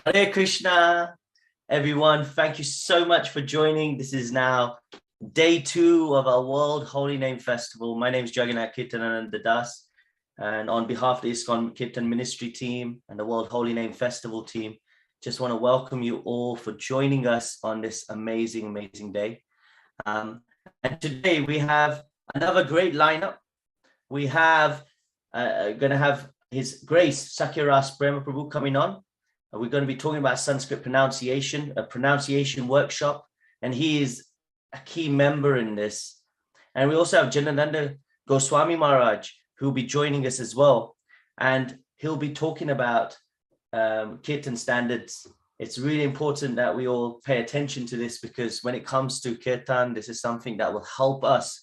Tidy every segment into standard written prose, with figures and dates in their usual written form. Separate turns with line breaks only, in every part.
Hare Krishna, everyone. Thank you so much for joining. This is now day 2 of our World Holy Name Festival. My name is Jagannath Kirtanananda Das, and on behalf of the ISKCON Kirtan Ministry team and the World Holy Name Festival team, just want to welcome you all for joining us on this amazing, amazing day. And today we have another great lineup. We have going to have His Grace Sakyaras Prema Prabhu coming on. We're going to be talking about Sanskrit pronunciation, a pronunciation workshop, and he is a key member in this. And we also have Janananda Goswami Maharaj, who will be joining us as well. And he'll be talking about Kirtan standards. It's really important that we all pay attention to this, because when it comes to Kirtan, this is something that will help us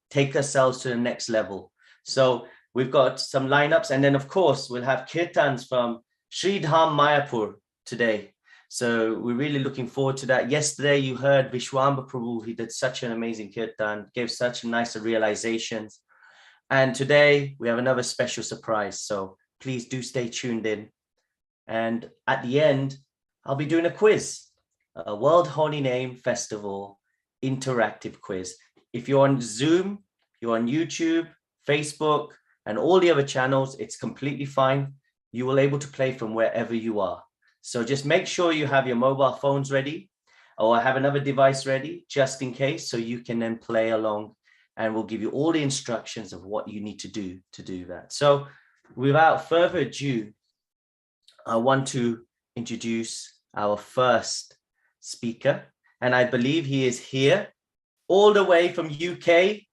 take ourselves to the next level. So we've got some lineups, and then of course we'll have Kirtans from Sri Dham Mayapur today. So we're really looking forward to that. Yesterday you heard Vishwamba Prabhu. He did such an amazing kirtan, gave such nice realizations. And today we have another special surprise. So please do stay tuned in. And at the end, I'll be doing a quiz, a World Holy Name Festival interactive quiz. If you're on Zoom, you're on YouTube, Facebook, and all the other channels, it's completely fine. You will be able to play from wherever you are. So just make sure you have your mobile phones ready, or have another device ready just in case, so you can then play along, and we'll give you all the instructions of what you need to do that. So without further ado, I want to introduce our first speaker, and I believe he is here all the way from UK,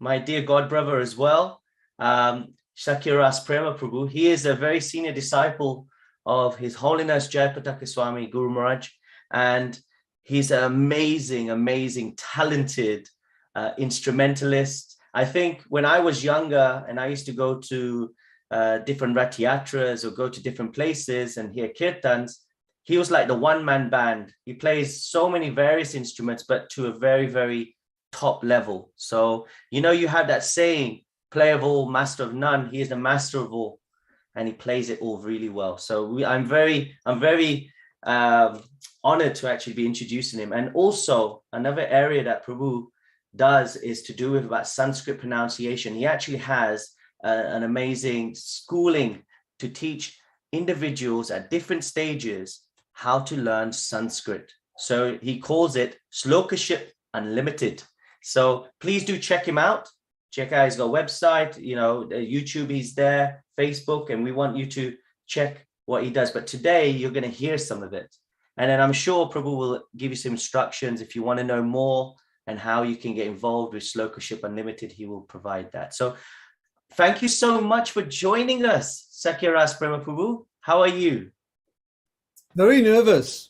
my dear god brother as well. Sakyaras Prema Prabhu. He is a very senior disciple of His Holiness Jayapataka Swami Guru Maharaj, and he's an amazing, amazing, talented instrumentalist. I think when I was younger and I used to go to different Rath Yatras or go to different places and hear kirtans, he was like the one-man band. He plays so many various instruments, but to a very, very top level. So, you know, you have that saying, player of all, master of none. He is the master of all, and he plays it all really well. So I'm very honored to actually be introducing him. And also another area that Prabhu does is to do with about Sanskrit pronunciation. He actually has an amazing schooling to teach individuals at different stages how to learn Sanskrit. So he calls it Slokaship Unlimited. So please do check him out. Check out his website, you know, YouTube, he's there, Facebook, and we want you to check what he does. But today you're going to hear some of it. And then I'm sure Prabhu will give you some instructions. If you want to know more and how you can get involved with Slokaship Unlimited, he will provide that. So thank you so much for joining us, Sakyaras Prema Prabhu. How are you?
Very nervous.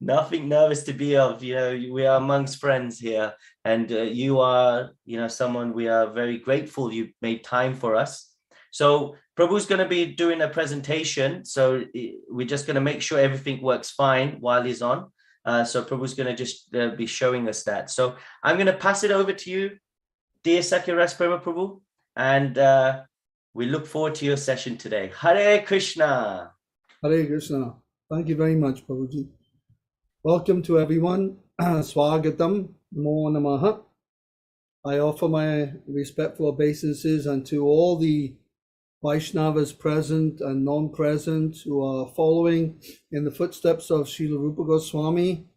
Nothing nervous to be of. You know, we are amongst friends here, and you are, you know, someone we are very grateful you made time for us. So Prabhu's going to be doing a presentation, so we're just going to make sure everything works fine while he's on. So Prabhu's going to just be showing us that. So I'm going to pass it over to you, dear Sakyaras Prema Prabhu, and we look forward to your session today. Hare Krishna.
Hare Krishna. Thank you very much, Prabhuji. Welcome to everyone. Swagatam, Namo Namaha. I offer my respectful obeisances unto all the Vaishnavas present and non-present who are following in the footsteps of Srila Rupa Goswami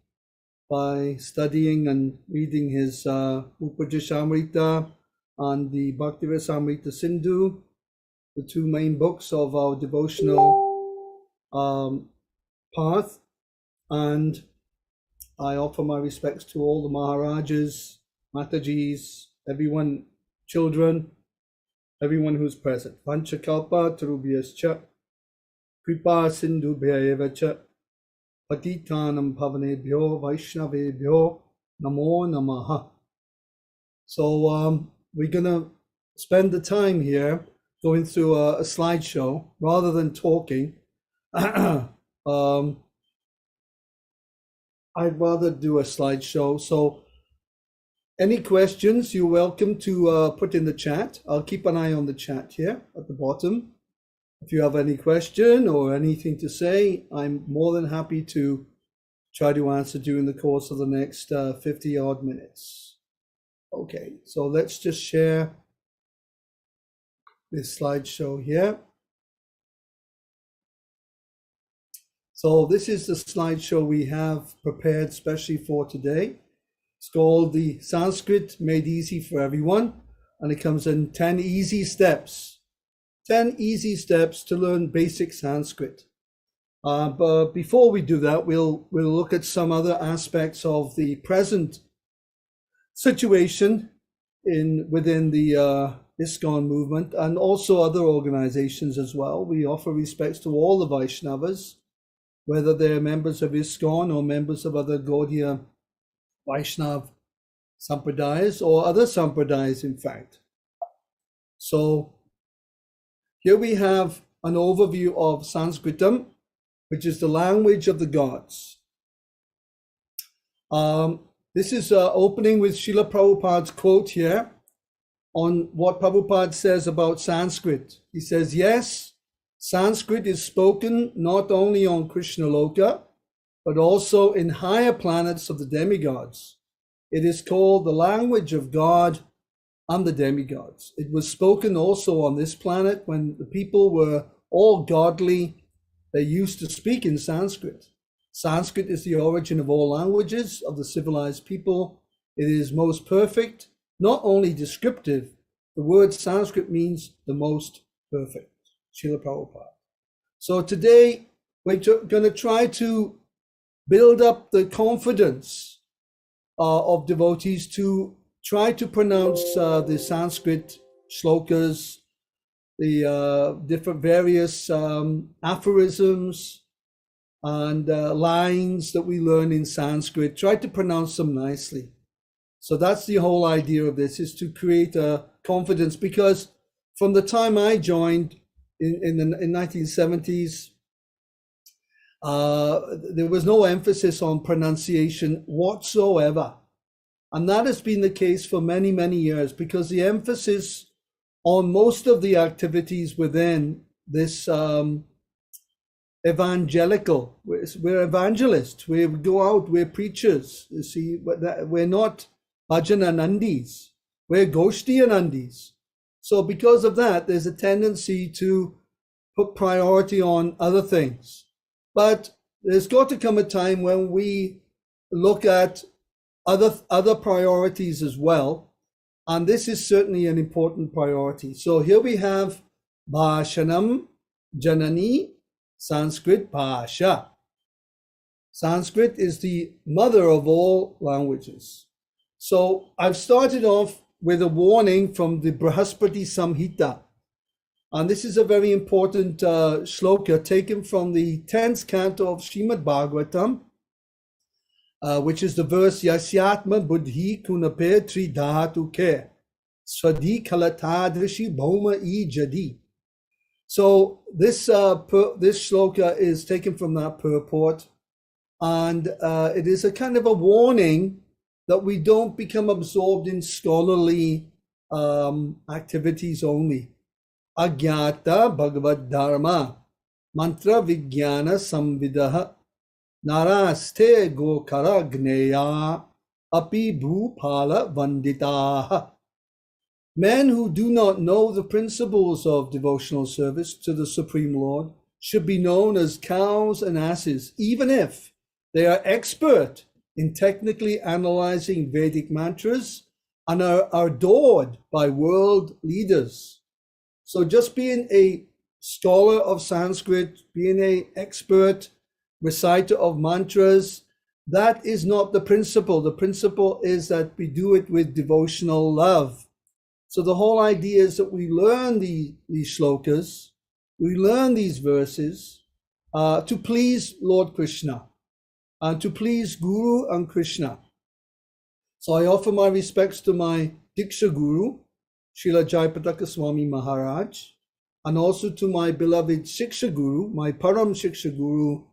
by studying and reading his Upadesamrita and the Bhakti-Rasamrita Sindhu, the two main books of our devotional path. And I offer my respects to all the Maharajas, Matajis, everyone, children, everyone who's present. Panchakalpa Tarubhyascha, Kripa Sindhubhya Evacha, Patitanam Pavanebhyo, Vaishnavebhyo, Namo Namaha. So we're going to spend the time here going through a slideshow rather than talking. I'd rather do a slideshow. So any questions, you're welcome to put in the chat. I'll keep an eye on the chat here at the bottom. If you have any question or anything to say, I'm more than happy to try to answer during the course of the next 50 odd minutes. Okay, so let's just share this slideshow here. So this is the slideshow we have prepared specially for today. It's called the Sanskrit Made Easy for Everyone, and it comes in 10 easy steps. 10 easy steps to learn basic Sanskrit. But before we do that, we'll look at some other aspects of the present situation within the ISKCON movement, and also other organizations as well. We offer respects to all the Vaishnavas, whether they're members of ISKCON or members of other Gaudiya Vaishnav Sampradayas or other Sampradayas, in fact. So here we have an overview of Sanskritam, which is the language of the gods. This is opening with Srila Prabhupada's quote here on what Prabhupada says about Sanskrit. He says, yes, Sanskrit is spoken not only on Krishna Loka, but also in higher planets of the demigods. It is called the language of God and the demigods. It was spoken also on this planet when the people were all godly. They used to speak in Sanskrit. Sanskrit is the origin of all languages of the civilized people. It is most perfect, not only descriptive. The word Sanskrit means the most perfect. Srila Prabhupada. So today we're going to try to build up the confidence of devotees to try to pronounce the Sanskrit shlokas, the different various aphorisms and lines that we learn in Sanskrit. Try to pronounce them nicely. So that's the whole idea of this, is to create a confidence, because from the time I joined in 1970s, there was no emphasis on pronunciation whatsoever. And that has been the case for many, many years, because the emphasis on most of the activities within this evangelical, we're evangelists, we go out, we're preachers, you see, we're not bhajananandis, we're goshtianandis. So because of that, there's a tendency to put priority on other things. But there's got to come a time when we look at other priorities as well. And this is certainly an important priority. So here we have Bhashanam Janani Sanskrit Bhasha. Sanskrit is the mother of all languages. So I've started off with a warning from the Brihaspati Samhita. And this is a very important shloka taken from the 10th canto of Srimad Bhagavatam, which is the verse Yasyatma Buddhi Kunape Tridhatu Ke Swadi Kalatadrishi Bhoma E Jadi. So this shloka is taken from that purport, and it is a kind of a warning that we don't become absorbed in scholarly activities only. Agyata Bhagavad Dharma Mantra Vijnana Samvidaha Naraste Gokara Gneya Api Bhupala Vanditaha. Men who do not know the principles of devotional service to the Supreme Lord should be known as cows and asses, even if they are expert in technically analyzing Vedic mantras and are adored by world leaders. So just being a scholar of Sanskrit, being an expert reciter of mantras, that is not the principle. The principle is that we do it with devotional love. So the whole idea is that we learn these shlokas, we learn these verses to please Lord Krishna and to please Guru and Krishna. So I offer my respects to my Diksha Guru, Srila Jayapataka Swami Maharaj, and also to my beloved Shiksha Guru, my Param Shiksha Guru,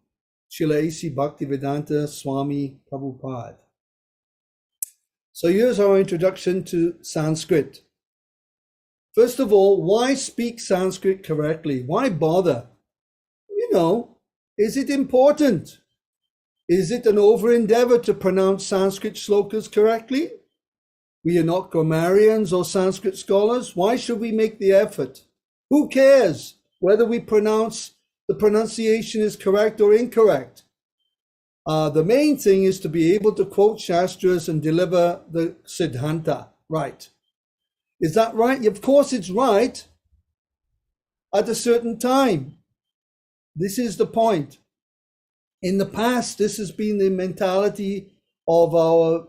Srila A.C. Bhaktivedanta Swami Prabhupada. So here's our introduction to Sanskrit. First of all, why speak Sanskrit correctly? Why bother? Is it important? Is it an over-endeavor to pronounce Sanskrit shlokas correctly? We are not grammarians or Sanskrit scholars. Why should we make the effort? Who cares whether the pronunciation is correct or incorrect? The main thing is to be able to quote Shastras and deliver the Siddhanta right. Is that right? Of course it's right at a certain time. This is the point. In the past, this has been the mentality of our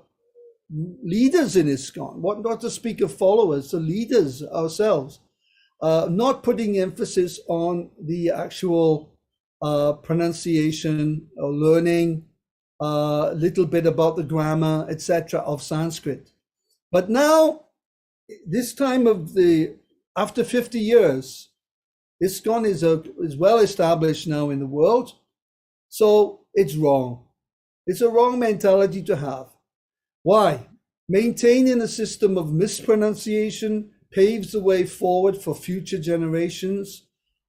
leaders in ISKCON, not to speak of followers, the leaders ourselves, not putting emphasis on the actual pronunciation or learning a little bit about the grammar, etc. of Sanskrit. But now, this time after 50 years, ISKCON is well established now in the world. So it's wrong. It's a wrong mentality to have. Why? Maintaining a system of mispronunciation paves the way forward for future generations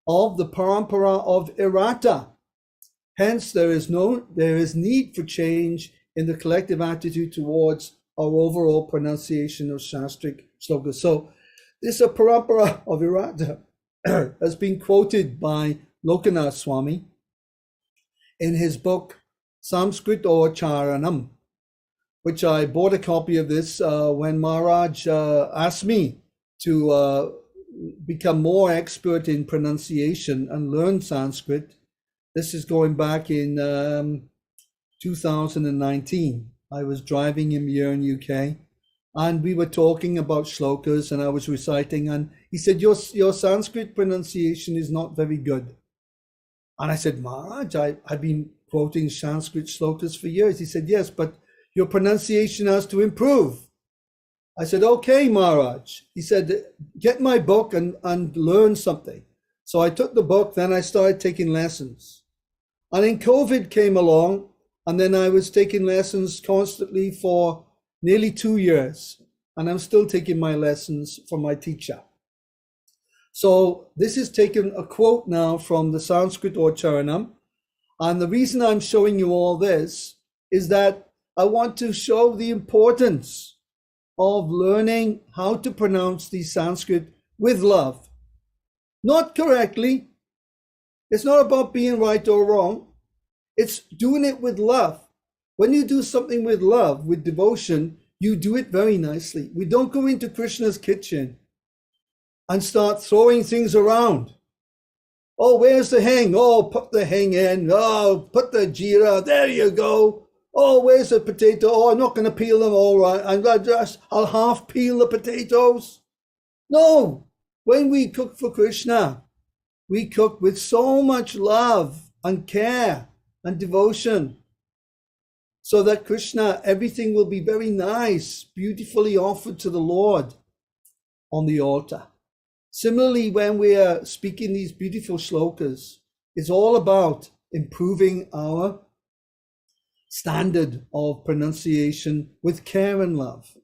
of the parampara of errata. Hence, there is need for change in the collective attitude towards our overall pronunciation of Shastric slokas. So this parampara of errata has been quoted by Lokanath Swami in his book Samskrito Charanam, which I bought a copy of this when Maharaj asked me to become more expert in pronunciation and learn Sanskrit. This is going back in 2019. I was driving him here in UK, and we were talking about shlokas, and I was reciting, and he said, your Sanskrit pronunciation is not very good. And I said, Maharaj, I've been quoting Sanskrit shlokas for years. He said, yes, but your pronunciation has to improve. I said, okay, Maharaj. He said, get my book and learn something. So I took the book, then I started taking lessons. And then COVID came along, and then I was taking lessons constantly for nearly 2 years. And I'm still taking my lessons from my teacher. So this is taken a quote now from the Sanskrit Charanam. And the reason I'm showing you all this is that I want to show the importance of learning how to pronounce the Sanskrit with love. Not correctly. It's not about being right or wrong. It's doing it with love. When you do something with love, with devotion, you do it very nicely. We don't go into Krishna's kitchen and start throwing things around. Oh, where's the hang? Oh, put the hang in. Oh, put the jeera. There you go. Oh, where's the potato? Oh, I'm not going to peel them all right. I'll half peel the potatoes. No, when we cook for Krishna, we cook with so much love and care and devotion, so that Krishna, everything will be very nice, beautifully offered to the Lord on the altar. Similarly, when we are speaking these beautiful shlokas, it's all about improving our standard of pronunciation with care and love.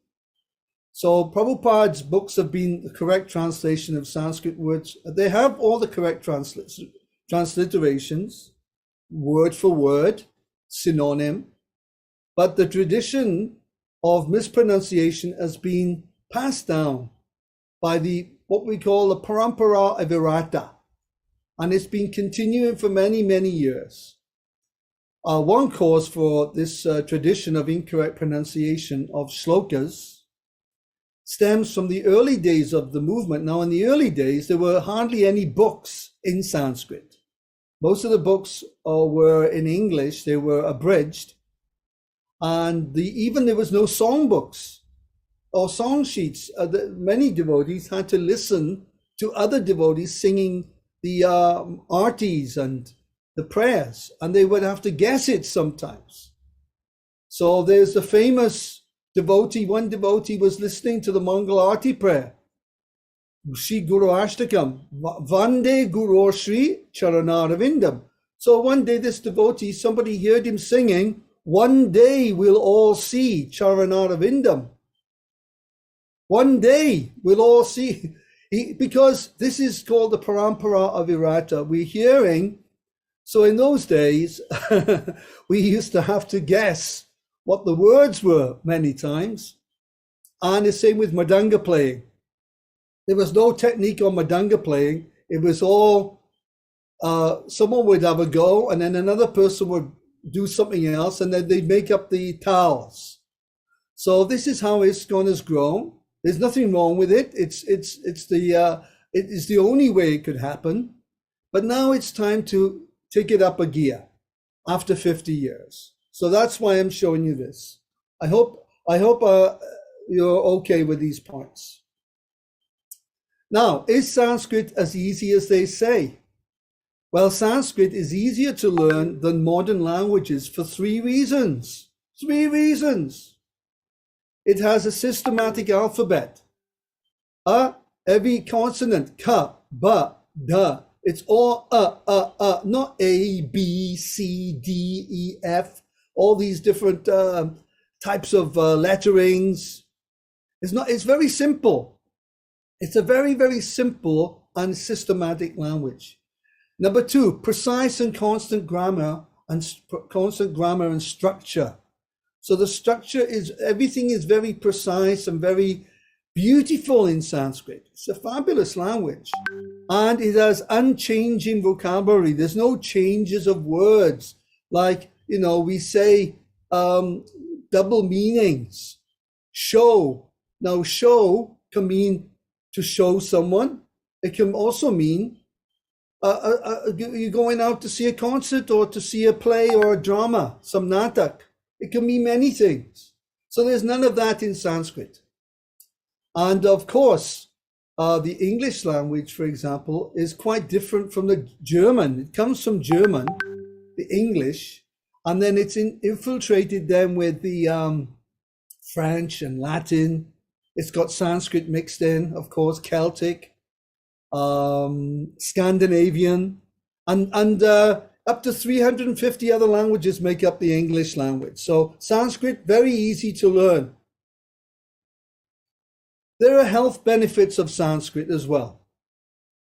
So Prabhupada's books have been the correct translation of Sanskrit words. They have all the correct transliterations, word for word, synonym, but the tradition of mispronunciation has been passed down by what we call the parampara of errata, and it's been continuing for many, many years. One cause for this tradition of incorrect pronunciation of shlokas stems from the early days of the movement. Now, in the early days, there were hardly any books in Sanskrit. Most of the books were in English, they were abridged, and even there was no songbooks or song sheets. Many devotees had to listen to other devotees singing the artis and the prayers, and they would have to guess it sometimes. So there's the famous devotee, one devotee was listening to the Mangal Arti prayer, Shri Guru Ashtakam, Vande Guru Shri Charanarvindam. So one day this devotee, somebody heard him singing, one day we'll all see Charanarvindam. One day we'll all see. Because this is called the Parampara of Virata. We're hearing, so in those days, we used to have to guess what the words were many times. And the same with Madanga playing. There was no technique on Madanga playing. It was all, someone would have a go and then another person would do something else and then they'd make up the tals. So this is how ISKCON has grown. There's nothing wrong with it. It is the only way it could happen. But now it's time to take it up a gear after 50 years. So that's why I'm showing you this. I hope you're okay with these points. Now, is Sanskrit as easy as they say? Well, Sanskrit is easier to learn than modern languages for 3 reasons. 3 reasons. It has a systematic alphabet. Every consonant, ka, ba, da. It's all not A, B, C, D, E, F. All these different types of letterings. It's very simple. It's a very, very simple and systematic language. Number 2, precise and constant grammar and structure. So the structure is, everything is very precise and very beautiful in Sanskrit. It's a fabulous language. And it has unchanging vocabulary. There's no changes of words. Like, we say double meanings. Show. Now, show can mean to show someone. It can also mean you're going out to see a concert or to see a play or a drama, some natak. It can mean many things. So there's none of that in Sanskrit. And of course, the English language, for example, is quite different from the German. It comes from German, the English, and then it's infiltrated then with the French and Latin. It's got Sanskrit mixed in, of course, Celtic, Scandinavian, and up to 350 other languages make up the English language. So Sanskrit, very easy to learn. There are health benefits of Sanskrit as well.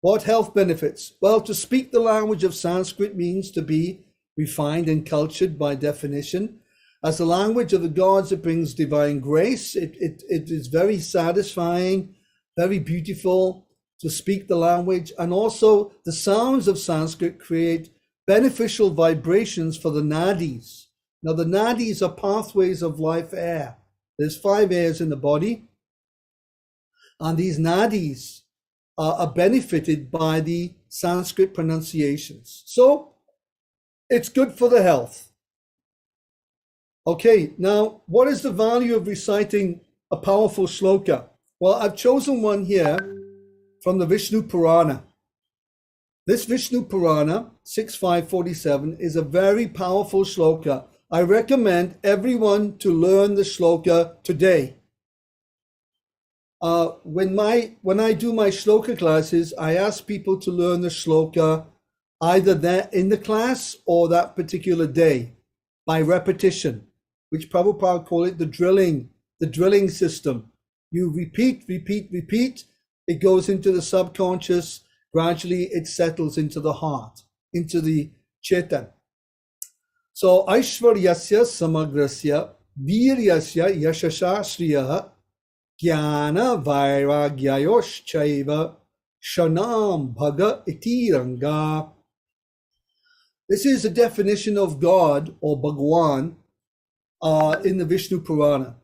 What health benefits? Well, to speak the language of Sanskrit means to be refined and cultured by definition. As the language of the gods, it brings divine grace. It is very satisfying, very beautiful to speak the language. And also the sounds of Sanskrit create beneficial vibrations for the nadis. Now the nadis are pathways of life air. There's 5 airs in the body. And these nadis are benefited by the Sanskrit pronunciations. So it's good for the health. Okay, now what is the value of reciting a powerful shloka? Well, I've chosen one here from the Vishnu Purana. This Vishnu Purana, 6.547, is a very powerful shloka. I recommend everyone to learn the shloka today. When I do my shloka classes, I ask people to learn the shloka either that in the class or that particular day by repetition, which Prabhupada call it the drilling system. You repeat, it goes into the subconscious, gradually it settles into the heart, into the chetan. So Aishvaryasya samagrasya viryasya yashasha shriyaha Jnana vairagyayosh chaiva shanam bhaga itiranga. This is a definition of God or Bhagwan in the Vishnu Purana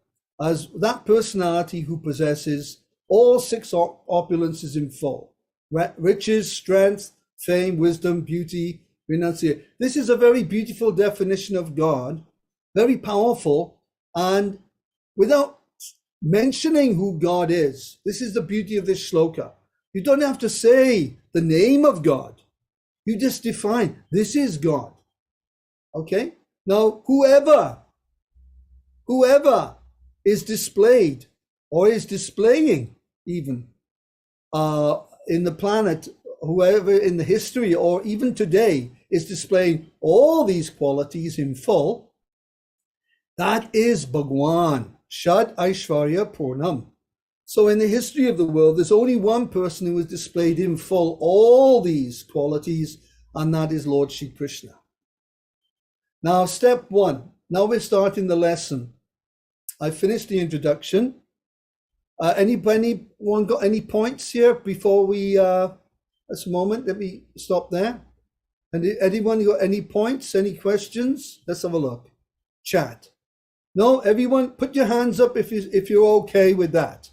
as that personality who possesses all 6 opulences in full: riches, strength, fame, wisdom, beauty, renunciation. This is a very beautiful definition of God, very powerful, and without mentioning who God is. This is the beauty of this shloka. You don't have to say the name of God. You just define, this is God. Okay? Now, whoever is displayed or is displaying even in the planet, whoever in the history or even today is displaying all these qualities in full, that is Bhagwan. Shad Aishvarya Purnam. So in the history of the world, there's only one person who has displayed in full all these qualities, and that is Lord Shri Krishna. Now, step one. Now we're starting the lesson. I finished the introduction. Anyone got any points here before we, this moment, let me stop there. And anyone got any points, any questions? Let's have a look. Chat. No, everyone put your hands up if you're okay with that.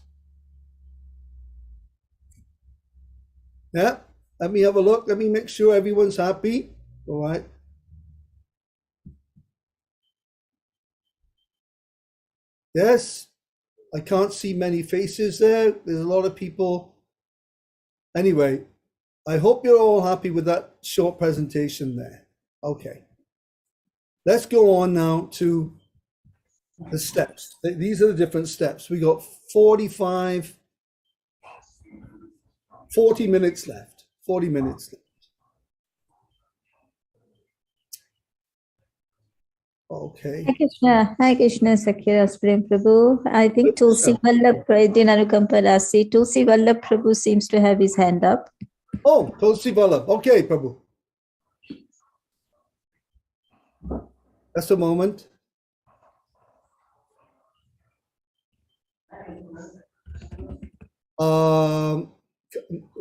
Yeah, let me have a look. Let me make sure everyone's happy. All right. Yes, I can't see many faces there. There's a lot of people. Anyway, I hope you're all happy with that short presentation there. Okay. Let's go on now to the steps. These are the different steps. We got 40 minutes left. 40 minutes left. Okay.
Hi Krishna, Sakya Prem Prabhu. I think Tulsi Vallabh Dinanukampa Rasi. Tulsi Vallabh Prabhu seems to have his hand up.
Oh, Tulsi Vallabh. Okay, Prabhu. Just a moment.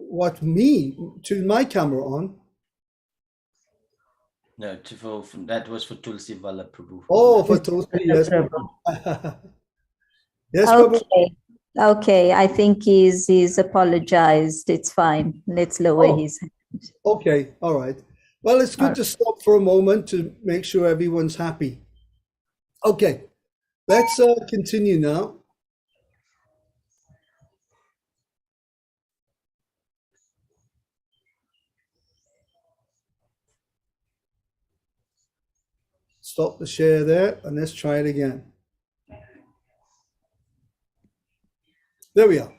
What, me? Turn my camera on?
No, that was for Tulsi Vallabh Prabhu.
Oh, for Tulsi, yes. Yes, Prabhu.
Okay, I think he's apologized. It's fine. Let's lower his hand.
Okay, all right. Well, it's good to stop for a moment to make sure everyone's happy. Okay, let's continue now. Stop the share there, and let's try it again. There we are.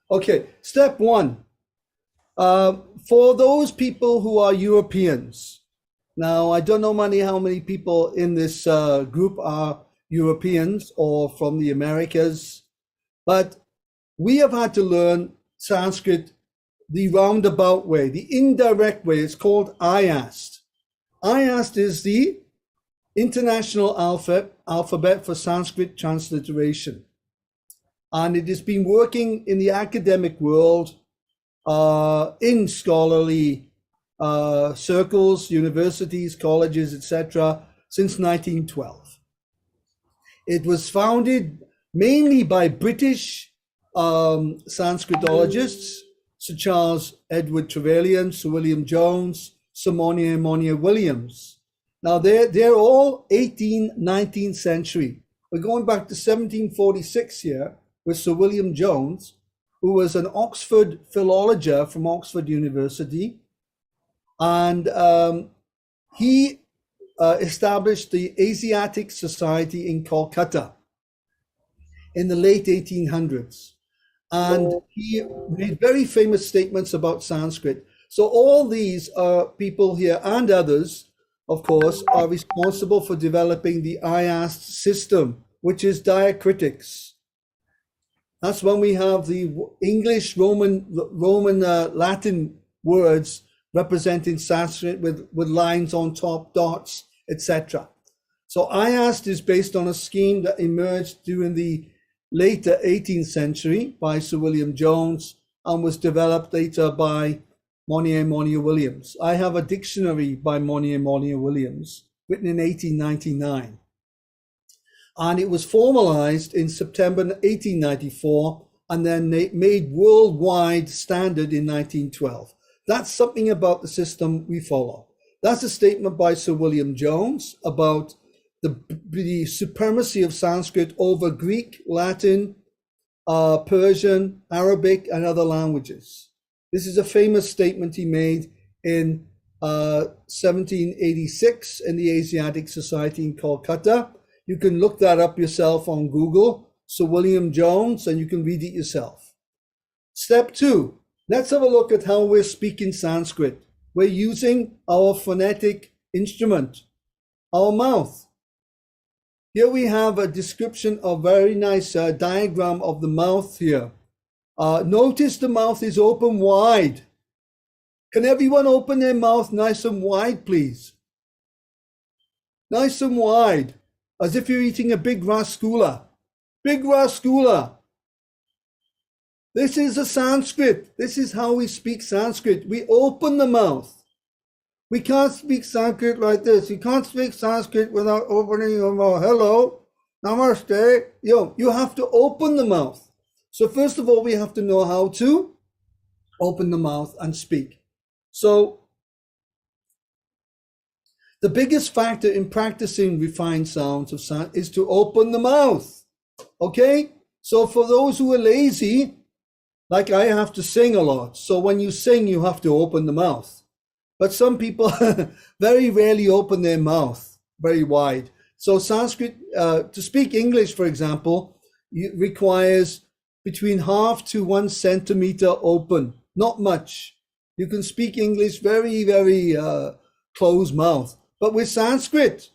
Okay, step one. For those people who are Europeans, now I don't know how many people in this group are Europeans or from the Americas, but we have had to learn Sanskrit the roundabout way, the indirect way. It's called IAST. IAST is the International Alphabet for Sanskrit Transliteration. And it has been working in the academic world, in scholarly circles, universities, colleges, etc., since 1912. It was founded mainly by British Sanskritologists, Sir Charles Edward Trevelyan, Sir William Jones, Sir Monier Williams. Now, they're all 18th, 19th century. We're going back to 1746 here with Sir William Jones, who was an Oxford philologer from Oxford University. And he established the Asiatic Society in Calcutta in the late 1800s. And he made very famous statements about Sanskrit. So all these people here and others, of course, are responsible for developing the IAST system, which is diacritics. That's when we have the English, Roman, Latin words representing Sanskrit with lines on top, dots, etc. So IAST is based on a scheme that emerged during the later 18th century by Sir William Jones and was developed later by Monier Williams. I have a dictionary by Monier Williams written in 1899. And it was formalized in September 1894 and then made worldwide standard in 1912. That's something about the system we follow. That's a statement by Sir William Jones about the supremacy of Sanskrit over Greek, Latin, Persian, Arabic, and other languages. This is a famous statement he made in 1786 in the Asiatic Society in Calcutta. You can look that up yourself on Google, Sir William Jones, and you can read it yourself. Step two, let's have a look at how we're speaking Sanskrit. We're using our phonetic instrument, our mouth. Here we have a description of very nice diagram of the mouth here. Notice the mouth is open wide. Can everyone open their mouth nice and wide, please? Nice and wide, as if you're eating a big rasgula. Big rasgula. This is a Sanskrit. This is how we speak Sanskrit. We open the mouth. We can't speak Sanskrit like this. You can't speak Sanskrit without opening your mouth. Hello, namaste. You have to open the mouth. So first of all, we have to know how to open the mouth and speak. So the biggest factor in practicing refined sounds of sound is to open the mouth. Okay? So for those who are lazy, like I have to sing a lot. So when you sing, you have to open the mouth. But some people very rarely open their mouth very wide. So Sanskrit, to speak English, for example, requires between 0.5 to 1 centimeter open, not much. You can speak English very, very closed mouth. But with Sanskrit,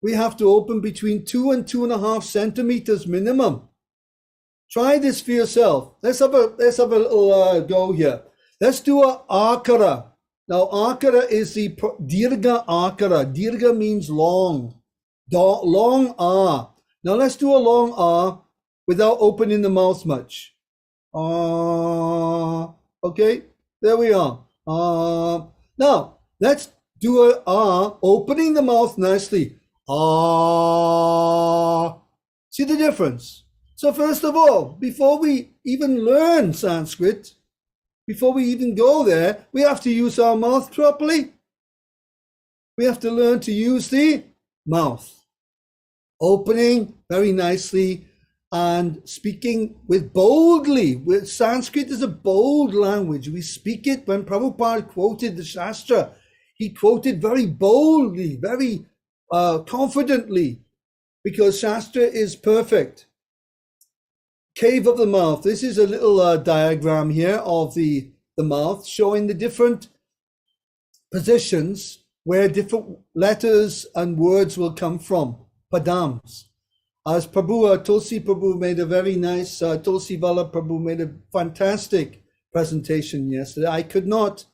we have to open between 2 and 2.5 centimeters minimum. Try this for yourself. Let's have a little go here. Let's do a akara. Now, akara is the dirgha akara. Dirgha means long. Long ah. Now, let's do a long ah without opening the mouth much. Ah. Okay, there we are. Ah. Now, let's do a ah, opening the mouth nicely. Ah. See the difference? So first of all, before we even learn Sanskrit, before we even go there, we have to use our mouth properly. We have to learn to use the mouth. Opening very nicely and speaking with boldly. Sanskrit is a bold language. We speak it. When Prabhupada quoted the Shastra, he quoted very boldly, very confidently, because Shastra is perfect. Cave of the mouth. This is a little diagram here of the mouth showing the different positions where different letters and words will come from, padams. As Prabhu, Tulsi Prabhu made a very nice, Tulsi Vala Prabhu made a fantastic presentation yesterday. I could not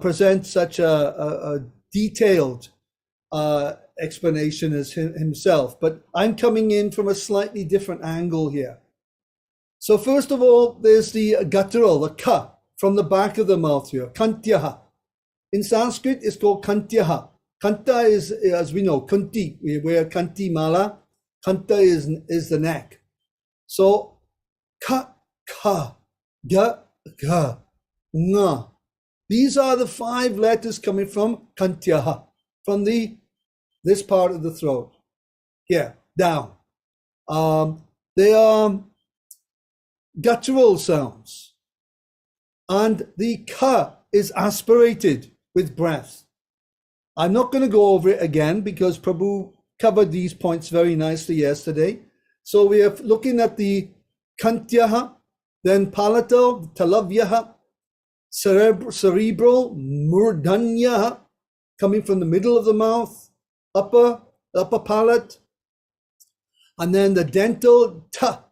present such a detailed explanation as himself, but I'm coming in from a slightly different angle here. So first of all, there's the guttural, the ka, from the back of the mouth here, kantyaha. In Sanskrit, it's called kantyaha. Kanta is, as we know, kunti. We wear kanti mala. Kanta is the neck. So ka, ga, ga, nga. These are the 5 letters coming from kantyaha, from this part of the throat. Here, down. They are guttural sounds, and the ka is aspirated with breath. I'm not going to go over it again because Prabhu covered these points very nicely yesterday. So we are looking at the kantyaha, then palatal, talavyaha, cerebral, murdanya, coming from the middle of the mouth, upper palate, and then the dental, ta.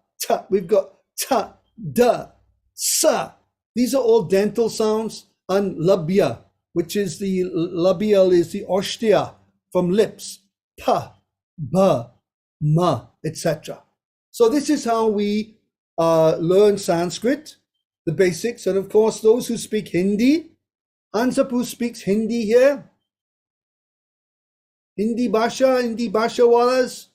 We've got ta, da, sa. These are all dental sounds, and labia, which is the labial, is the ostia from lips, pa, ba, ma, etc. So this is how we learn Sanskrit, the basics. And of course, those who speak Hindi, Ansapu speaks Hindi here. Hindi Basha Walas.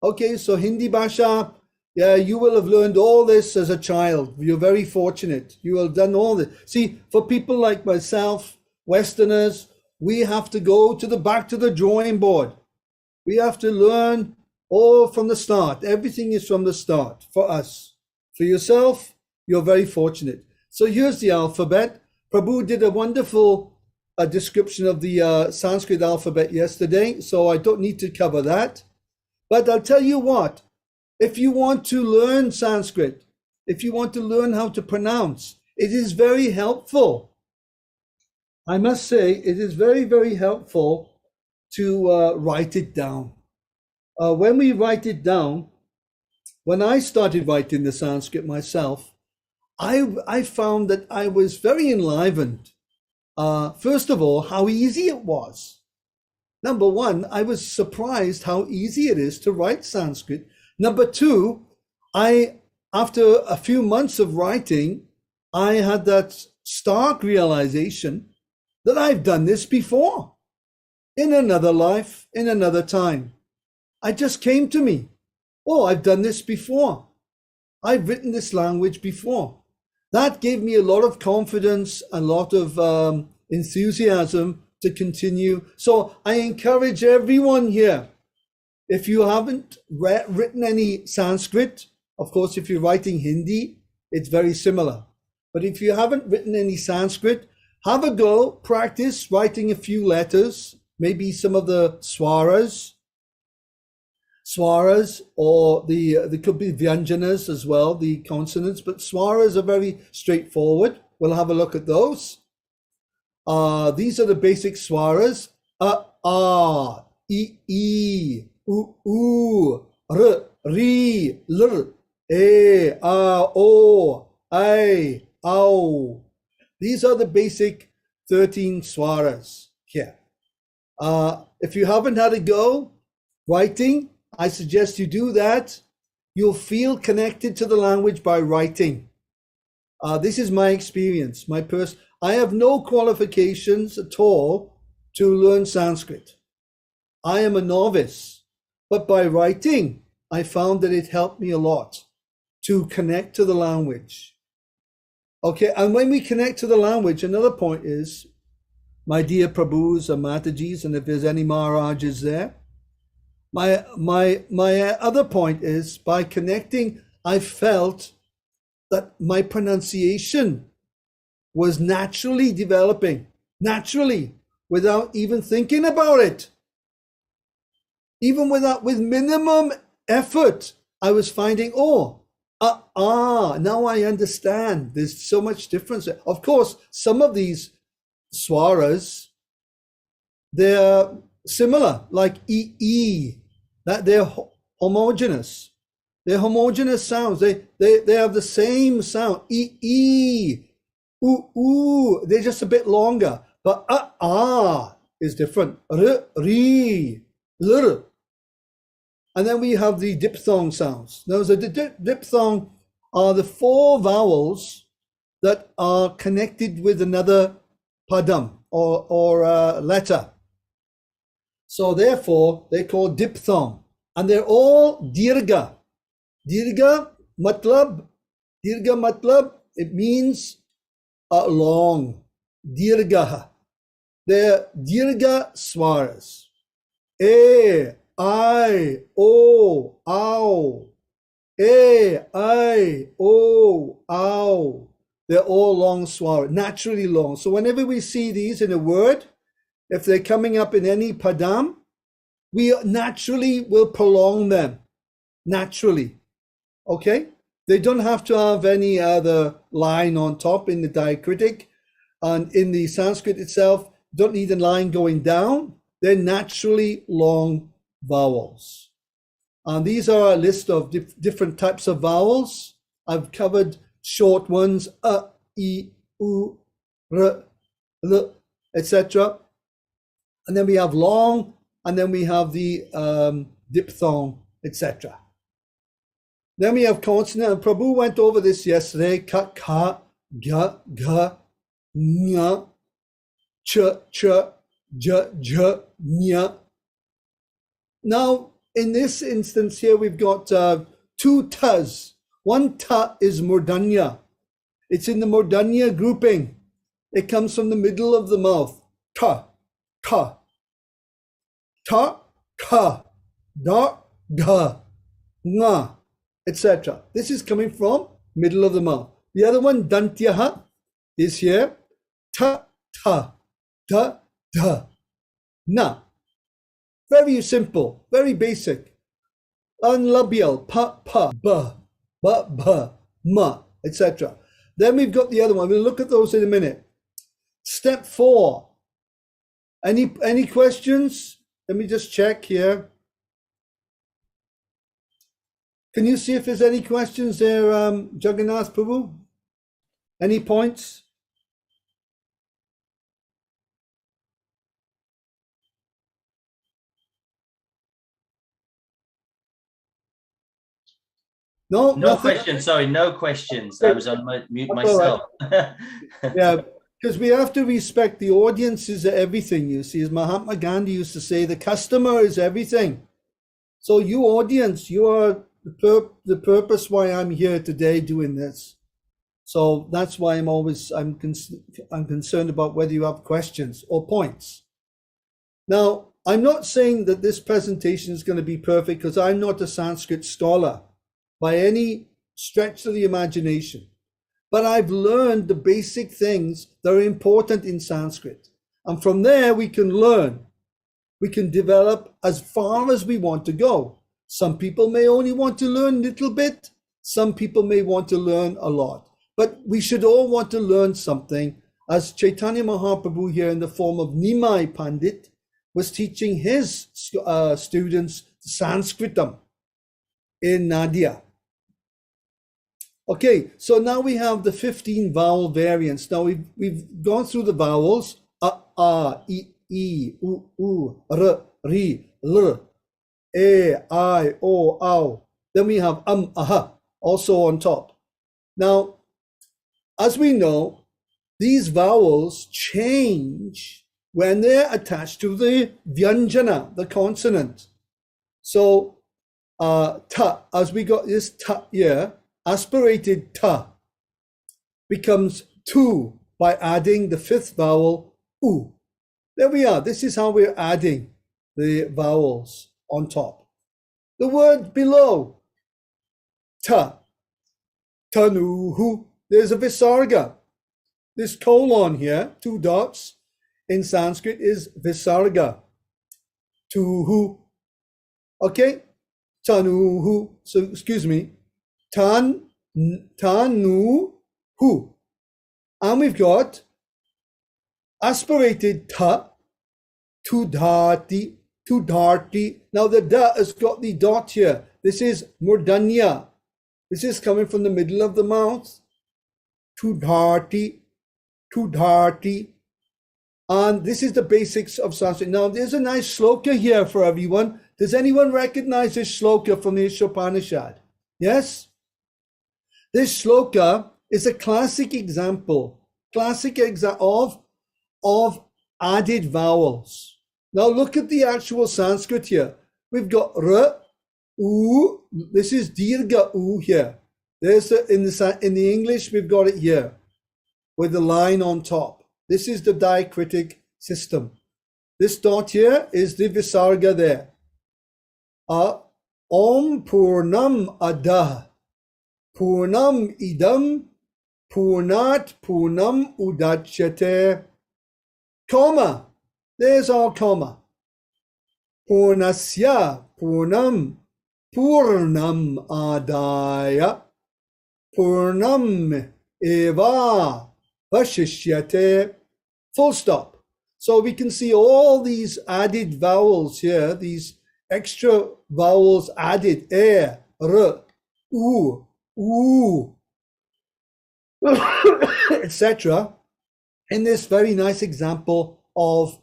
Okay, so Hindi Basha. Yeah, you will have learned all this as a child. You're very fortunate. You have done all this. See, for people like myself, Westerners, we have to go back to the drawing board. We have to learn all from the start. Everything is from the start for us. For yourself, you're very fortunate. So here's the alphabet. Prabhu did a wonderful description of the Sanskrit alphabet yesterday, so I don't need to cover that. But I'll tell you what. If you want to learn Sanskrit, if you want to learn how to pronounce, it is very helpful. I must say, it is very, very helpful to write it down. When we write it down, when I started writing the Sanskrit myself, I found that I was very enlivened. First of all, how easy it was. Number one, I was surprised how easy it is to write Sanskrit. Number two, after a few months of writing, I had that stark realization that I've done this before in another life, in another time. It just came to me. Oh, I've done this before. I've written this language before. That gave me a lot of confidence, a lot of enthusiasm to continue. So I encourage everyone here, if you haven't written any Sanskrit, of course, if you're writing Hindi, it's very similar. But if you haven't written any Sanskrit, have a go, practice writing a few letters, maybe some of the swaras, or there could be vyanjanas as well, the consonants, but swaras are very straightforward. We'll have a look at those. These are the basic swaras. A, I, U, R, Ri, Lr, E, A, O, I, Ow. These are the basic 13 swaras here. If you haven't had a go writing, I suggest you do that. You'll feel connected to the language by writing. This is my experience. I have no qualifications at all to learn Sanskrit. I am a novice, but by writing, I found that it helped me a lot to connect to the language. Okay, and when we connect to the language, another point is, my dear Prabhus and Matajis, and if there's any Maharajas there, my other point is, by connecting, I felt that my pronunciation was naturally developing, naturally, without even thinking about it. Even with minimum effort, I was finding, now I understand. There's so much difference. Of course, some of these swaras, they're similar, like that they're homogeneous. They're homogeneous sounds. They have the same sound. Ooh, they're just a bit longer. But is different. Ri, Lr. And then we have the diphthong sounds. Now, the diphthong are the 4 vowels that are connected with another padam or letter. So therefore, they're called diphthong. And they're all dirga. Dirga matlab, it means long. Dirgaha. They're dirga swaras. E, I, O, ow. E, I, O, ow. They're all long swara, naturally long. So whenever we see these in a word, if they're coming up in any padam, we naturally will prolong them. Naturally. Okay? They don't have to have any other line on top in the diacritic. And in the Sanskrit itself, don't need a line going down. They're naturally long vowels. And these are a list of different types of vowels. I've covered short ones, I, U, R, L, etc. And then we have long, and then we have the diphthong, etc. Then we have consonant, and Prabhu went over this yesterday. Ka, ka, ga, ga, nya, ch, ch, j, j, nya. Now, in this instance here, we've got 2 tas. One ta is murdanya. It's in the murdanya grouping. It comes from the middle of the mouth. Ta, ta, ta, ka, da, da, nga, etc. This is coming from middle of the mouth. The other one, dantyaha, is here. Ta, ta, da, da, na. Very simple, very basic. Unlabial, pa, pa, ba, ba, ba, ma, etc. Then we've got the other one. We'll look at those in a minute. Step 4. Any questions? Let me just check here. Can you see if there's any questions there, Jagannath Prabhu? Any points? No,
No
nothing.
questions. Sorry, no questions. I was on mute
That's all right.
myself.
Yeah, because we have to respect the audience is everything, you see. As Mahatma Gandhi used to say, the customer is everything. So you audience, you are the purpose why I'm here today doing this. So that's why I'm concerned about whether you have questions or points. Now, I'm not saying that this presentation is going to be perfect because I'm not a Sanskrit scholar by any stretch of the imagination. But I've learned the basic things that are important in Sanskrit. And from there, we can learn. We can develop as far as we want to go. Some people may only want to learn a little bit. Some people may want to learn a lot. But we should all want to learn something. As Chaitanya Mahaprabhu here in the form of Nimai Pandit was teaching his students Sanskritam in Nadia. Okay, so now we have the 15 vowel variants. Now we've gone through the vowels. A, I, U, R, Ri, L, E, I, O, Ow. Then we have Aha, also on top. Now, as we know, these vowels change when they're attached to the Vyanjana, the consonant. So, Ta, as we got this Ta here, aspirated Ta becomes Tu by adding the fifth vowel U. There we are. This is how we're adding the vowels on top. The word below, Ta, Tanuhu, there's a Visarga. This colon here, 2 dots, in Sanskrit is Visarga. Tuhu. Okay? Tanuhu. So, excuse me. Tanuhu. And we've got aspirated Ta, Tudhati. Now the Da has got the dot here. This is Murdanya. This is coming from the middle of the mouth. Tudhati. And this is the basics of Sanskrit. Now there's a nice shloka here for everyone. Does anyone recognize this shloka from the Ishopanishad? Yes? This shloka is a classic example of added vowels. Now look at the actual Sanskrit here. We've got R, U. This is Dirga U here. There's in the English, we've got it here with the line on top. This is the diacritic system. This dot here is the Visarga there. Om Purnam Adah. Purnam Idam. Purnat Purnam Udachyate. Comma. There's our comma. Purnasya Purnam. Purnam Adaya. Purnam Eva Vashishyate. Full stop. So we can see all these added vowels here, these extra vowels added, r, u, etc. in this very nice example of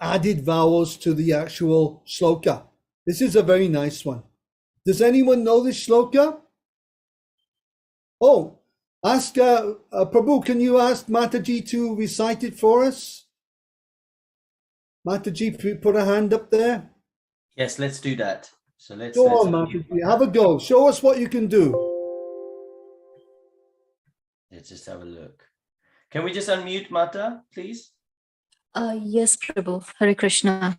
added vowels to the actual shloka. This is a very nice one. Does anyone know this shloka? Oh, ask Prabhu, can you ask Mataji to recite it for us? Mataji, put a hand up there.
Yes, let's do that. So let's
go on, Mataji. Have a go. Show us what you can do.
Let's just have a look. Can we just unmute Mata, please?
Yes, Prabhu. Hare Krishna.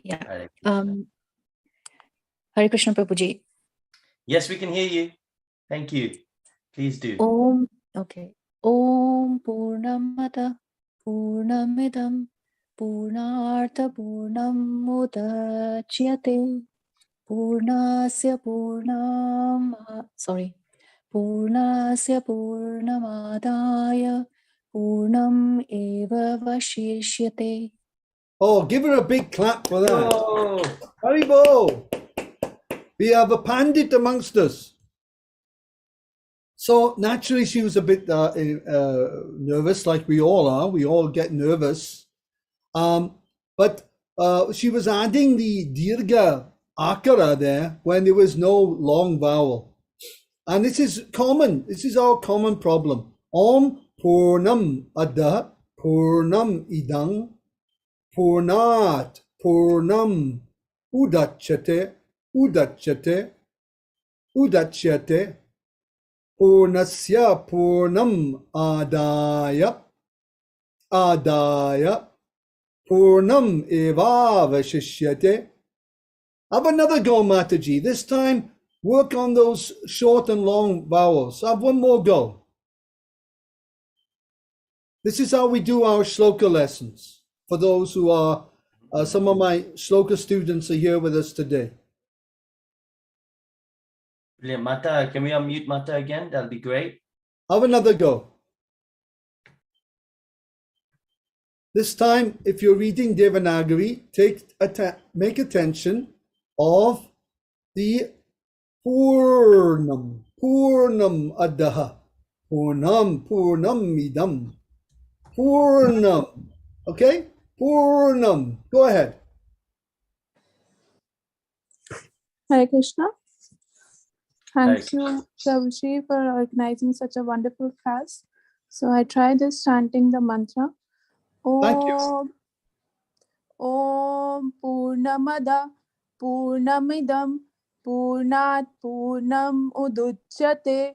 Yeah.
Hare Krishna.
Hare Krishna, Prabhuji.
Yes, we can hear you. Thank you. Please do.
Om. Okay. Om Purnamada Purnamidam Purnartha Purnamudachyate Purnasya Purnamadaya Purnam Eva Vashishyate.
Oh, give her a big clap for that.
Oh.
Haribo. We have a Pandit amongst us. So naturally, she was a bit nervous, like we all are. We all get nervous. But she was adding the dirgha akara there when there was no long vowel. And this is common. This is our common problem. Om purnam adha purnam idang purnat purnam udachyate udachyate udachyate purnasya purnam adaya adaya purnam evavashishyate. Have another go, Mataji. This time, work on those short and long vowels. Have one more go. This is how we do our shloka lessons. For those who are, some of my shloka students are here with us today.
Brilliant. Mata, can we unmute Mata again? That'll be great.
Have another go. This time, if you're reading Devanagari, make attention of the Purnam, Purnam Adaha, Purnam, Purnam Idam, Purnam. Okay? Purnam. Go ahead.
Hare Krishna.
Hare
Thank you, Prabhuji, for organizing such a wonderful class. So I tried this chanting the mantra.
Thank you.
Om, Om Purnamada Purnamidam Purnat Purnam Uduchyate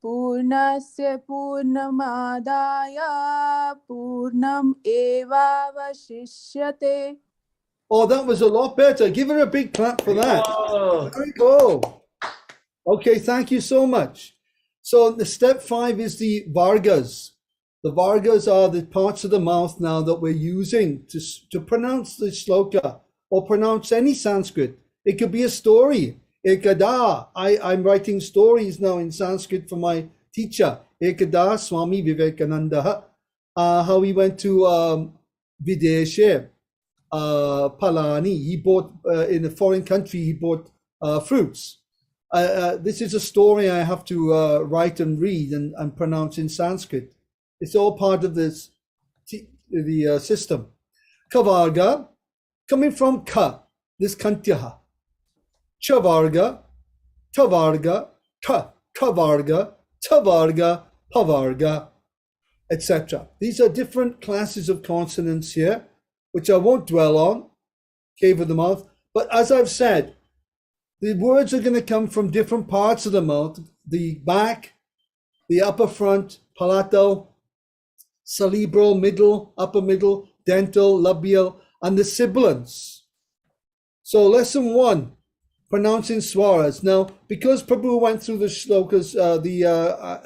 Purnasya Purnamadaya Purnam Eva Vashishyate.
Oh, that was a lot better. Give her a big clap for that.
Whoa.
There we go. Okay, thank you so much. So the step 5 is the vargas. The vargas are the parts of the mouth now that we're using to pronounce the shloka or pronounce any Sanskrit. It could be a story. Ekada. I'm writing stories now in Sanskrit for my teacher. Ekada Swami Vivekananda. How he went to Videshe, Palani. He bought, in a foreign country, he bought fruits. This is a story I have to write and read and pronounce in Sanskrit. It's all part of this the system. Kavarga, coming from ka, this kantyaha. Chavarga, tavarga, kavarga, tavarga, pavarga, etc. These are different classes of consonants here, which I won't dwell on, cave of the mouth. But as I've said, the words are going to come from different parts of the mouth, the back, the upper front, palatal, cerebral, middle, upper middle, dental, labial, and the sibilants. So lesson 1, pronouncing swaras. Now, because Prabhu went through the shlokas, the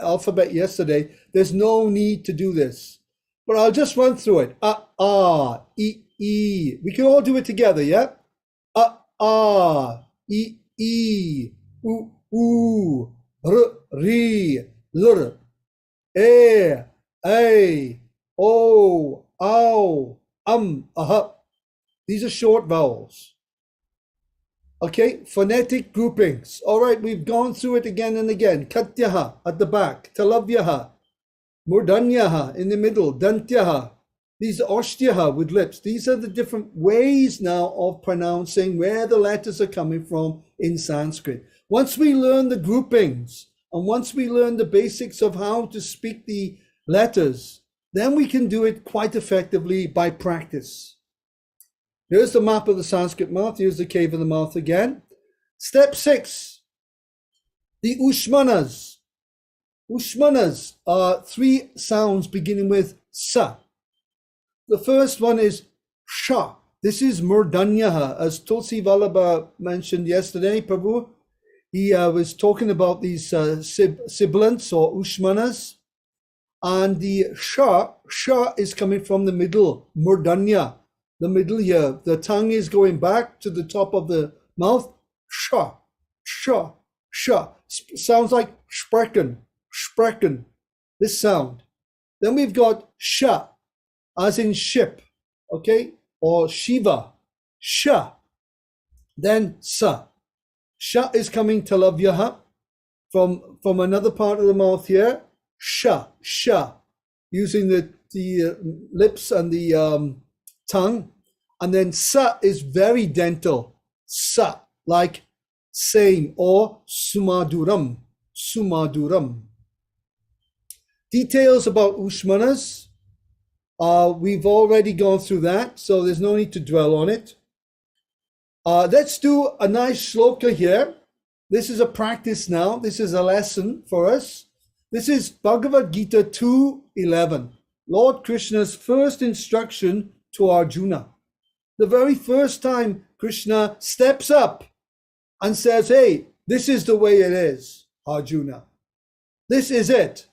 alphabet yesterday, there's no need to do this. But I'll just run through it. E. We can all do it together, yeah? E, U, R, Lr, A, O, Ow, Aha. These are short vowels. Okay, phonetic groupings. All right, we've gone through it again and again. Katyaha at the back, Talavyaha, Murdanyaha in the middle, Dantyaha. These are Oshtyaha with lips. These are the different ways now of pronouncing where the letters are coming from in Sanskrit. Once we learn the groupings and once we learn the basics of how to speak the letters, then we can do it quite effectively by practice. Here's the map of the Sanskrit mouth. Here's the cave of the mouth again. Step 6, the Ushmanas. Ushmanas are 3 sounds beginning with sa. The first one is sha. This is Murdanyaha, as Tulsi Vallabha mentioned yesterday, Prabhu. He was talking about these sibilants or Ushmanas. And the sha is coming from the middle, Murdanya, the middle here. The tongue is going back to the top of the mouth. Sha. Sounds like sprechen, this sound. Then we've got sha, as in ship, okay? Or Shiva, sha. Then sa. Sha is coming to Lavyaha. from another part of the mouth here, sha, using the lips and the tongue. And then sa is very dental, sa, like same, or sumaduram. Details about Ushmanas, we've already gone through that, so there's no need to dwell on it. Let's do a nice shloka here. This is a practice now. This is a lesson for us. This is Bhagavad Gita 2:11, Lord Krishna's first instruction to Arjuna. The very first time Krishna steps up and says, hey, this is the way it is, Arjuna. This is it.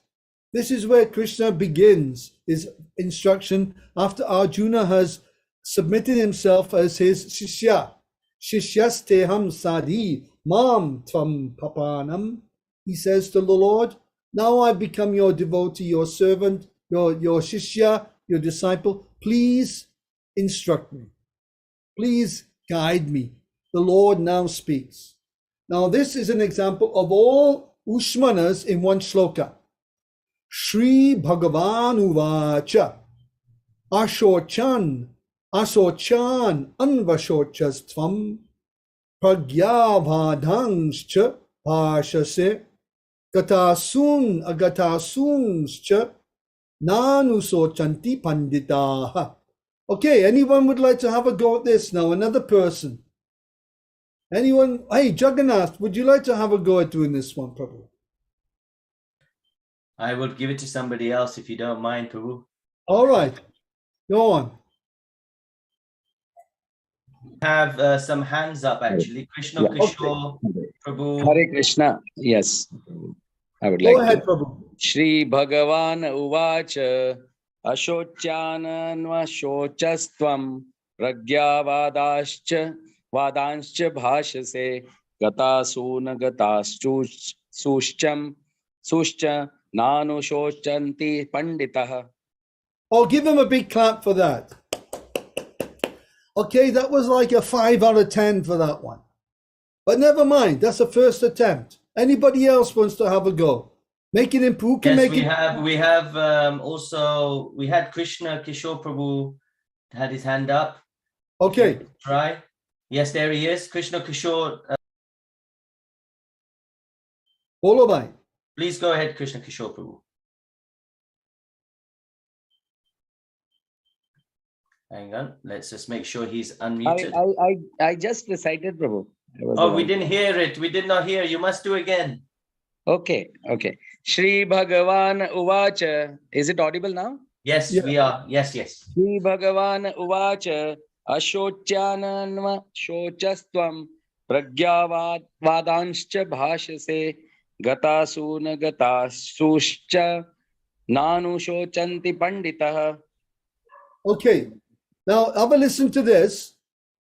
This is where Krishna begins his instruction after Arjuna has submitted himself as his shishya. Shishyasteham sadi mam tvam papanam. He says to the Lord, now I've become your devotee, your servant, your shishya, your disciple. Please instruct me. Please guide me. The Lord now speaks. Now this is an example of all Ushmanas in one shloka. Shri Bhagavan Uvacha Ashochan Anvashochastvam Pragyavadhangscha Bhashase Agatasungscha Nanusochanti Panditaha. Okay, anyone would like to have a go at this now? Another person. Anyone? Hey, Jagannath, would you like to have a go at doing this one, Prabhu?
I would give it to somebody else if you don't mind, Prabhu.
All right, go on.
Have some hands up actually. Krishna Kishore, Prabhu.
Hare Krishna. Yes, I would
Go
like
ahead,
to.
Prabhu.
Shri Bhagavan Uvacha Ashochananvashocastvam Pragyavadascha Vadanscha Bhashase Gatasuna Sushcha Nanushocanti Panditaha.
Oh, give him a big clap for that. Okay, that was like a 5 out of 10 for that one. But never mind, that's a first attempt. Anybody else wants to have a go? Make it improve. Can
Yes,
make
we have also, we had Krishna Kishore Prabhu had his hand up.
Okay.
Try. Yes, there he is. Krishna Kishore.
Bolo bhai.
Please go ahead, Krishna Kishore Prabhu. Hang on. Let's just make sure he's unmuted.
I just recited, Prabhu.
Oh, we didn't hear it. We did not hear. You must do again.
Okay. Shri Bhagavan Uvacha. Is it audible now?
Yes,
Yeah.
we are. Yes.
Shri Bhagavan Uvacha Ashochananva Shochastvam Pragyavadanscha Bhashase Gatasuna Gatasuscha Nanushocanti Panditaha.
Okay. Now, have a listen to this.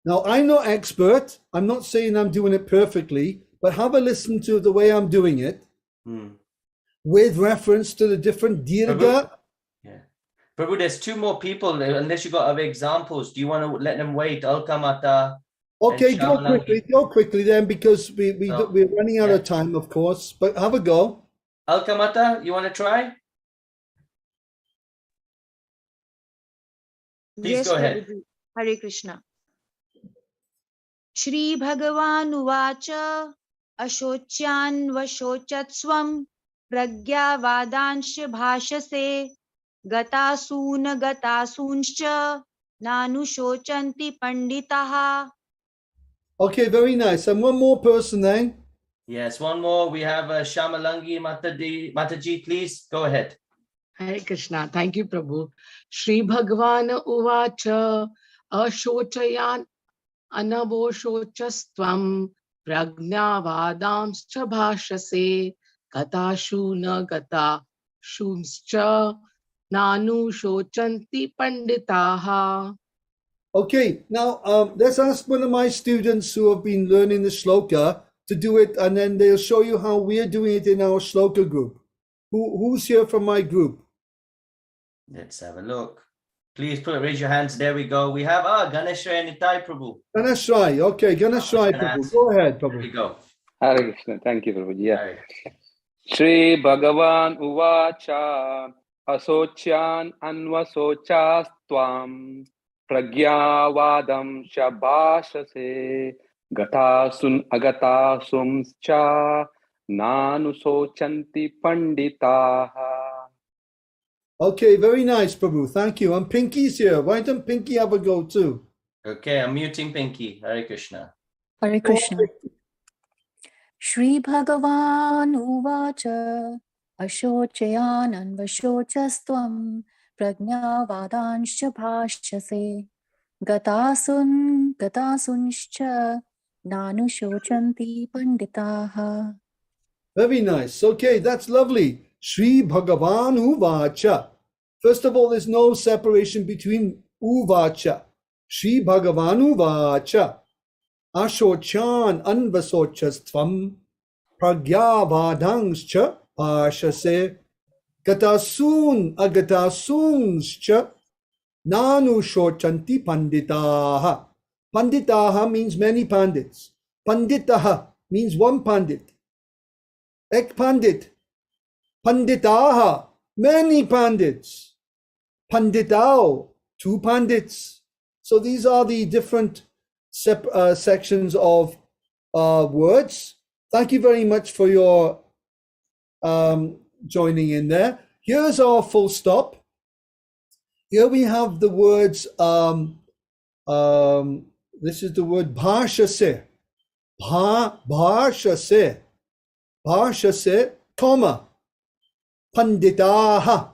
Now, I'm not expert. I'm not saying I'm doing it perfectly, but have a listen to the way I'm doing it with reference to the different dirgha.
Yeah. Prabhu, there's 2 more people, unless you got other examples. Do you want to let them wait? Alkamata.
Okay, go quickly then, because we're running out
Yeah.
of time, of course, but have a go.
Alkamata, you want to try? Please go ahead.
Prabhuji. Hare Krishna. Shri Bhagavan Uvacha Ashochan Vashochatsvam Pragyavadansha Bhashase Gatasuncha Nanushocanti Panditaha.
Okay, very nice. And one more person then.
Yes, one more. We have Shamalangi Mataji. Please go ahead.
Hare Krishna. Thank you, Prabhu. Shri Bhagavan Uvacha Ashochayan Anavoshachastvam Pragnavadamscha Bhashase Gatashuna Gatashumscha Nanushocanti Panditaha.
Okay, now let's ask one of my students who have been learning the shloka to do it, and then they'll show you how we're doing it in our shloka group. Who's here from my group?
Let's have a look. Please raise your hands. There we go. We have Ganesh and Nitai Prabhu.
Ganesh Rai. Okay, Ganesh Rai, Prabhu. Go ahead,
There we
Prabhu.
go.
Hare Krishna. Thank you, Prabhu. Yeah.
All right.
Shri Bhagavan Uvacha Asocyan Anvasocastvam Pragyavadam Shabhashase Gatasun Agatasumscha Nanusochanti Panditaha.
Okay, very nice, Prabhu. Thank you. And Pinky's here. Why don't Pinky have a go too?
Okay, I'm muting Pinky. Hare Krishna.
Hare Krishna. Shri Bhagavan Uvacha Ashochayan Anvashocastvam Pragnavadanshcha Bhashase Gatasunshcha Nanushocanti Panditaha.
Very nice. Okay, that's lovely. Shri Bhagavan Uvacha. First of all, there's no separation between Uvacha. Shri Bhagavan Uvacha. Ashochan Anvasochastvam Pragyavadangscha Bhashase Gatasungscha Nanu Shochanti Panditaha. Panditaha means many pandits. Panditaha means one pandit. Ek pandit. Panditaha, many pandits. Panditao, two pandits. So these are the different sections of words. Thank you very much for your joining in there. Here's our full stop. Here we have the words, this is the word bhashase. Bhashase. Bhashase, comma. Panditaha.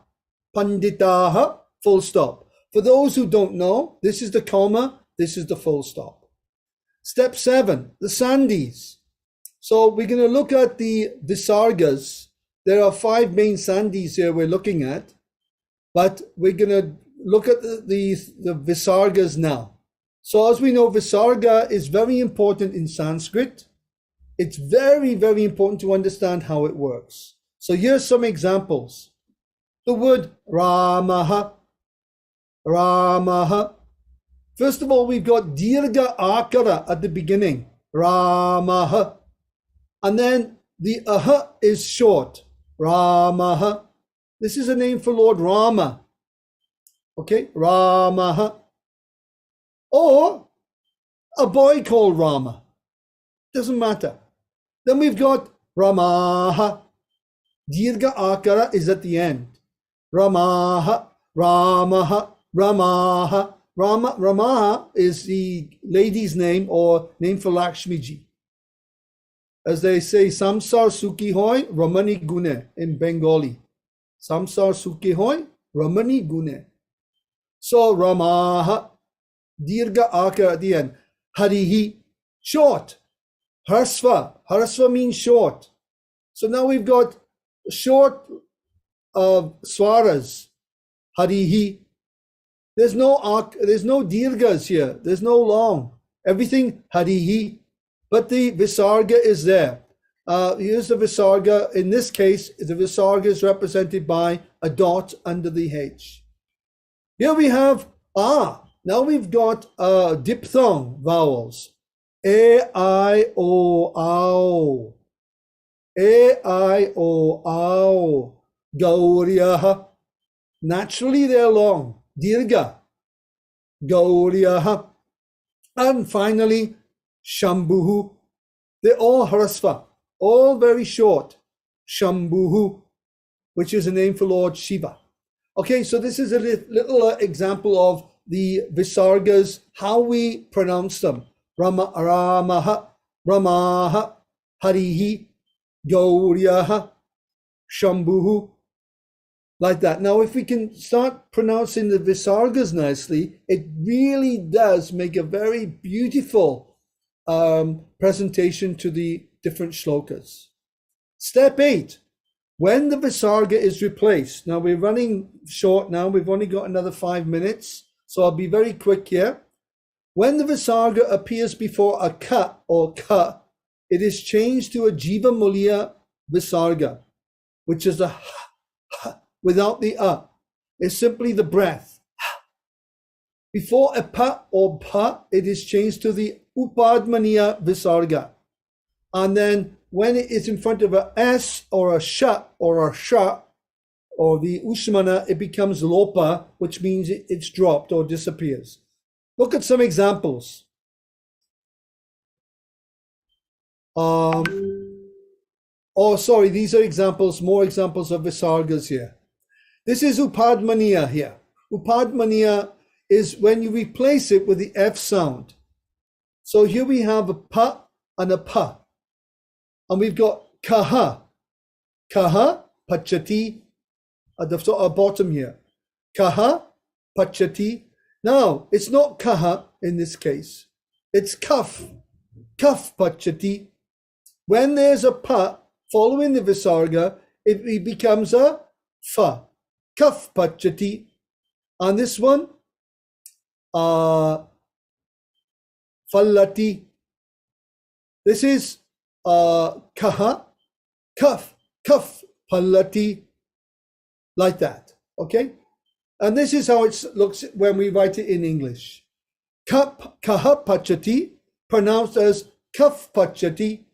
Panditaha, full stop. For those who don't know, this is the comma, this is the full stop. Step 7, the sandhis. So we're going to look at the visargas. There are 5 main sandhis here we're looking at, but we're going to look at the visargas now. So as we know, visarga is very important in Sanskrit. It's very, very important to understand how it works. So here's some examples. The word Ramaha. Ramaha. First of all, we've got Dirgha Akara at the beginning. Ramaha. And then the aha is short. Ramaha. This is a name for Lord Rama. Okay, Ramaha. Or a boy called Rama. Doesn't matter. Then we've got Ramaha. Dirgha Akara is at the end. Ramaha, Ramaha, Ramaha. Ramaha is the lady's name or name for Lakshmiji. As they say, Samsar Sukhi Hoy, Ramani Gune in Bengali. Samsar Sukhi Hoy, Ramani Gune. So Ramaha, Dirgha Akara at the end. Harihi, short. Harsva. Harsva means short. So now we've got short swaras. Harihi. There's no dirghas here. There's no long. Everything harihi. But the visarga is there. Here's the visarga. In this case, the visarga is represented by a dot under the H. Here we have ah. Now we've got diphthong vowels. A, I, O, Au. A, I, O, Au. Gauriyaha. Naturally, they're long. Dirgha. Gauriyaha. And finally, Shambhuhu. They're all Harasva. All very short. Shambhuhu, which is a name for Lord Shiva. Okay, so this is a little example of the visargas, how we pronounce them. Ramaha, Ramaha, Harihi, Gauriyaha, Shambhuhu, like that. Now, if we can start pronouncing the visargas nicely, it really does make a very beautiful presentation to the different shlokas. Step 8, when the visarga is replaced. Now, we're running short now. We've only got another 5 minutes, so I'll be very quick here. When the visarga appears before a ka or ka, it is changed to a jiva mulya visarga, which is a h without the a. It's simply the breath. Before a pa or pa, it is changed to the upadmaniya visarga. And then when it is in front of a S or a sha or a sha or the Ushmana, it becomes lopa, which means it's dropped or disappears. Look at some examples. These are examples, more examples of Visargas here. This is Upadmaniya here. Upadmaniya is when you replace it with the F sound. So here we have a pa and a pa. And we've got kaha. Kaha, pachati, at the bottom here. Kaha, pachati. Now, it's not kaha in this case. It's kaf. Kaf pachati. When there's a pa following the visarga, it becomes a fa. Kaf pachati. And this one, fallati. This is kaha, kaf, kaf, pallati, like that. Okay? And this is how it looks when we write it in English. Kaha pachati, pronounced as kaf pachati.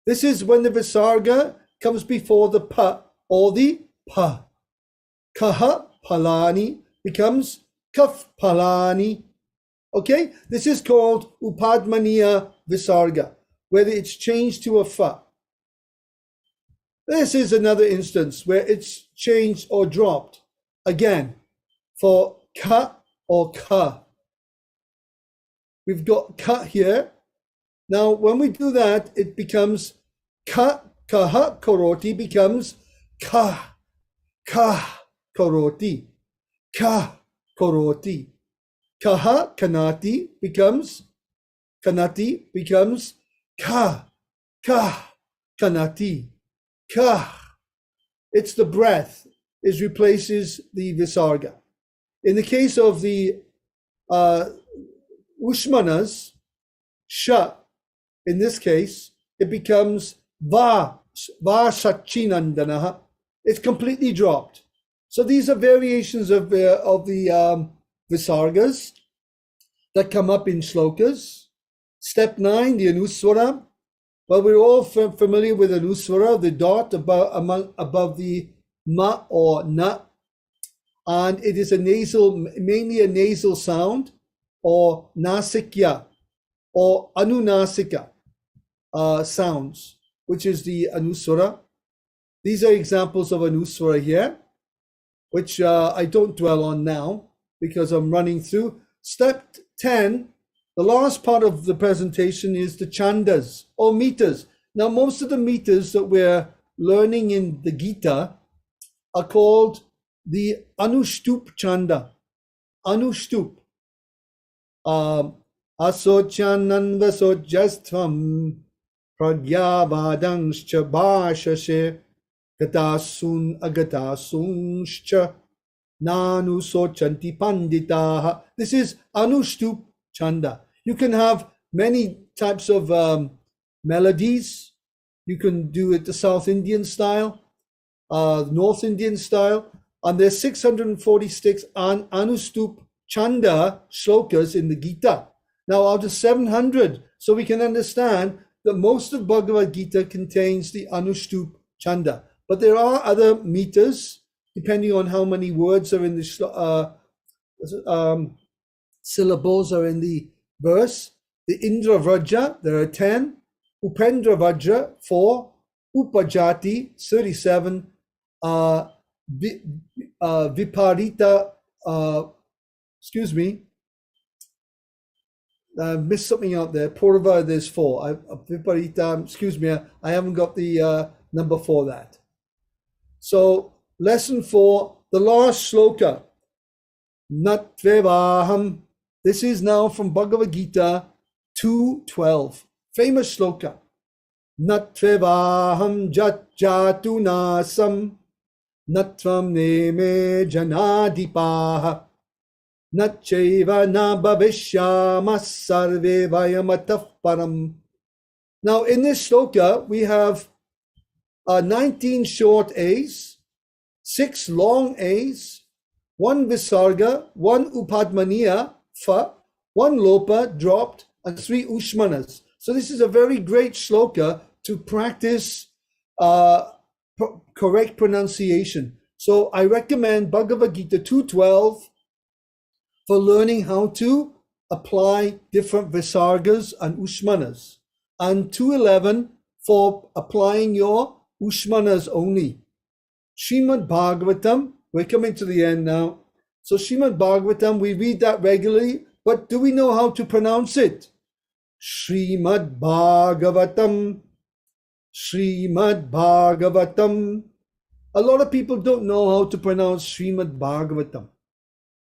This is when the visarga comes before the pa or the pa. Kaha palani becomes kaf palani. Okay, this is called Upadmaniya Visarga, whether it's changed to a fa. This is another instance where it's changed or dropped. Again, for ka or ka. We've got ka here. Now, when we do that, it becomes ka, kaha karoti becomes ka, ka karoti, ka karoti. Kaha kanati becomes ka, ka kanati, ka. It's the breath is replaces the visarga. In the case of the ushmanas, sha, in this case, it becomes va sachinandanaha. It's completely dropped. So these are variations of the visargas that come up in shlokas. Step 9, the anuswara. Well, we're all familiar with anuswara, the dot above the ma or na, and it is mainly a nasal sound, or nasikya or anunasika sounds, which is the anuswara. These are examples of anuswara here, which I don't dwell on now because I'm running through. Step 10, the last part of the presentation is the chandas or meters. Now, most of the meters that we're learning in the Gita are called the Anushtup chanda. Anushtup. Asocyanan vasojastvam pragyavadanscha bhashashe gatasun agatasunshcha nanu sochanti panditaha. This is Anushtup chanda. You can have many types of melodies. You can do it the South Indian style, North Indian style, and there's 646 Anushtup chanda shlokas in the Gita. Now, out of 700, so we can understand that most of Bhagavad Gita contains the Anushtup chanda. But there are other meters, depending on how many words are in the syllables are in the verse. The Indra Vraja, there are 10. Upendra Vajra, 4. Upajati, 37. Viparita, I missed something out there. Purva, there's 4. Viparita, I haven't got the number for that. So, lesson 4, the last shloka. Natvevaham. This is now from Bhagavad Gita 2:12. Famous shloka. Natvevaham jatu nasam natvam neme janadipaha natcheva na bhavishyama sarve vayamatah param. Now, in this shloka, we have 19 short A's, 6 long A's, 1 visarga, 1 upadmaniya, fa, 1 lopa dropped, and 3 ushmanas. So this is a very great shloka to practice correct pronunciation. So I recommend Bhagavad Gita 2.12 for learning how to apply different visargas and ushmanas, and 2.11 for applying your ushmanas only. Srimad Bhagavatam, we're coming to the end now. So Srimad Bhagavatam, we read that regularly, but do we know how to pronounce it? Srimad Bhagavatam, Srimad Bhagavatam. A lot of people don't know how to pronounce Srimad Bhagavatam.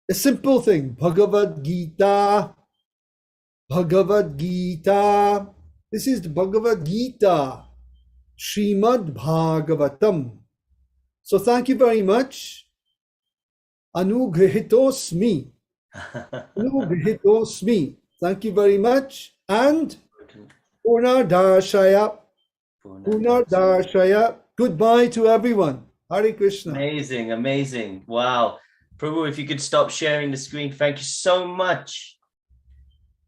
A simple thing, Bhagavad Gita, Bhagavad Gita. This is the Bhagavad Gita, Srimad Bhagavatam. So thank you very much. Anugrihitosmi. Anugrihitosmi. Thank you very much. And Purnardarshaya. Purnardarshaya. Goodbye to everyone. Hare Krishna.
Amazing, amazing. Wow. Prabhu, if you could stop sharing the screen. Thank you so much.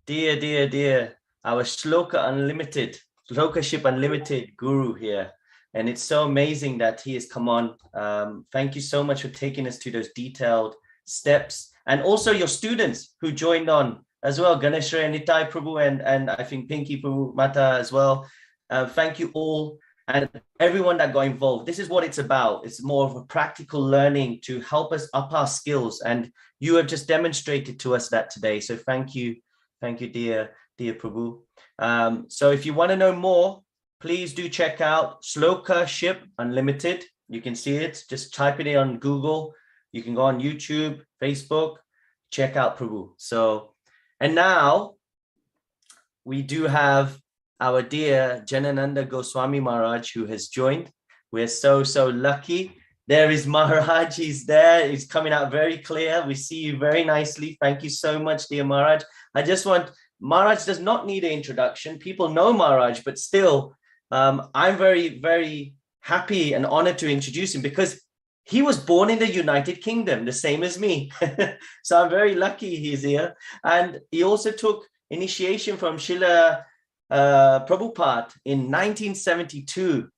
Dear, dear, dear. Our Shloka Unlimited, Shloka-ship Unlimited guru here. And it's so amazing that he has come on. Thank you so much for taking us to those detailed steps. And also your students who joined on as well. Ganeshra and Nitai Prabhu and I think Pinky Prabhu Mata as well. Thank you all. And everyone that got involved. This is what it's about. It's more of a practical learning to help us up our skills. And you have just demonstrated to us that today. So thank you. Thank you, dear Prabhu. So if you want to know more, please do check out Shloka-ship Unlimited. You can see it. Just type it in on Google. You can go on YouTube, Facebook, check out Prabhu. So, and now we do have our dear Janananda Goswami Maharaj who has joined. We're so lucky. There is Maharaj, he's there. He's coming out very clear. We see you very nicely. Thank you so much, dear Maharaj. Maharaj does not need an introduction. People know Maharaj, but still, I'm very, very happy and honored to introduce him because he was born in the United Kingdom, the same as me. So I'm very lucky he's here. And he also took initiation from Srila Prabhupada in 1972.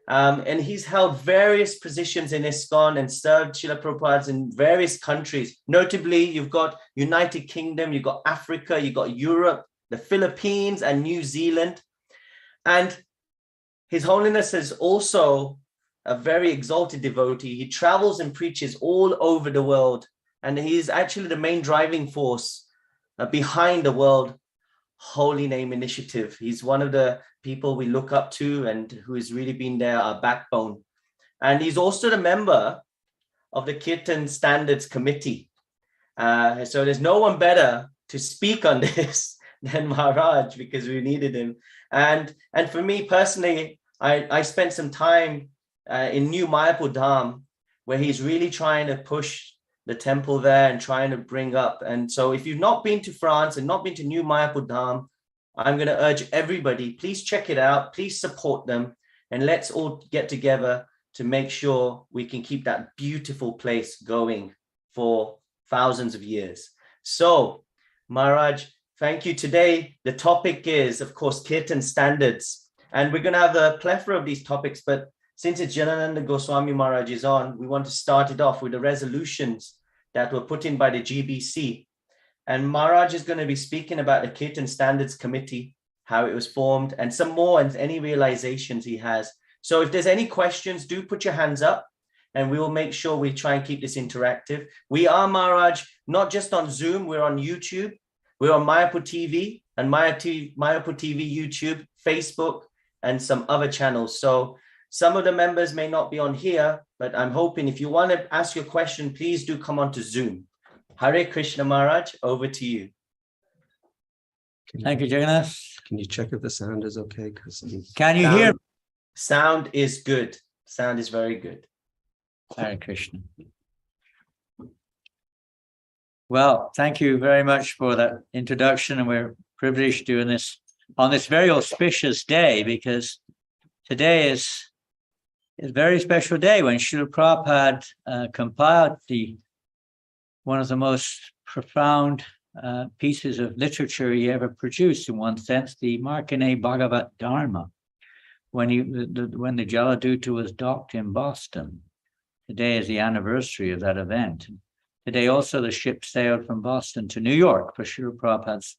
And he's held various positions in ISKCON and served Srila Prabhupada in various countries. Notably, you've got United Kingdom, you've got Africa, you've got Europe, the Philippines, and New Zealand. And His Holiness is also a very exalted devotee. He travels and preaches all over the world. And he's actually the main driving force behind the World Holy Name Initiative. He's one of the people we look up to and who has really been there, our backbone. And he's also the member of the Kirtan Standards Committee. So there's no one better to speak on this than Maharaj because we needed him. And for me personally, I spent some time in New Mayapur Dham, where he's really trying to push the temple there and trying to bring up. And so if you've not been to France and not been to New Mayapur Dham, I'm going to urge everybody, please check it out. Please support them. And let's all get together to make sure we can keep that beautiful place going for thousands of years. So, Maharaj, thank you. Today, the topic is, of course, Kirtan standards. And we're going to have a plethora of these topics, but since it's Janananda Goswami Maharaj is on, we want to start it off with the resolutions that were put in by the GBC. And Maharaj is going to be speaking about the Kirtan Standards Committee, how it was formed, and some more and any realizations he has. So if there's any questions, do put your hands up and we will make sure we try and keep this interactive. We are, Maharaj, not just on Zoom, we're on YouTube, we're on Mayapur TV and Mayapur TV, YouTube, Facebook, and some other channels. So some of the members may not be on here, but I'm hoping if you want to ask your question, please do come on to Zoom. Hare Krishna, Maharaj, over to you.
Thank you, Jagannath.
Can you check if the sound is okay?
Can you hear?
Sound is good. Sound is very good.
Hare Krishna. Well, thank you very much for that introduction, and we're privileged doing this on this very auspicious day, because today is a very special day when Srila Prabhupada compiled one of the most profound pieces of literature he ever produced, in one sense, the Markandeya Bhagavat Dharma, when the Jaladuta was docked in Boston. Today is the anniversary of that event. Today also the ship sailed from Boston to New York for Srila Prabhupada's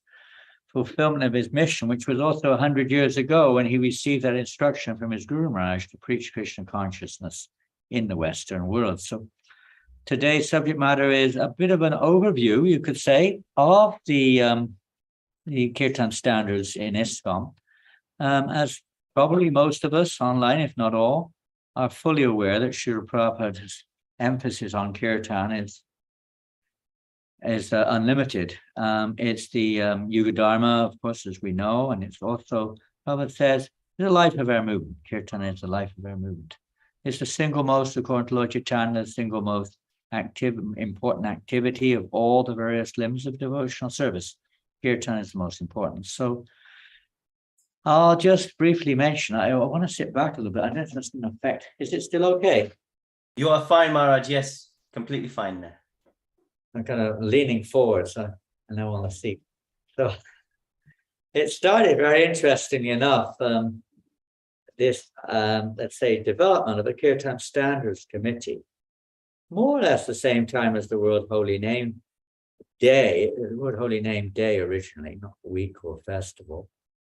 fulfillment of his mission, which was also 100 years ago when he received that instruction from his Guru Maharaj to preach Krishna consciousness in the Western world. So today's subject matter is a bit of an overview, you could say, of the Kirtan standards in ISKCON. As probably most of us online, if not all, are fully aware that Srila Prabhupada's emphasis on Kirtan is unlimited. It's the Yuga Dharma, of course, as we know, and it's also, Prabhupada says, the life of our movement. Kirtan is the life of our movement. It's the single most, according to Lord Chaitanya, the single most important activity of all the various limbs of devotional service. Kirtan is the most important. So I'll just briefly mention, I want to sit back a little bit. I don't know if that's an effect. Is it still okay?
You are fine, Maharaj. Yes, completely fine there.
I'm kind of leaning forward, so I know on the seat. So it started very interestingly enough, this, let's say, development of a Kirtan Standards Committee, more or less the same time as the World Holy Name Day, the World Holy Name Day originally, not week or festival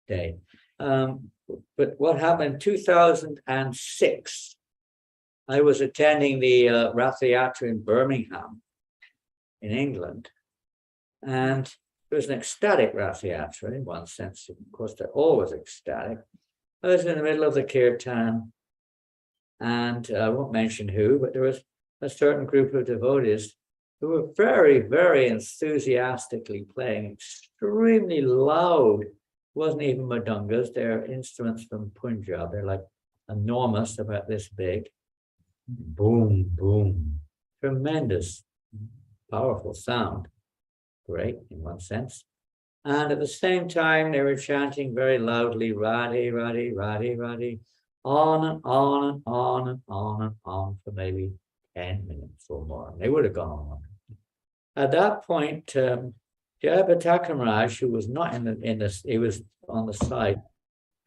day. But what happened in 2006, I was attending the Rath Yatra in Birmingham, in England, and it was an ecstatic Rath Yatra in one sense. Of course, they're always ecstatic. I was in the middle of the kirtan, and I won't mention who, but there was a certain group of devotees who were very, very enthusiastically playing extremely loud. It wasn't even madungas, they're instruments from Punjab. They're like enormous, about this big. Boom, boom. Tremendous, powerful sound. Great in one sense. And at the same time, they were chanting very loudly, Radhe, Radhe, Radhe, Radhe, on and on and on and on and on for maybe 10 minutes or more. They would have gone on. At that point, Jayapataka Maharaj, who was not in this, he was on the side,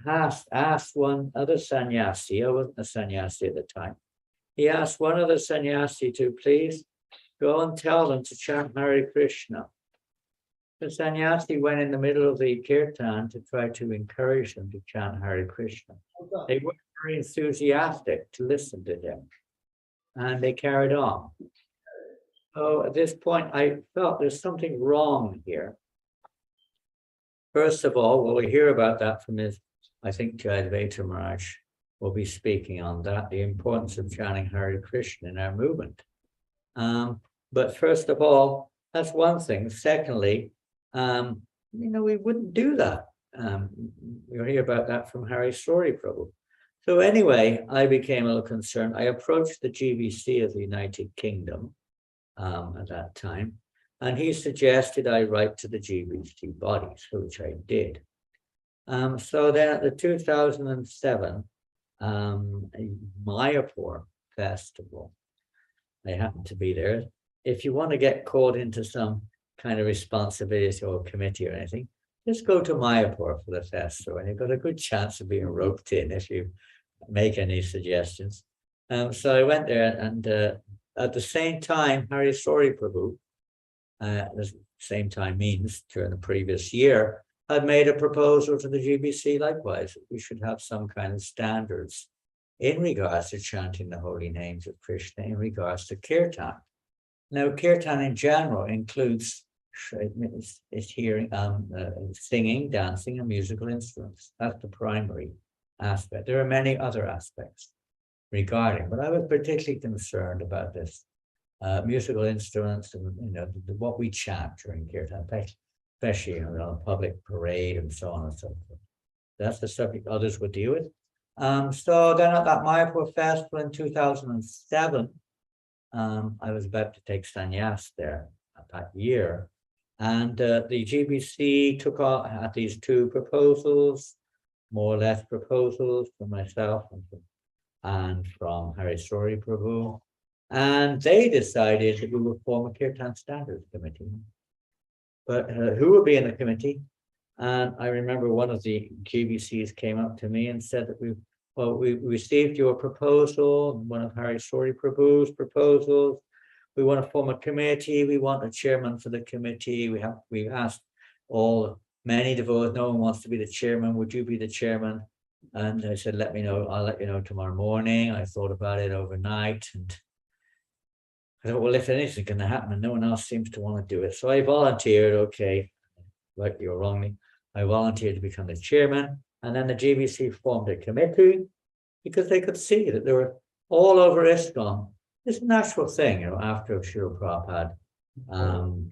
asked one other sannyasi, I wasn't a sannyasi at the time, he asked one other sannyasi to please go and tell them to chant Hare Krishna. The sannyasi went in the middle of the kirtan to try to encourage them to chant Hare Krishna. They weren't very enthusiastic to listen to him, and they carried on. So at this point, I felt there's something wrong here. First of all, we'll hear about that from his, I think Jayadvaita Maharaj will be speaking on that, the importance of chanting Hare Krishna in our movement. But first of all, that's one thing. Secondly, we wouldn't do that. You'll hear about that from Hari Sori Prabhu. So anyway, I became a little concerned. I approached the GBC of the United Kingdom at that time, and he suggested I write to the GBC bodies, which I did. So then at the 2007 Mayapur festival, I happened to be there. If you want to get called into some kind of responsibility or committee or anything, just go to Mayapur for the festival, and you've got a good chance of being roped in if you make any suggestions. So I went there, and at the same time, Hari Sori Prabhu, the same time means during the previous year, had made a proposal to the GBC likewise, that we should have some kind of standards in regards to chanting the holy names of Krishna, in regards to kirtan. Now, kirtan in general includes hearing, singing, dancing, and musical instruments. That's the primary aspect. There are many other aspects regarding, but I was particularly concerned about this musical instruments and what we chant during kirtan, especially on a public parade and so on and so forth. That's the subject others would deal with. So then at that Mayapur festival in 2007, I was about to take sannyas there that year. And the GBC took out these two proposals, more or less proposals from myself and from Hari Sori Prabhu. And they decided that we would form a Kirtan Standards Committee. but who will be in the committee? And I remember one of the GBCs came up to me and said that we received your proposal, one of Hari Sori Prabhu's proposals. We want to form a committee. We want a chairman for the committee. We asked many devotees. No one wants to be the chairman. Would you be the chairman? And I said, let me know. I'll let you know tomorrow morning. I thought about it overnight, and I thought, well, if anything's going to happen and no one else seems to want to do it, so I volunteered. Okay, rightly or wrongly, I volunteered to become the chairman, and then the GBC formed a committee because they could see that they were all over ISKCON. It's a natural thing, after Srila Prabhupada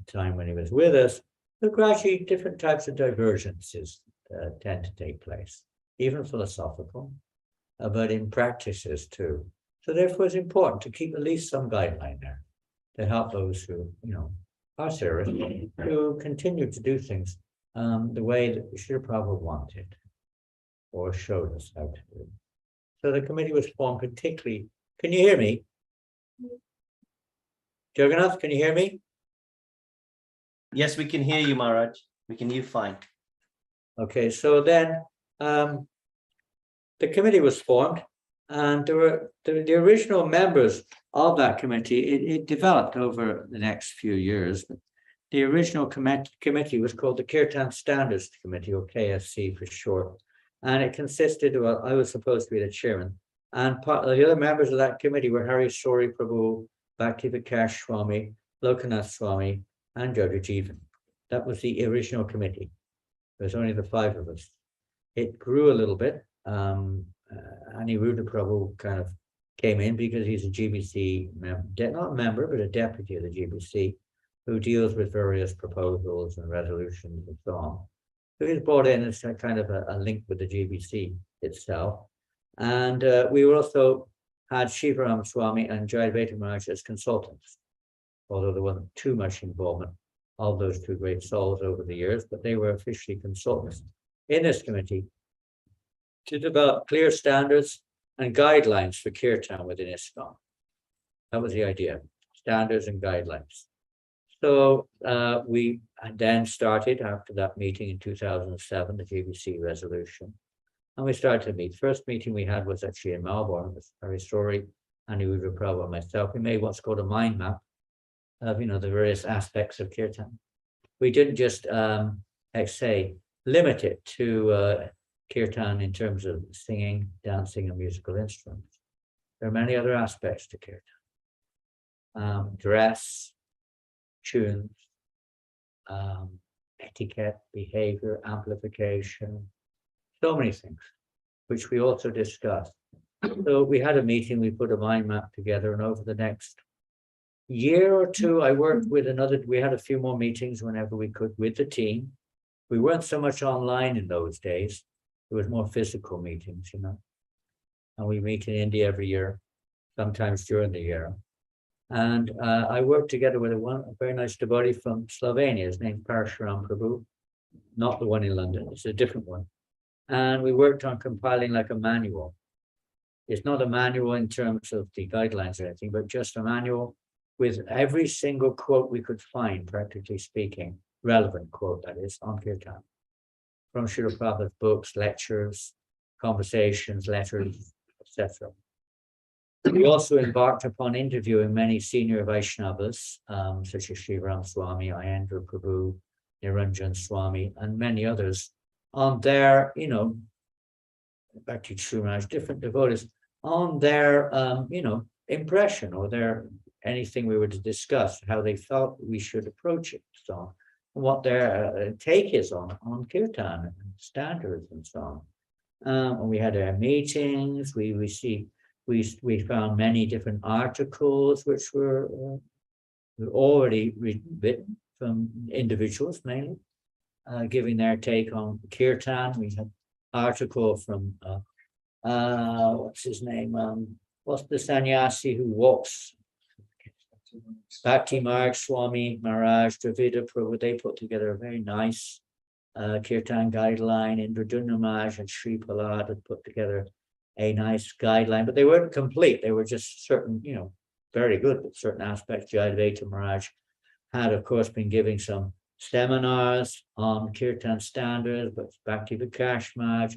time when he was with us, but gradually different types of divergences tend to take place, even philosophical, but in practices too. So therefore, it's important to keep at least some guideline there to help those who, are serious to continue to do things the way that Srila Prabhupada wanted or showed us how to do. So the committee was formed particularly. Can you hear me? Jagannath, can you hear me?
Yes, we can hear you, Maharaj. We can hear you fine.
Okay, so then the committee was formed, and there were the original members of that committee. It developed over the next few years. But the original committee was called the Kirtan Standards Committee, or KSC for short. And it consisted of, I was supposed to be the chairman. And part of the other members of that committee were Hari Sori Prabhu, Bhakti Vikash Swami, Lokanath Swami, and Jogajeevan. That was the original committee. There's only the 5 of us. It grew a little bit. Aniruddha Prabhu kind of came in because he's a GBC member, not a member, but a deputy of the GBC, who deals with various proposals and resolutions and so on. So he's brought in as a kind of a link with the GBC itself. And we also had Shivaram Swami and Jayadvaita Maharaj as consultants, although there wasn't too much involvement of those 2 great souls over the years, but they were officially consultants in this committee to develop clear standards and guidelines for kirtan within ISKCON. That was the idea, standards and guidelines. So we then started, after that meeting in 2007, the GBC resolution, and we started to meet. First meeting we had was actually in Melbourne with Hari Sori, Aniruddha Prabhu, and myself. We made what's called a mind map of the various aspects of kirtan. We didn't just, limit it to kirtan in terms of singing, dancing, and musical instruments. There are many other aspects to kirtan. Dress, tunes, etiquette, behavior, amplification, so many things, which we also discussed. So we had a meeting, we put a mind map together, and over the next year or 2, I worked with we had a few more meetings whenever we could with the team. We weren't so much online in those days. It was more physical meetings, and we meet in India every year, sometimes during the year. And I worked together with a very nice devotee from Slovenia. His name's Parshuram Prabhu, not the one in London, it's a different one. And we worked on compiling like a manual. It's not a manual in terms of the guidelines or anything, but just a manual with every single quote we could find, practically speaking, relevant quote, that is, on kirtan. From Srila Prabhupada's books, lectures, conversations, letters, etc. We also embarked upon interviewing many senior Vaishnavas, such as Shivaram Swami, Ayendra Prabhu, Niranjan Swami, and many others, on their, Bhakti Srimaj, different devotees, on their, impression or their anything we were to discuss, how they felt we should approach it, so on, and what their take is on kirtan and standards and so on. And we had our meetings. We found many different articles which were already written from individuals mainly, giving their take on kirtan. We had an article from what's his name? What's the sannyasi who walks? Bhakti Marg Swami Maharaj, Dravida Prabhu. They put together a very nice kirtan guideline. Indradunna Maharaj and Sri Palad had put together a nice guideline, but they weren't complete. They were just certain, very good, but certain aspects. Jayadvaita Maharaj had, of course, been giving some seminars on Kirtan standards, but Bhakti Vikash Maharaj.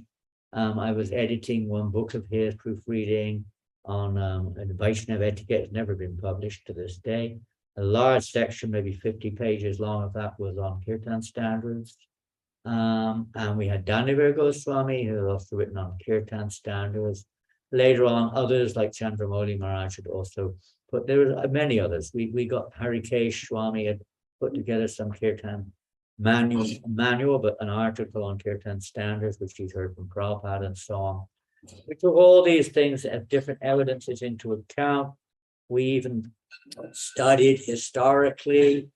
I was editing one book of his, proofreading on Vaishnava etiquette. It's never been published to this day. A large section, maybe 50 pages long of that, was on Kirtan standards. And we had Danivar Goswami, who had also written on Kirtan standards. Later on, others like Chandramauli Maharaj had also put, there were many others. We got Harikesh Swami had put together some Kirtan manual, but an article on Kirtan standards, which he's heard from Prabhupada and so on. We took all these things as different evidences into account. We even studied historically,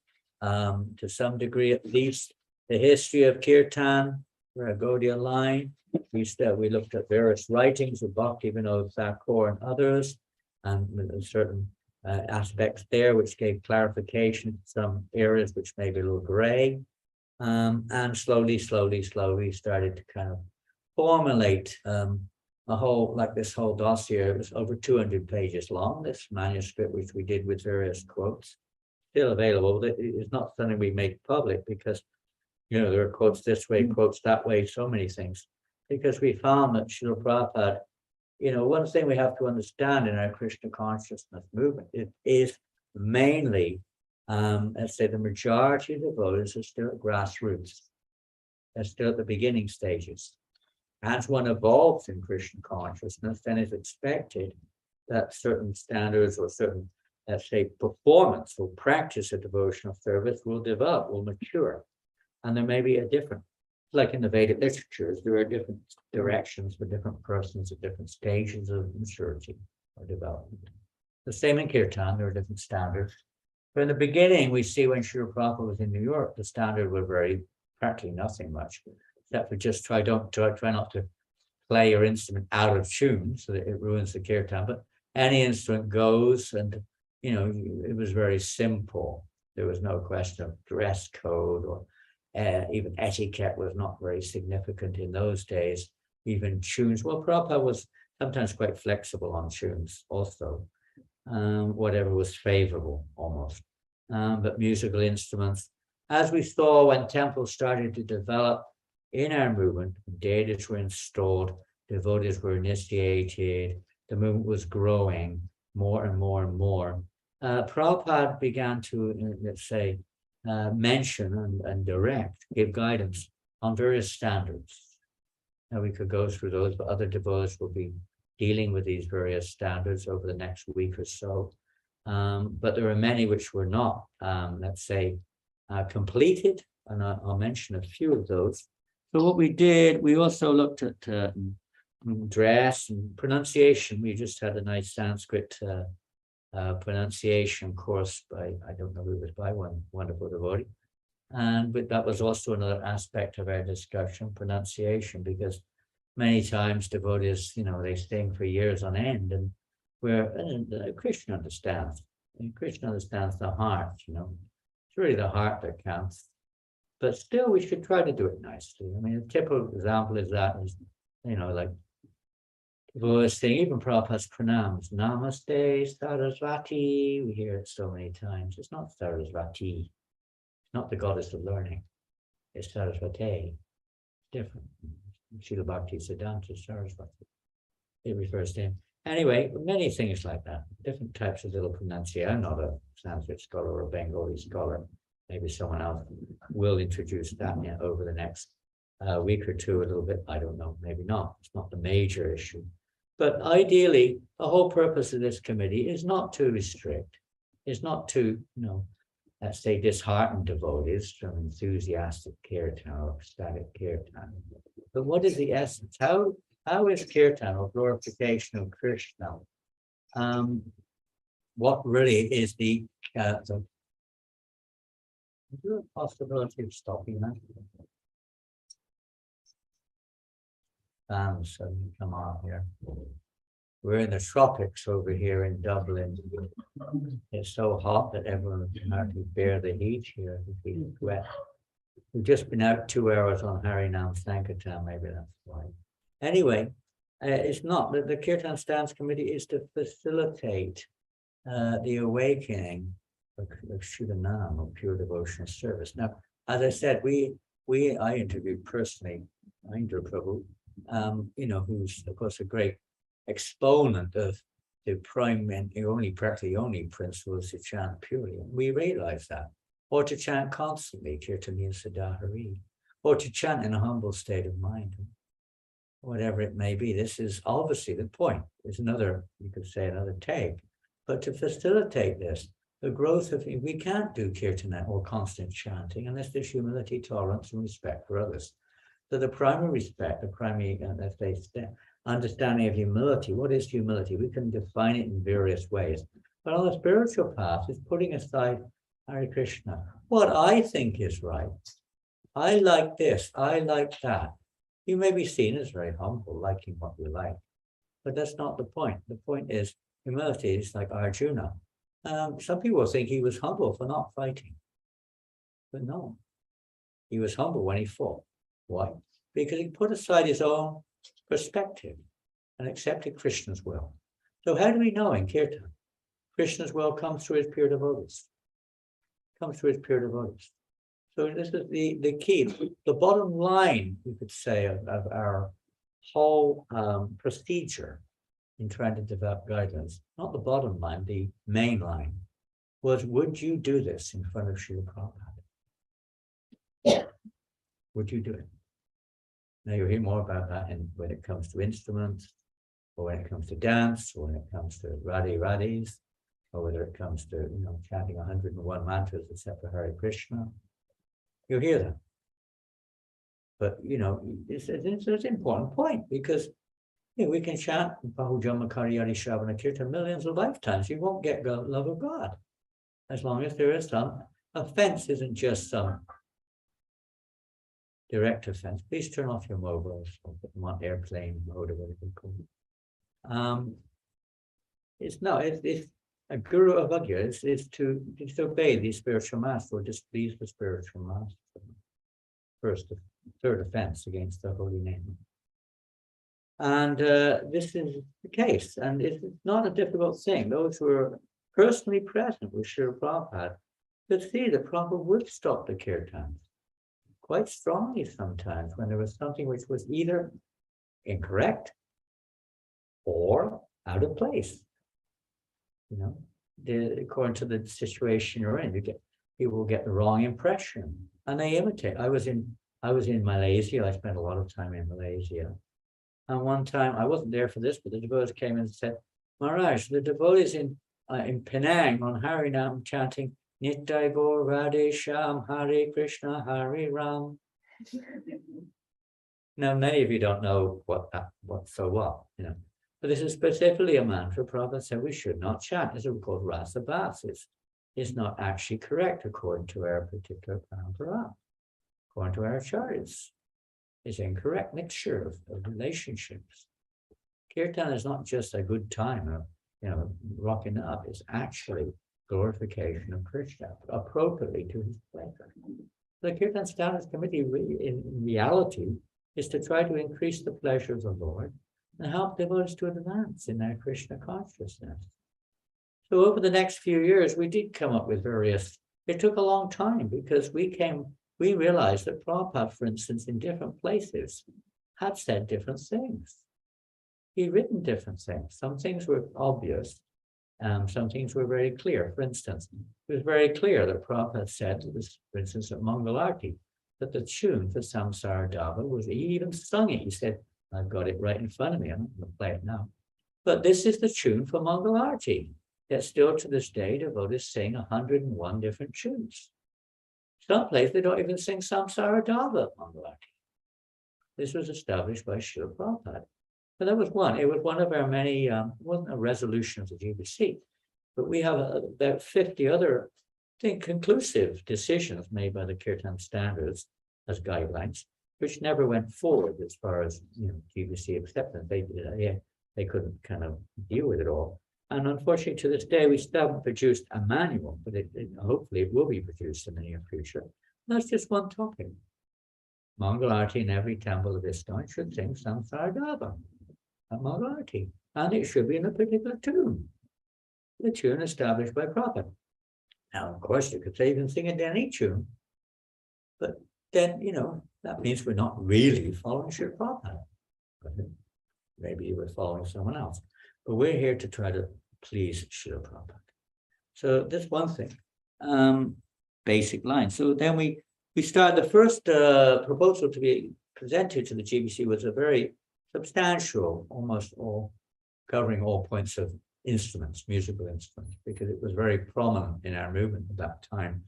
to some degree at least, the history of Kirtan, Gaudiya line. We looked at various writings of Bhaktivinoda Thakur and others, and certain aspects there which gave clarification to some areas which may be a little gray. And slowly started to kind of formulate a whole, like this whole dossier. It was over 200 pages long, this manuscript, which we did with various quotes, still available. It's not something we make public because, you know, there are quotes this way, quotes that way, so many things. Because we found that Srila Prabhupada, you know, one thing we have to understand in our Krishna consciousness movement, it is mainly, let's say the majority of the devotees are still at grassroots. They're still at the beginning stages. As one evolves in Krishna consciousness, then it's expected that certain standards or certain, let's say, performance or practice of devotional service will develop, will mature. And there may be a different, like in the Vedic literatures, there are different directions for different persons at different stages of maturity or development. The same in Kirtan, there are different standards. But in the beginning, we see when Srila Prabhupada was in New York, the standard were practically nothing much, except for just try not to play your instrument out of tune so that it ruins the Kirtan. But any instrument goes, and you know, it was very simple. There was no question of dress code or even etiquette was not very significant in those days. Even tunes, well, Prabhupada was sometimes quite flexible on tunes also. Whatever was favorable almost. But musical instruments, as we saw when temples started to develop in our movement, deities were installed, devotees were initiated, the movement was growing more and more and more. Prabhupada began to, let's say, mention and direct, give guidance on various standards. Now we could go through those, but other devotees will be dealing with these various standards over the next week or so. But there are many which were not, let's say, completed, and I'll mention a few of those. So what we did, we also looked at dress and pronunciation. We just had a nice Sanskrit pronunciation course by, I don't know who it was by, one wonderful devotee. But that was also another aspect of our discussion, pronunciation, because many times devotees, you know, they sing for years on end, and Krishna understands. And Krishna understands the heart, you know. It's really the heart that counts. But still, we should try to do it nicely. I mean, a typical example is that, you know, like devotees sing, even Prabhupada's pranams, Namaste Sarasvati. We hear it so many times. It's not Sarasvati. It's not the goddess of learning. It's Sarasvati. Different. Srila Bhakti Siddhanta Sarasvati. It refers to him. Anyway, many things like that. Different types of little pronunciation. I'm not a Sanskrit scholar or a Bengali scholar. Maybe someone else will introduce that over the next week or two a little bit. I don't know, maybe not. It's not the major issue. But ideally, the whole purpose of this committee is not to restrict, is not to, you know, let's say dishearten devotees from enthusiastic kirtan or ecstatic kirtan. But what is the essence? How is kirtan or glorification of Krishna? What really is the is there a possibility of stopping that? So you come on here. We're in the tropics over here in Dublin. It's so hot that everyone can hardly bear the heat here. The heat is wet. We've just been out 2 hours on Harinam Sankirtan, maybe that's why. Anyway, it's not that the Kirtan Stance Committee is to facilitate the awakening of Shuddhanam, or pure devotional service. Now, as I said, I interviewed personally Indra Prabhu, who's of course a great exponent of the prime and practically the only principles to chant purely. And we realize that, or to chant constantly, Kirtaniya Sadahari, or to chant in a humble state of mind, whatever it may be. This is obviously the point. There's another, you could say another take, but to facilitate this, the growth of, we can't do kirtana or constant chanting unless there's humility, tolerance, and respect for others. So the primary respect, the primary, let's say, understanding of humility. What is humility? We can define it in various ways. But on the spiritual path is putting aside, Hare Krishna, what I think is right. I like this, I like that. You may be seen as very humble, liking what you like, but that's not the point. The point is humility is like Arjuna. Some people think he was humble for not fighting, but no, he was humble when he fought. Why? Because he put aside his own perspective and accepted Krishna's will. So how do we know in Kirtan? Krishna's will comes through his pure devotees. Comes through his pure devotees. So this is the key. The bottom line, you could say, of our whole procedure in trying to develop guidelines, not the bottom line, the main line, was would you do this in front of Srila Prabhupada? Would you do it? Now you'll hear more about that when it comes to instruments, or when it comes to dance, or when it comes to radhis, or whether it comes to chanting 101 mantras except for Hare Krishna. You'll hear that. But it's an important point, because we can chant Bahujama Karyari Shravana Kirtan millions of lifetimes. You won't get the love of God as long as there is some offense, isn't just some direct offense. Please turn off your mobiles, or put them on airplane mode, or whatever you call it. It's a guru avagya is to disobey the spiritual master or displease the spiritual master. Third offense against the holy name. And this is the case, and it's not a difficult thing. Those who are personally present with Srila Prabhupada could see that Prabhupada would stop the kirtans quite strongly sometimes when there was something which was either incorrect or out of place. According to the situation you're in, people will get the wrong impression, and they imitate. I was in Malaysia. I spent a lot of time in Malaysia, and one time I wasn't there for this, but the devotees came and said, "Maharaj, the devotees in Penang on Harinam chanting Nitai Gaur Radhe Shyam Hare Krishna Hare Ram." Now, many of you don't know what, but this is specifically a mantra Prabhupada said we should not chant. It's called Rasa Bhas. It's not actually correct according to our particular parampara, according to our acharyas. It's incorrect mixture of relationships. Kirtan is not just a good time of rocking up. It's actually glorification of Krishna appropriately to his pleasure. The Kirtan Status Committee in reality is to try to increase the pleasure of the Lord and help devotees to advance in their Krishna consciousness. So over the next few years, we did come up with various, it took a long time because we realized that Prabhupada, for instance, in different places had said different things. He'd written different things. Some things were obvious, some things were very clear. For instance, it was very clear that Prabhupada said, for instance, at Mangalarti, that the tune for Samsara Dava was, he even sung it. He said, I've got it right in front of me. I'm not going to play it now. But this is the tune for Mangalarti. That still to this day, devotees sing 101 different tunes. Some places they don't even sing Samsara Dava at Mangalarti. This was established by Srila Prabhupada. But that was one. It was one of our many, it wasn't a resolution of the GBC, but we have about 50 other, conclusive decisions made by the Kirtan standards as guidelines, which never went forward as far as GBC acceptance. They couldn't kind of deal with it all. And unfortunately, to this day, we still haven't produced a manual, but hopefully it will be produced in the near future. And that's just one topic. Mangalarti in every temple of ISKCON should sing Samsara Dava at Mangalarti, and it should be in a particular tune. The tune established by Prabhupada. Now, of course, you could say you can sing it in any tune, But then, that means we're not really following Srila Prabhupada. Maybe we're following someone else. But we're here to try to please Srila Prabhupada. So that's one thing. Basic line. So then we started the first proposal to be presented to the GBC was a very substantial, almost all covering all points of instruments, musical instruments, because it was very prominent in our movement at that time.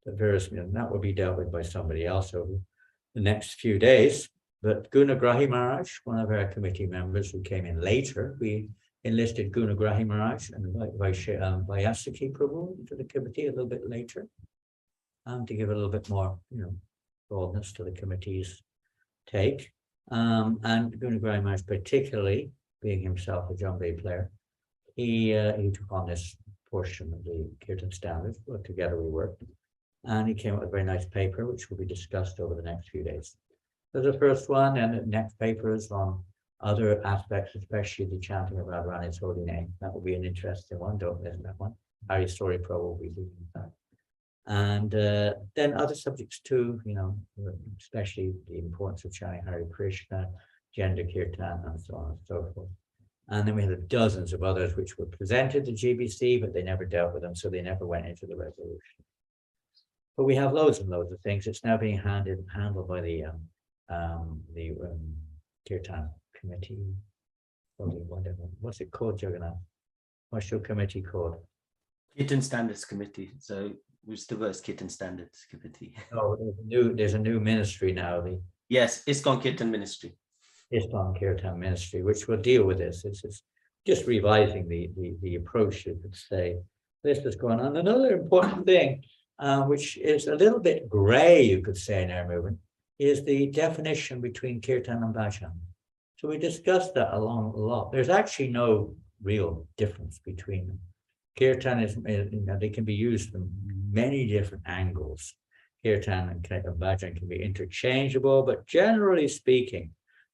The various, that will be dealt with by somebody else over the next few days. But Gunagrahi Maharaj, one of our committee members who came in later, we enlisted Gunagrahi Maharaj and Vyasaki Prabhu into the committee a little bit later, to give a little bit more, broadness to the committee's take. And Gunagrahi Maharaj, particularly being himself a djembe player, he took on this portion of the Kirtan standards. Well, together we worked, and he came up with a very nice paper, which will be discussed over the next few days. So the first one, and the next paper is on other aspects, especially the chanting of Radharani's holy name. That will be an interesting one. Don't miss that one. Hari Story Pro will be leading that. And then other subjects too, especially the importance of chanting Hare Krishna, gender kirtan, and so on and so forth. And then we had dozens of others which were presented to GBC, but they never dealt with them, so they never went into the resolution. But we have loads and loads of things. It's now being handled by the Kirtan committee, whatever. What's it called, Jagannath? What's your committee called?
Kirtan Standards Committee. So who's the worst Kirtan Standards Committee?
Oh, there's a new ministry now.
Yes, ISKCON Kirtan Ministry.
ISKCON Kirtan Ministry, which will deal with this. It's just revising the approach, you could say. This is going on. Another important thing, which is a little bit gray, you could say, in our movement, is the definition between Kirtan and Bhajan. So we discussed that a lot. There's actually no real difference between them. Kirtan is, they can be used from many different angles. Kirtan and Bhajan can be interchangeable, but generally speaking,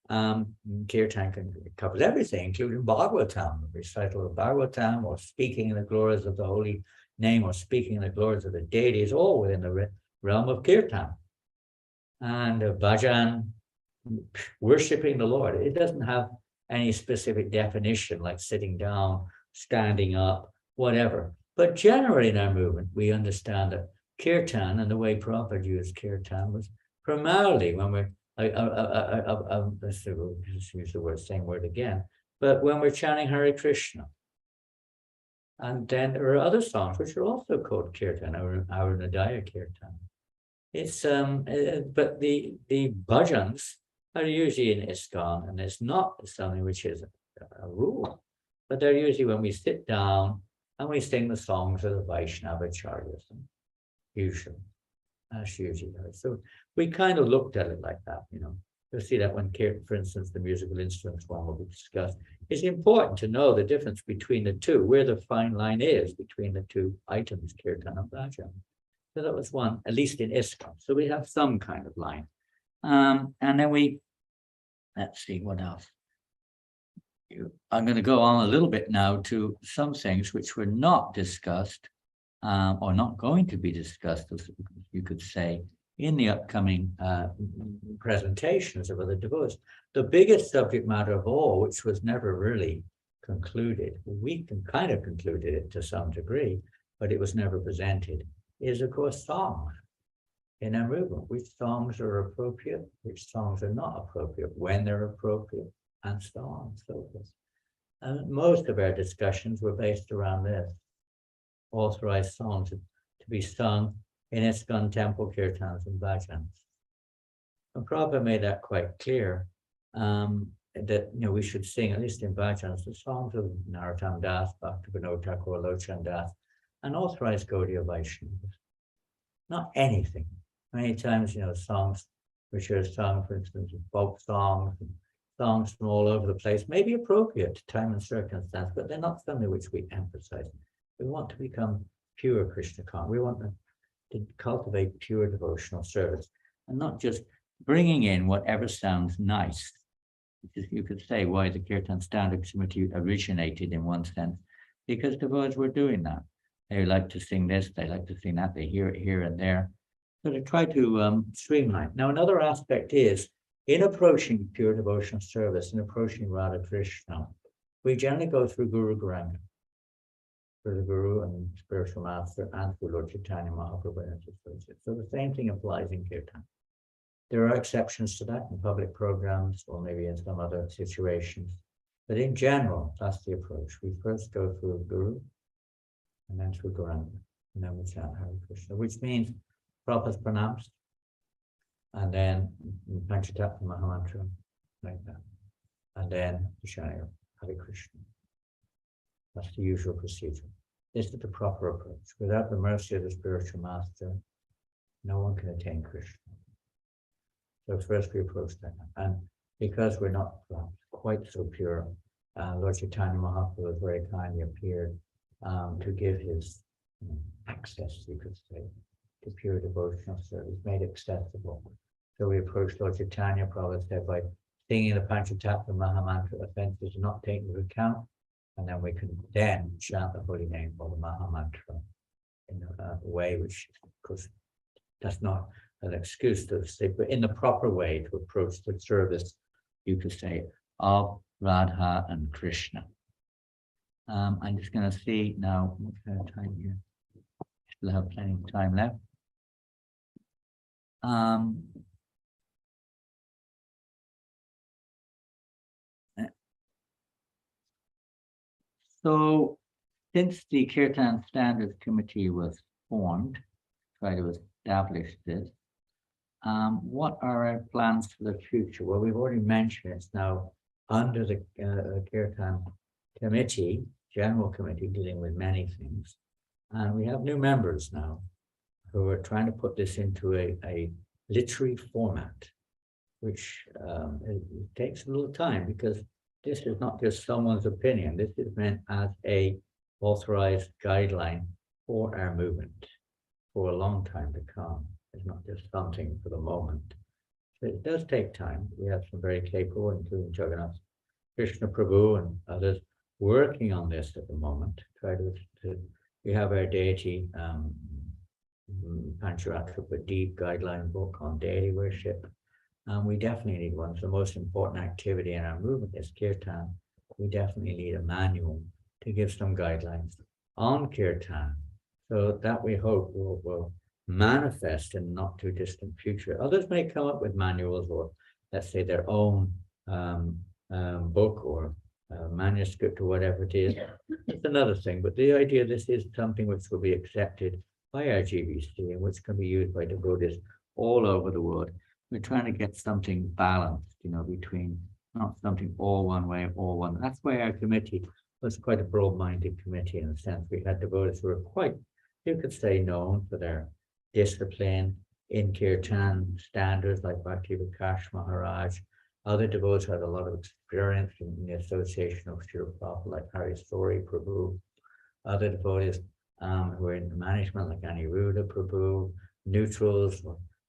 Kirtan covers everything, including Bhagavatam, recital of Bhagavatam, or speaking in the glories of the holy name, or speaking in the glories of the deity, is all within the realm of Kirtan. And Bhajan, worshipping the Lord, it doesn't have any specific definition like sitting down, standing up, whatever. But generally in our movement, we understand that Kirtan, and the way Prabhupada used Kirtan, was primarily when we're let's use the same word again, but when we're chanting Hare Krishna. And then there are other songs which are also called Kirtan, or Arunadaya Kirtan. It's but the bhajans are usually in ISKCON, and it's not something which is a rule, but they're usually when we sit down and we sing the songs of the Vaishnava Acharyas, usually. That's usually right. So we kind of looked at it like that, You'll see that when, for instance, the musical instruments one will be discussed. It's important to know the difference between the two, where the fine line is between the two items, Kirtan and Bhajan. So that was one, at least in ISKCON. So we have some kind of line. And then let's see, what else? I'm going to go on a little bit now to some things which were not discussed, or not going to be discussed, as you could say, in the upcoming presentations of other devotees. The biggest subject matter of all, which was never really concluded, we can kind of concluded it to some degree, but it was never presented, is of course songs in our movement. Which songs are appropriate, which songs are not appropriate, when they're appropriate, and so on and so forth. And most of our discussions were based around this. Authorized songs to be sung in ISKCON temple kirtans and bhajans. And Prabhupada made that quite clear, that we should sing, at least in bhajans, the songs of Narottam Das, Bhaktivinoda Thakur, Lochan Das, and authorized Gaudiya Vaishnavas. Not anything. Many times, songs which are sung, for instance, folk songs, and songs from all over the place, may be appropriate to time and circumstance, but they're not something which we emphasize. We want to become pure Krishna conscious. We want to cultivate pure devotional service, and not just bringing in whatever sounds nice. You could say why the Kirtan Standard Committee originated in one sense, because devotees were doing that. They like to sing this, they like to sing that, they hear it here and there. So to try to streamline. Now, another aspect is in approaching pure devotional service, in approaching Radha Krishna, we generally go through Guru Granth, through the Guru and spiritual master, and through Lord Chaitanya Mahaprabhu and his associates. So the same thing applies in Kirtan. There are exceptions to that in public programs or maybe in some other situations. But in general, that's the approach. We first go through Guru and then through Granth, and then we chant Hare Krishna, which means Prabhupada's pronounced, and then Panchatattva Mahamantra, like that. And then we chant Hare Krishna. That's the usual procedure. This is the proper approach. Without the mercy of the spiritual master, no one can attain Krishna. So first we approach that. And because we're not quite so pure, Lord Chaitanya Mahaprabhu very kindly appeared to give his access, you could say, to pure devotional service, made accessible. So we approached Lord Chaitanya, Prabhupada said, by singing the Panchatattva Mahamantra, offenses are not taken into account, and then we can then chant the holy name of the Mahamantra in a way which, of course, that's not an excuse to say, but in the proper way to approach the service, you could say, of Radha and Krishna. I'm just going to see now what kind of time here. Still have plenty of time left. So since the Kirtan Standards Committee was formed, try to establish this, what are our plans for the future? Well, we've already mentioned it's now under the Kirtan Committee, General Committee, dealing with many things. And we have new members now who are trying to put this into a literary format, which it takes a little time because this is not just someone's opinion. This is meant as a authorized guideline for our movement for a long time to come. It's not just something for the moment. So it does take time. We have some very capable, including Jagannath Krishna Prabhu and others, working on this at the moment. We have our deity Pancharatra Deep guideline book on daily worship. We definitely need one. It's the most important activity in our movement is Kirtan. We definitely need a manual to give some guidelines on Kirtan. So that we hope will manifest in not too distant future. Others may come up with manuals or let's say their own book or manuscript or whatever it is. It's another thing, but the idea this is something which will be accepted by our GBC and which can be used by devotees all over the world. We're trying to get something balanced, between not something all one way, all one. That's why our committee was quite a broad-minded committee in a sense. We had devotees who were quite, you could say, known for their discipline in Kirtan standards like Bhakti Vikash Maharaj. Other devotees had a lot of experience in the association of Srila Prabhupada like Hari Sori Prabhu. Other devotees who were in the management like Aniruddha Prabhu, neutrals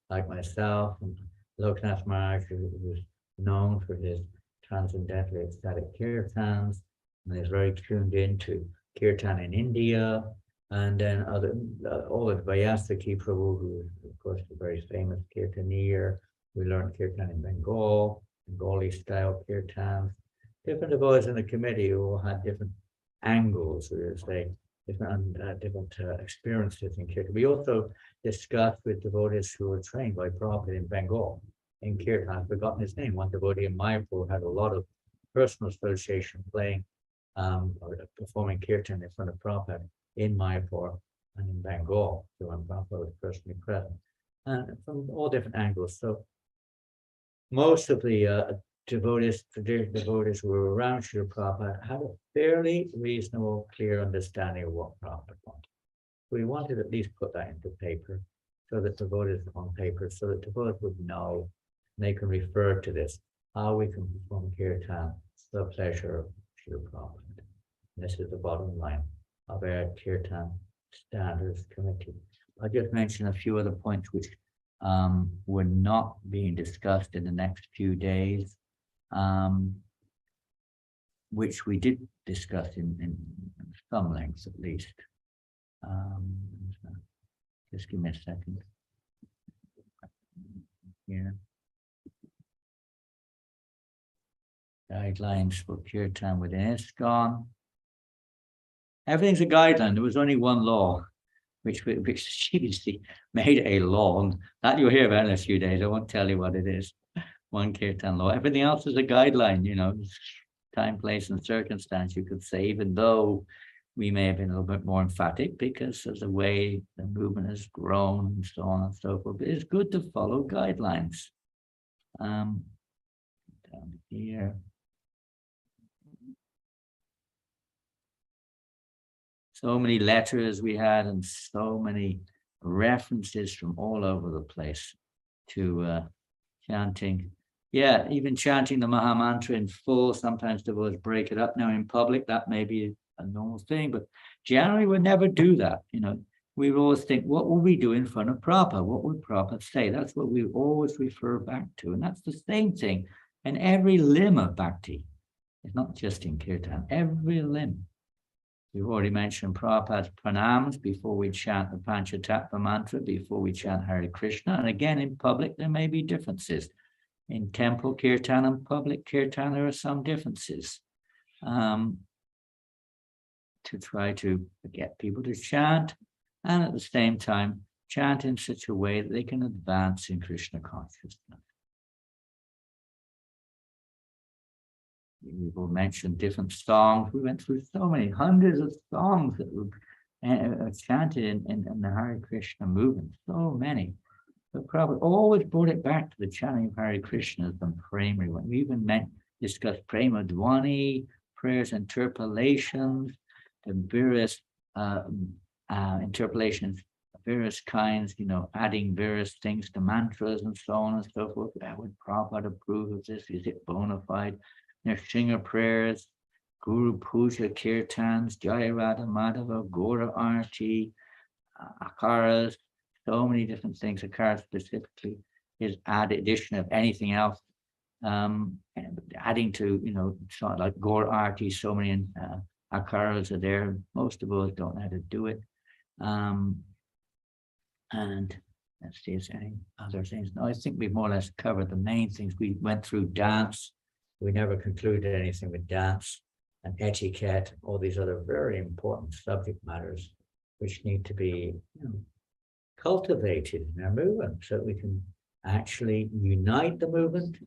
like myself, and Loknath Maharaj, who was known for his transcendently ecstatic kirtans, and is very tuned into kirtan in India, and then all of Vyasaki Prabhu, who is of course a very famous kirtaneer. We learned kirtan in Bengal, Bengali style kirtans. Different devotees in the committee who all had different angles, we would say, different experiences in kirtan. We also discussed with devotees who were trained by Prabhupada in Bengal in kirtan. I've forgotten his name. One devotee in Mayapur had a lot of personal association playing or performing kirtan in front of Prabhupada in Mayapur and in Bengal. So when Prabhupada was personally present, and from all different angles. So most of the devotees who were around Srila Prabhupada had a fairly reasonable, clear understanding of what Prabhupada wanted. We wanted to at least put that into paper so that devotees on paper, so that devotees would know, and they can refer to this, how we can perform kirtan for the pleasure of Srila Prabhupada. And this is the bottom line of our Kirtan Standards Committee. I'll just mention a few other points which were not being discussed in the next few days, which we did discuss in some lengths at least. Just give me a second. Yeah. Guidelines for kirtan within ISKCON. Everything's a guideline. There was only one law, which she made a law, and that you'll hear about in a few days. I won't tell you what it is. One kirtan law. Everything else is a guideline, you know, time, place, and circumstance, you could say, even though we may have been a little bit more emphatic because of the way the movement has grown and so on and so forth. But it's good to follow guidelines. Down here. So many letters we had and so many references from all over the place to chanting. Yeah, even chanting the Maha Mantra in full. Sometimes devotees break it up now in public. That may be a normal thing, but generally we never do that. You know, we always think, what will we do in front of Prabhupada? What would Prabhupada say? That's what we always refer back to. And that's the same thing in every limb of bhakti. It's not just in kirtan, every limb. We've already mentioned Prabhupada's pranams before we chant the Panchatattva mantra, before we chant Hare Krishna. And again, in public, there may be differences. In temple kirtan and public kirtan, there are some differences. To try to get people to chant, and at the same time, chant in such a way that they can advance in Krishna consciousness. We've all mentioned different songs. We went through so many, hundreds of songs that were chanted in the Hare Krishna movement, so many. But Prabhupada always brought it back to the chanting of Hare Krishna as the primary one. We even discussed Prema Dwani, prayers, interpolations, the various interpolations, various kinds, you know, adding various things to mantras and so on and so forth. Would Prabhupada approve of this? Is it bona fide? Nrsimha prayers, Guru Puja Kirtans, Jaya Radha Madhava, Gora Arti, Akaras, so many different things. Akara specifically is addition of anything else, adding to, you know, sort of like Gora Arti, so many Akaras are there. Most of us don't know how to do it. And let's see, is any other things? No, I think we've more or less covered the main things. We went through dance. We never concluded anything with dance and etiquette, all these other very important subject matters which need to be, you know, cultivated in our movement so that we can actually unite the movement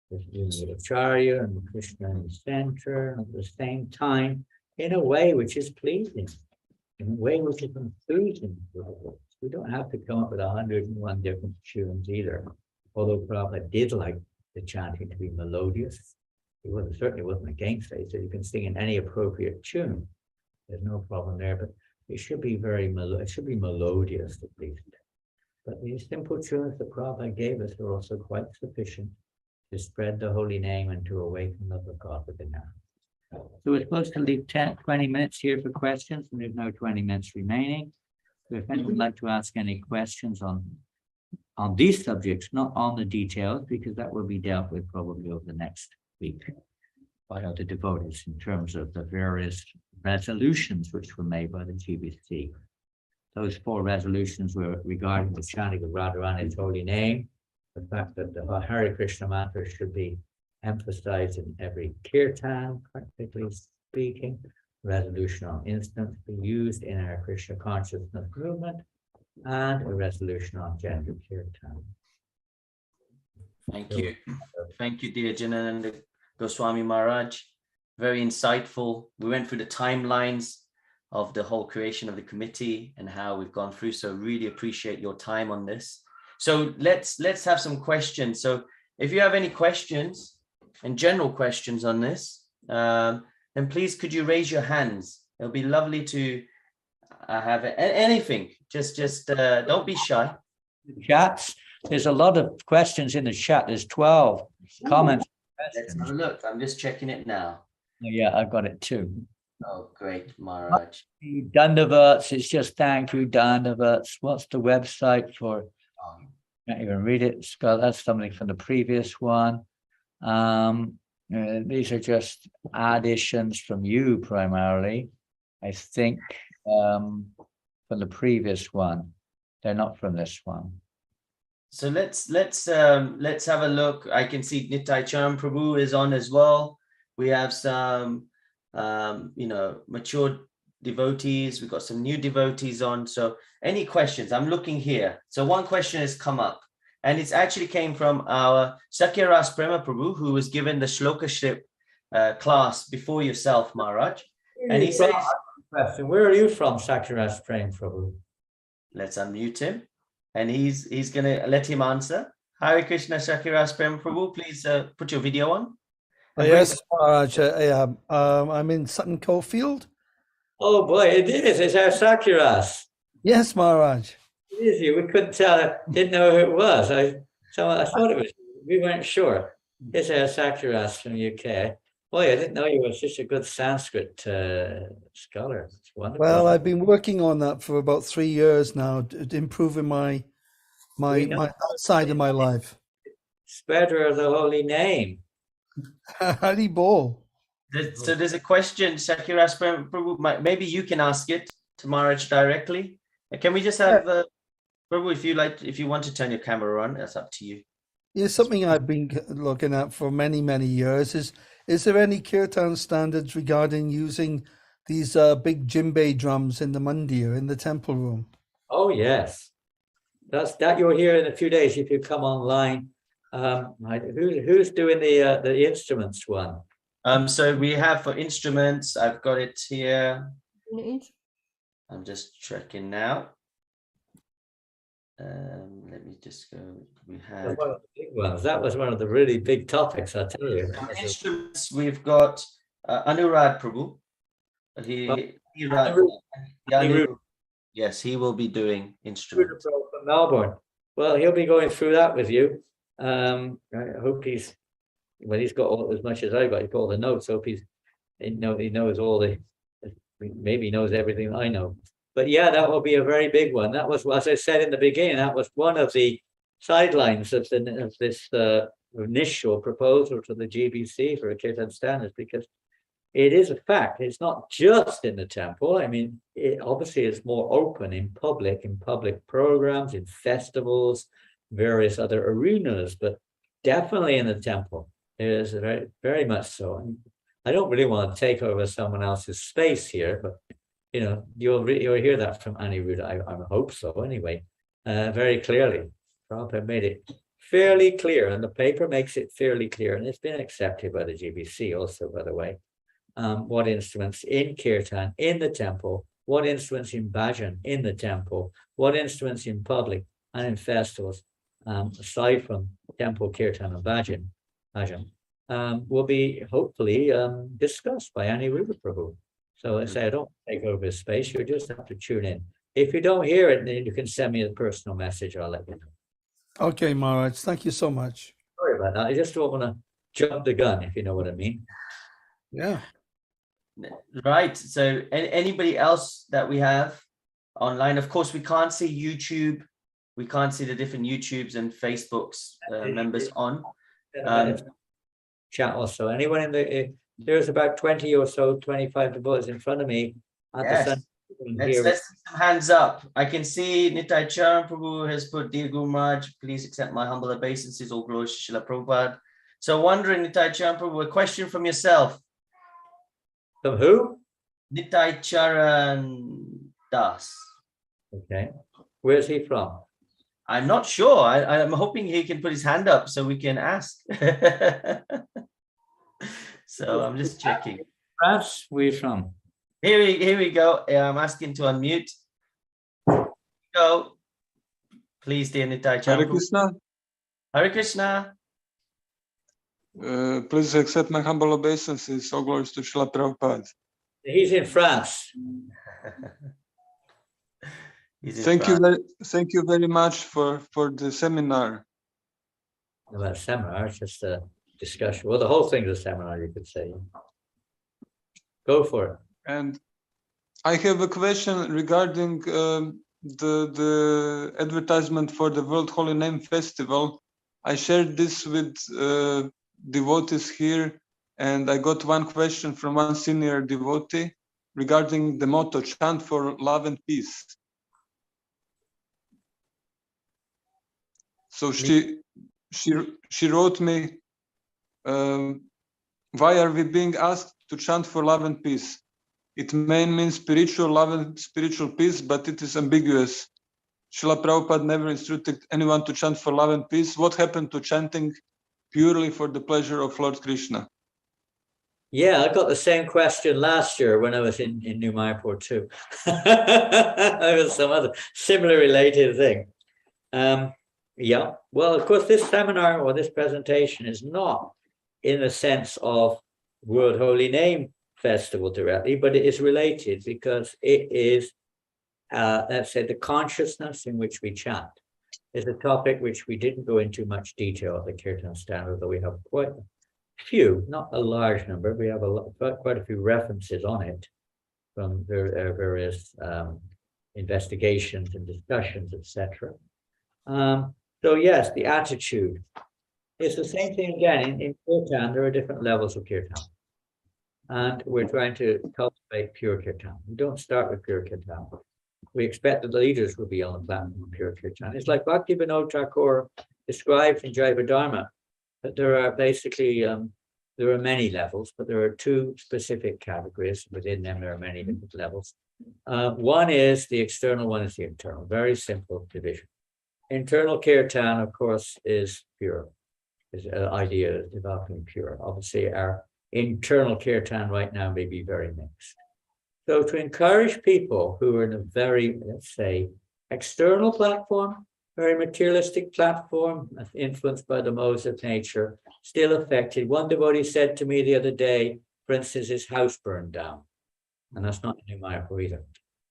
with the Acharya and Krishna in the center, and at the same time in a way which is pleasing, in a way which is enthusing. We don't have to come up with 101 different tunes either, although Prabhupada did like the chanting to be melodious. He certainly wasn't against it. He said you can sing in any appropriate tune. There's no problem there, but it should be it should be melodious at least. But these simple tunes that Prabhupada gave us are also quite sufficient to spread the holy name and to awaken the love of God within us. So we're supposed to leave 20 minutes here for questions, and there's now 20 minutes remaining. So if anyone would like to ask any questions on these subjects, not on the details, because that will be dealt with probably over the next week by other devotees in terms of the various resolutions which were made by the GBC. Those 4 resolutions were regarding the chanting of Radharani's holy name, the fact that the Hare Krishna mantra should be emphasized in every kirtan, practically speaking, resolution on instance be used in our Krishna consciousness movement, and a resolution on gender kirtan.
Thank you. Thank you, dear Janananda Goswami Maharaj. Very insightful. We went through the timelines of the whole creation of the committee and how we've gone through. So really appreciate your time on this. So let's have some questions. So if you have any questions and general questions on this, then please could you raise your hands? It'll be lovely to have anything. Just don't be shy.
Chats. There's a lot of questions in the chat. There's 12 comments.
Let's have a look. I'm just checking it now.
Yeah, I've got it too.
Oh, great, Maharaj.
Dandavats, it's just thank you, Dandavats. What's the website for? Can't even read it. Scott, that's something from the previous one. These are just additions from you primarily, I think, from the previous one. They're not from this one.
So let's have a look. I can see Nitai Charan Prabhu is on as well. We have some mature devotees. We've got some new devotees on. So any questions? I'm looking here. So one question has come up, and it's actually came from our Sakyaras Prema Prabhu, who was given the Shlokaship class before yourself, Maharaj. And he says,
where are you from, Sakyaras Prema Prabhu?
Let's unmute him, and he's gonna let him answer. Hare Krishna, Sakyaras Prema Prabhu. Please put your video on.
Yes, Maharaj. I'm in Sutton Coldfield.
Oh boy, it is. It's our Sakyaras.
Yes, Maharaj.
It is you. We couldn't tell. Didn't know who it was. I thought it was. We weren't sure. It's our Sakyaras from UK. Boy, I didn't know you were such a good Sanskrit scholar. It's wonderful.
Well, I've been working on that for about 3 years now, improving my that side of my life.
Spreader of the holy name.
Hari Bol.
So there's a question, Sakyaras Prabhu. Maybe you can ask it to Maharaj directly. Can we just have Prabhu, if you want to turn your camera on, that's up to you.
Yeah, something I've been looking at for many, many years is there any kirtan standards regarding using these big djembe drums in the mandir, in the temple room?
Oh yes, that you'll hear in a few days if you come online. Who's doing the instruments one?
So we have for instruments, I've got it here. I'm just checking now. Let me just go. We had
one of the big ones. That was one of the really big topics, I tell you.
Instruments. We've got Anurad Prabhu. Yes, he will be doing instruments
from Melbourne. Well, he'll be going through that with you. I hope he's got as much as I got. He's got all the notes. I hope he knows all the. Maybe he knows everything I know. But yeah, that will be a very big one. That was, as I said in the beginning, that was one of the sidelines of this initial proposal to the GBC for a Kirtan standards, because it is a fact. It's not just in the temple. I mean, it obviously is more open in public programs, in festivals, various other arenas, but definitely in the temple. It is very, very much so. And I don't really want to take over someone else's space here, but you'll hear that from Aniruddha. I hope so anyway, very clearly. Prabhupada made it fairly clear, and the paper makes it fairly clear, and it's been accepted by the GBC also, by the way. What instruments in kirtan in the temple, what instruments in bhajan in the temple, what instruments in public and in festivals, aside from temple kirtan and bhajan, will be hopefully discussed by Aniruddha Prabhu. So I say, I don't take over his space. You just have to tune in. If you don't hear it, then you can send me a personal message. I'll let you know.
Okay, Maharaj. Thank you so much.
Sorry about that. I just don't want to jump the gun, if you know what I mean.
Yeah.
Right. So anybody else that we have online? Of course, we can't see YouTube. We can't see the different YouTubes and Facebooks members on.
Chat also. Anyone in the... There's about 20 or so, 25 devotees in front of me.
Yes. Let's see some hands up. I can see Nitai Charan Prabhu has put, Dear Guru Maharaj, please accept my humble obeisances, all glory to Srila Prabhupada. So wondering, Nitai Charan Prabhu, a question from yourself.
From who?
Nitai Charan Das.
Okay. Where's he from?
I'm not sure. I'm hoping he can put his hand up so we can ask. So I'm just checking.
France, where are you from?
Here we go. I'm asking to unmute. Go. Please, dear Nitai Charan.
Hare Krishna.
Hare Krishna.
Please accept my humble obeisances. All glories to Srila Prabhupada.
He's in France.
Thank you very much for the seminar.
Well, seminar, it's just a discussion. Well, the whole thing is a seminar, you could say. Go for it.
And I have a question regarding the advertisement for the World Holy Name Festival. I shared this with devotees here, and I got one question from one senior devotee regarding the motto, chant for love and peace. So she wrote me, why are we being asked to chant for love and peace? It may mean spiritual love and spiritual peace, but it is ambiguous. Srila Prabhupada never instructed anyone to chant for love and peace. What happened to chanting purely for the pleasure of Lord Krishna?
Yeah, I got the same question last year when I was in New Mayapur too. It was some other similar related thing. Yeah, well, of course, this seminar or this presentation is not in the sense of World Holy Name Festival directly, but it is related because it is, let's say, the consciousness in which we chant is a topic which we didn't go into much detail at the Kirtan Standard, though we have quite a few, not a large number. We have quite a few references on it from various investigations and discussions, etc. So yes, the attitude is the same thing again. In Kirtan, there are different levels of Kirtan. And we're trying to cultivate pure Kirtan. We don't start with pure Kirtan. We expect that the leaders will be on the platform of pure Kirtan. It's like Bhakti Vinod Thakur describes in Jaiva Dharma, that there are basically, there are many levels, but there are two specific categories. Within them, there are many different levels. One is the external, one is the internal. Very simple division. Internal Kirtan, of course, is pure. Is idea of developing pure. Obviously, our internal Kirtan right now may be very mixed. So to encourage people who are in a very, let's say, external platform, very materialistic platform, influenced by the modes of nature, still affected. One devotee said to me the other day, for instance, his house burned down. And that's not in Mayapur either.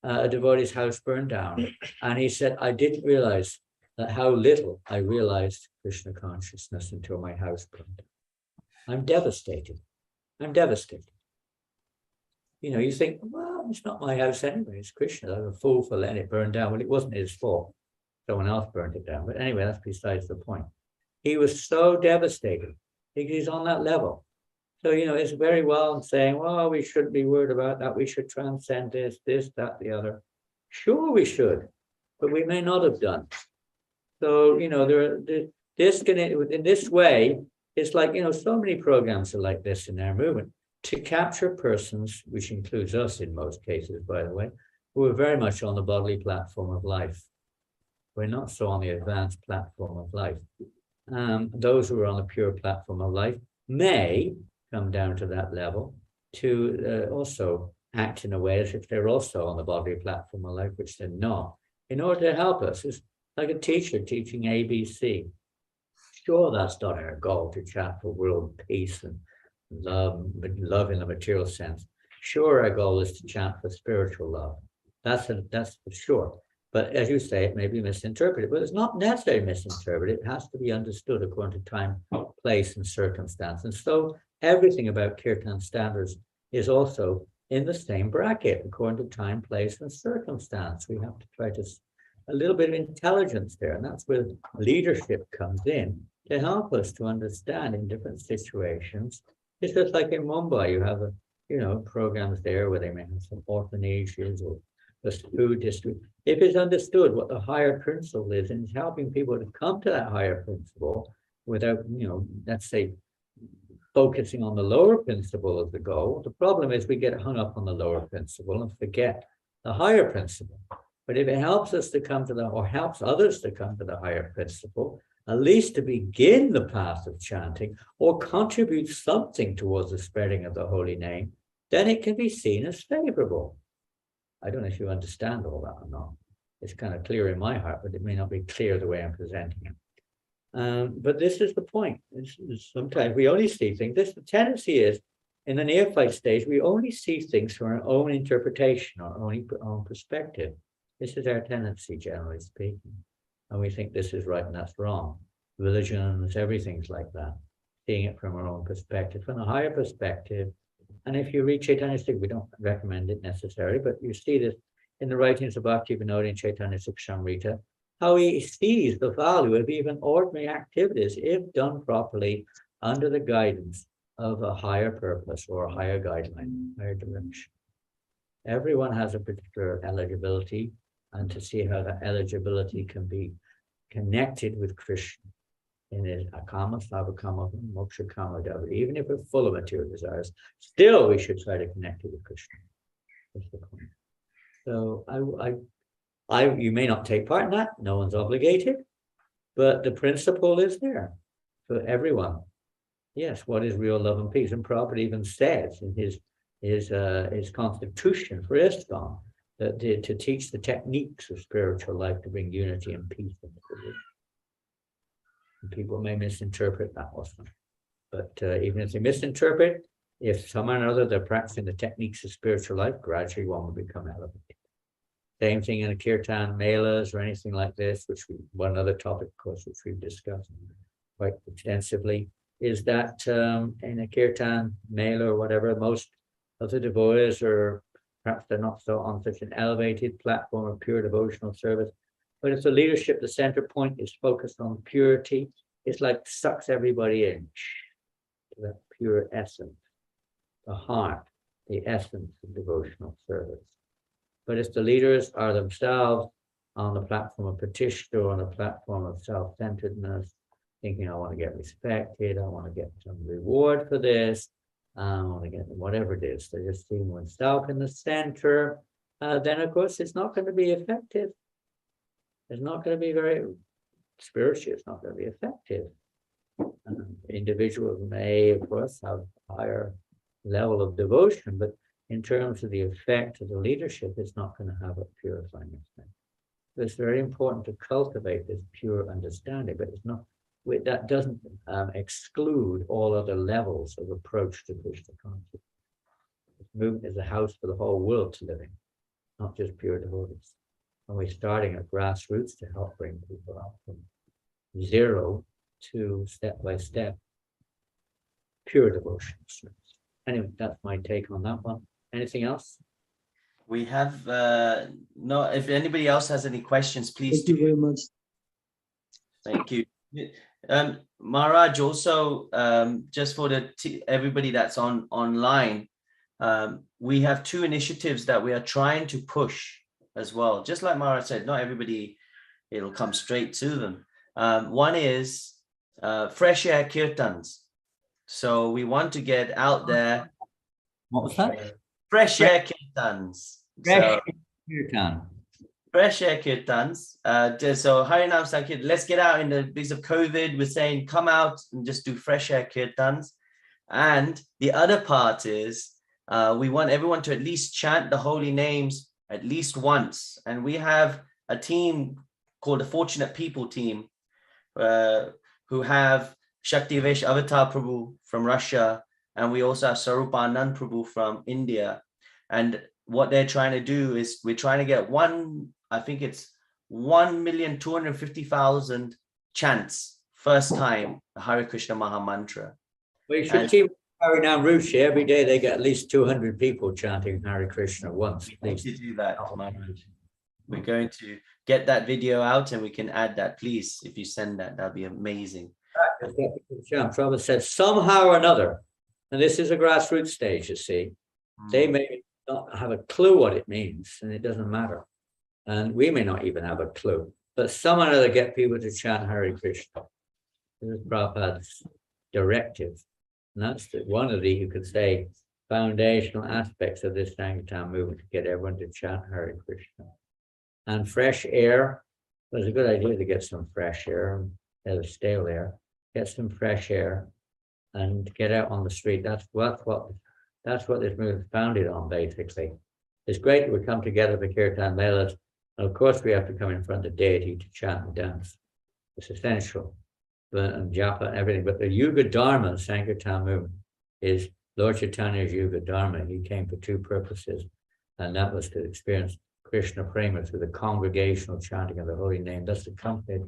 A devotee's house burned down. And he said, I didn't realize that how little I realized Krishna consciousness until my house burned down. I'm devastated. I'm devastated. You know, you think, well, it's not my house anyway, it's Krishna. I'm a fool for letting it burn down. Well, it wasn't his fault. Someone else burned it down. But anyway, that's besides the point. He was so devastated because he's on that level. So, you know, it's very well in saying, well, we shouldn't be worried about that. We should transcend this, that, the other. Sure, we should, but we may not have done. So, you know, in this way, it's like, you know, so many programs are like this in our movement to capture persons, which includes us in most cases, by the way, who are very much on the bodily platform of life. We're not so on the advanced platform of life. Those who are on the pure platform of life may come down to that level to also act in a way as if they're also on the bodily platform of life, which they're not, in order to help us. It's like a teacher teaching ABC. Sure, that's not our goal, to chat for world peace and love in the material sense. Sure, our goal is to chant for spiritual love. That's for sure. But as you say, it may be misinterpreted, but it's not necessarily misinterpreted. It has to be understood according to time, place, and circumstance. And so everything about Kirtan standards is also in the same bracket, according to time, place, and circumstance. We have to try to a little bit of intelligence there, and that's where leadership comes in to help us to understand in different situations. It's just like in Mumbai, you have programs there where they may have some orphanages or the food district. If it's understood what the higher principle is and it's helping people to come to that higher principle without, let's say, focusing on the lower principle as the goal. The problem is we get hung up on the lower principle and forget the higher principle. But if it helps us to come to or helps others to come to the higher principle, at least to begin the path of chanting or contribute something towards the spreading of the holy name, then it can be seen as favorable. I don't know if you understand all that or not. It's kind of clear in my heart, but it may not be clear the way I'm presenting it. But this is the point. Sometimes we only see things. The tendency is, in the neophyte stage, we only see things from our own interpretation, our own perspective. This is our tendency, generally speaking. And we think this is right and that's wrong. Religions, everything's like that. Seeing it from our own perspective, from a higher perspective. And if you read Chaitanya Stika, we don't recommend it necessarily, but you see this in the writings of Bhakti Vinod and Chaitanya Sukshamrita, how he sees the value of even ordinary activities if done properly under the guidance of a higher purpose or a higher guideline, higher direction. Everyone has a particular eligibility, and to see how that eligibility can be connected with Krishna in his akama, sabakama, moksha kama, dava. Even if we're full of material desires, still we should try to connect it with Krishna. That's the point. So you may not take part in that, no one's obligated, but the principle is there for everyone. Yes, what is real love and peace? And Prabhupada even says in his constitution for ISKCON that to teach the techniques of spiritual life to bring unity and peace in the world. And people may misinterpret that also. But even if they misinterpret, if someone or other they're practicing the techniques of spiritual life, gradually one will become elevated. Same thing in the kirtan melas or anything like this, one other topic, of course, which we've discussed quite extensively, is that in a kirtan mela or whatever, most of the devotees are perhaps they're not so on such an elevated platform of pure devotional service. But if the leadership, the center point is focused on purity, it's like sucks everybody in to that pure essence, the heart, the essence of devotional service. But if the leaders are themselves on the platform of petition or on the platform of self-centeredness, thinking, I want to get respected, I want to get some reward for this, I want to get whatever it is, they're just seeing oneself in the center, then of course it's not going to be effective. It's not going to be very spiritual, it's not going to be effective. Individuals may, of course, have a higher level of devotion, but in terms of the effect of the leadership, it's not going to have a purifying effect. So it's very important to cultivate this pure understanding, but it's not. That doesn't exclude all other levels of approach to Krishna consciousness. This movement is a house for the whole world to live in, not just pure devotees. And we're starting at grassroots to help bring people up from zero to step by step pure devotion. Anyway, that's my take on that one. Anything else?
We have no. If anybody else has any questions, please.
Thank you very much.
Thank you. Maharaj, also just for everybody that's online, we have two initiatives that we are trying to push as well. Just like Maharaj said, not everybody, it'll come straight to them. One is fresh air kirtans. So we want to get out there.
What was that?
Fresh air kirtans. Fresh air kirtans. So Harinam Sankirtan, let's get out in the because of COVID. We're saying come out and just do fresh air kirtans. And the other part is we want everyone to at least chant the holy names at least once. And we have a team called the Fortunate People team who have Shaktivesh Avatar Prabhu from Russia. And we also have Sarupanand Prabhu from India. And what they're trying to do is we're trying to get 1,250,000 chants first time, the Hare Krishna Maha Mantra.
Well, you should keep Harinam Ruchi. Every day they get at least 200 people chanting Hare Krishna once.
We need to do that, Maharaj. We're going to get that video out and we can add that, please. If you send that, that'd be amazing.
Prabhupada said somehow or another, and this is a grassroots stage, you see, they may not have a clue what it means, and it doesn't matter. And we may not even have a clue, but someone or other get people to chant Hare Krishna. This is Prabhupada's directive. And that's one of the, you could say, foundational aspects of this Sankirtan movement, to get everyone to chant Hare Krishna. And fresh air, it was a good idea to get some fresh air, instead of stale air. Get some fresh air and get out on the street. That's what this movement is founded on, basically. It's great that we come together for Kirtan Melas. And of course, we have to come in front of the deity to chant and dance. It's essential. And japa and everything. But the Yuga Dharma, Sankirtan movement, is Lord Chaitanya's Yuga Dharma. He came for two purposes. And that was to experience Krishna Prema through the congregational chanting of the holy name. Thus accompanied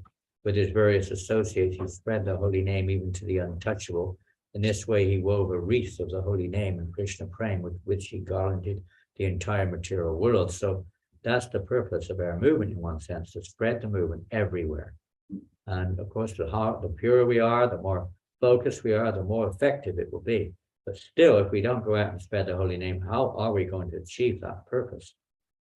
with his various associates, he spread the holy name even to the untouchable. In this way, he wove a wreath of the holy name and Krishna Prema, with which he garlanded the entire material world. So that's the purpose of our movement, in one sense, to spread the movement everywhere. And of course, the purer we are, the more focused we are, the more effective it will be. But still, if we don't go out and spread the holy name, how are we going to achieve that purpose?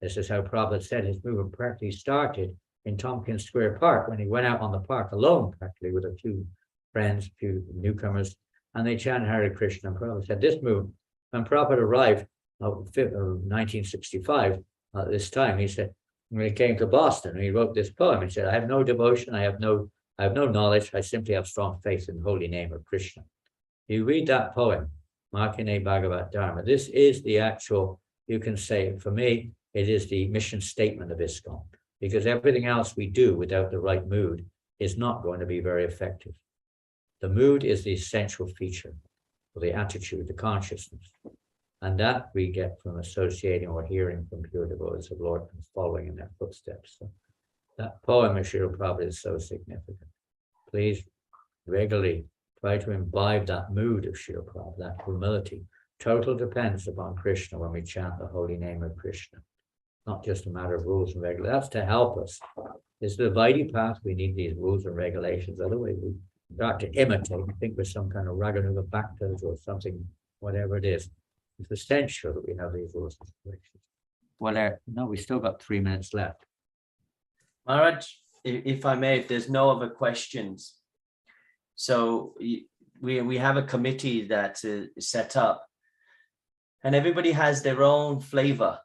This is how Prabhupada said his movement practically started in Tompkins Square Park when he went out on the park alone, practically with a few friends, a few newcomers, and they chanted Hare Krishna. And Prabhupada said, this movement, when Prabhupada arrived in 1965, at this time, he said, when he came to Boston, he wrote this poem. He said, I have no devotion, I have no knowledge, I simply have strong faith in the holy name of Krishna. You read that poem, Makine Bhagavat Dharma. This is the actual, you can say, for me, it is the mission statement of ISKCON, because everything else we do without the right mood is not going to be very effective. The mood is the essential feature, or the attitude, the consciousness. And that we get from associating or hearing from pure devotees of Lord and following in their footsteps. So that poem of Srila Prabhupada is so significant. Please regularly try to imbibe that mood of Srila Prabhupada, that humility. Total dependence upon Krishna when we chant the holy name of Krishna. Not just a matter of rules and regulations. That's to help us. It's the Vaidhi path. We need these rules and regulations. Otherwise, we start to imitate and think we're some kind of Raganuga Bhaktas or something, whatever it is. It's essential that we have these rules and regulations. Well, no, we still got 3 minutes left.
Maharaj, if I may, if there's no other questions. So we have a committee that is set up, and everybody has their own flavor,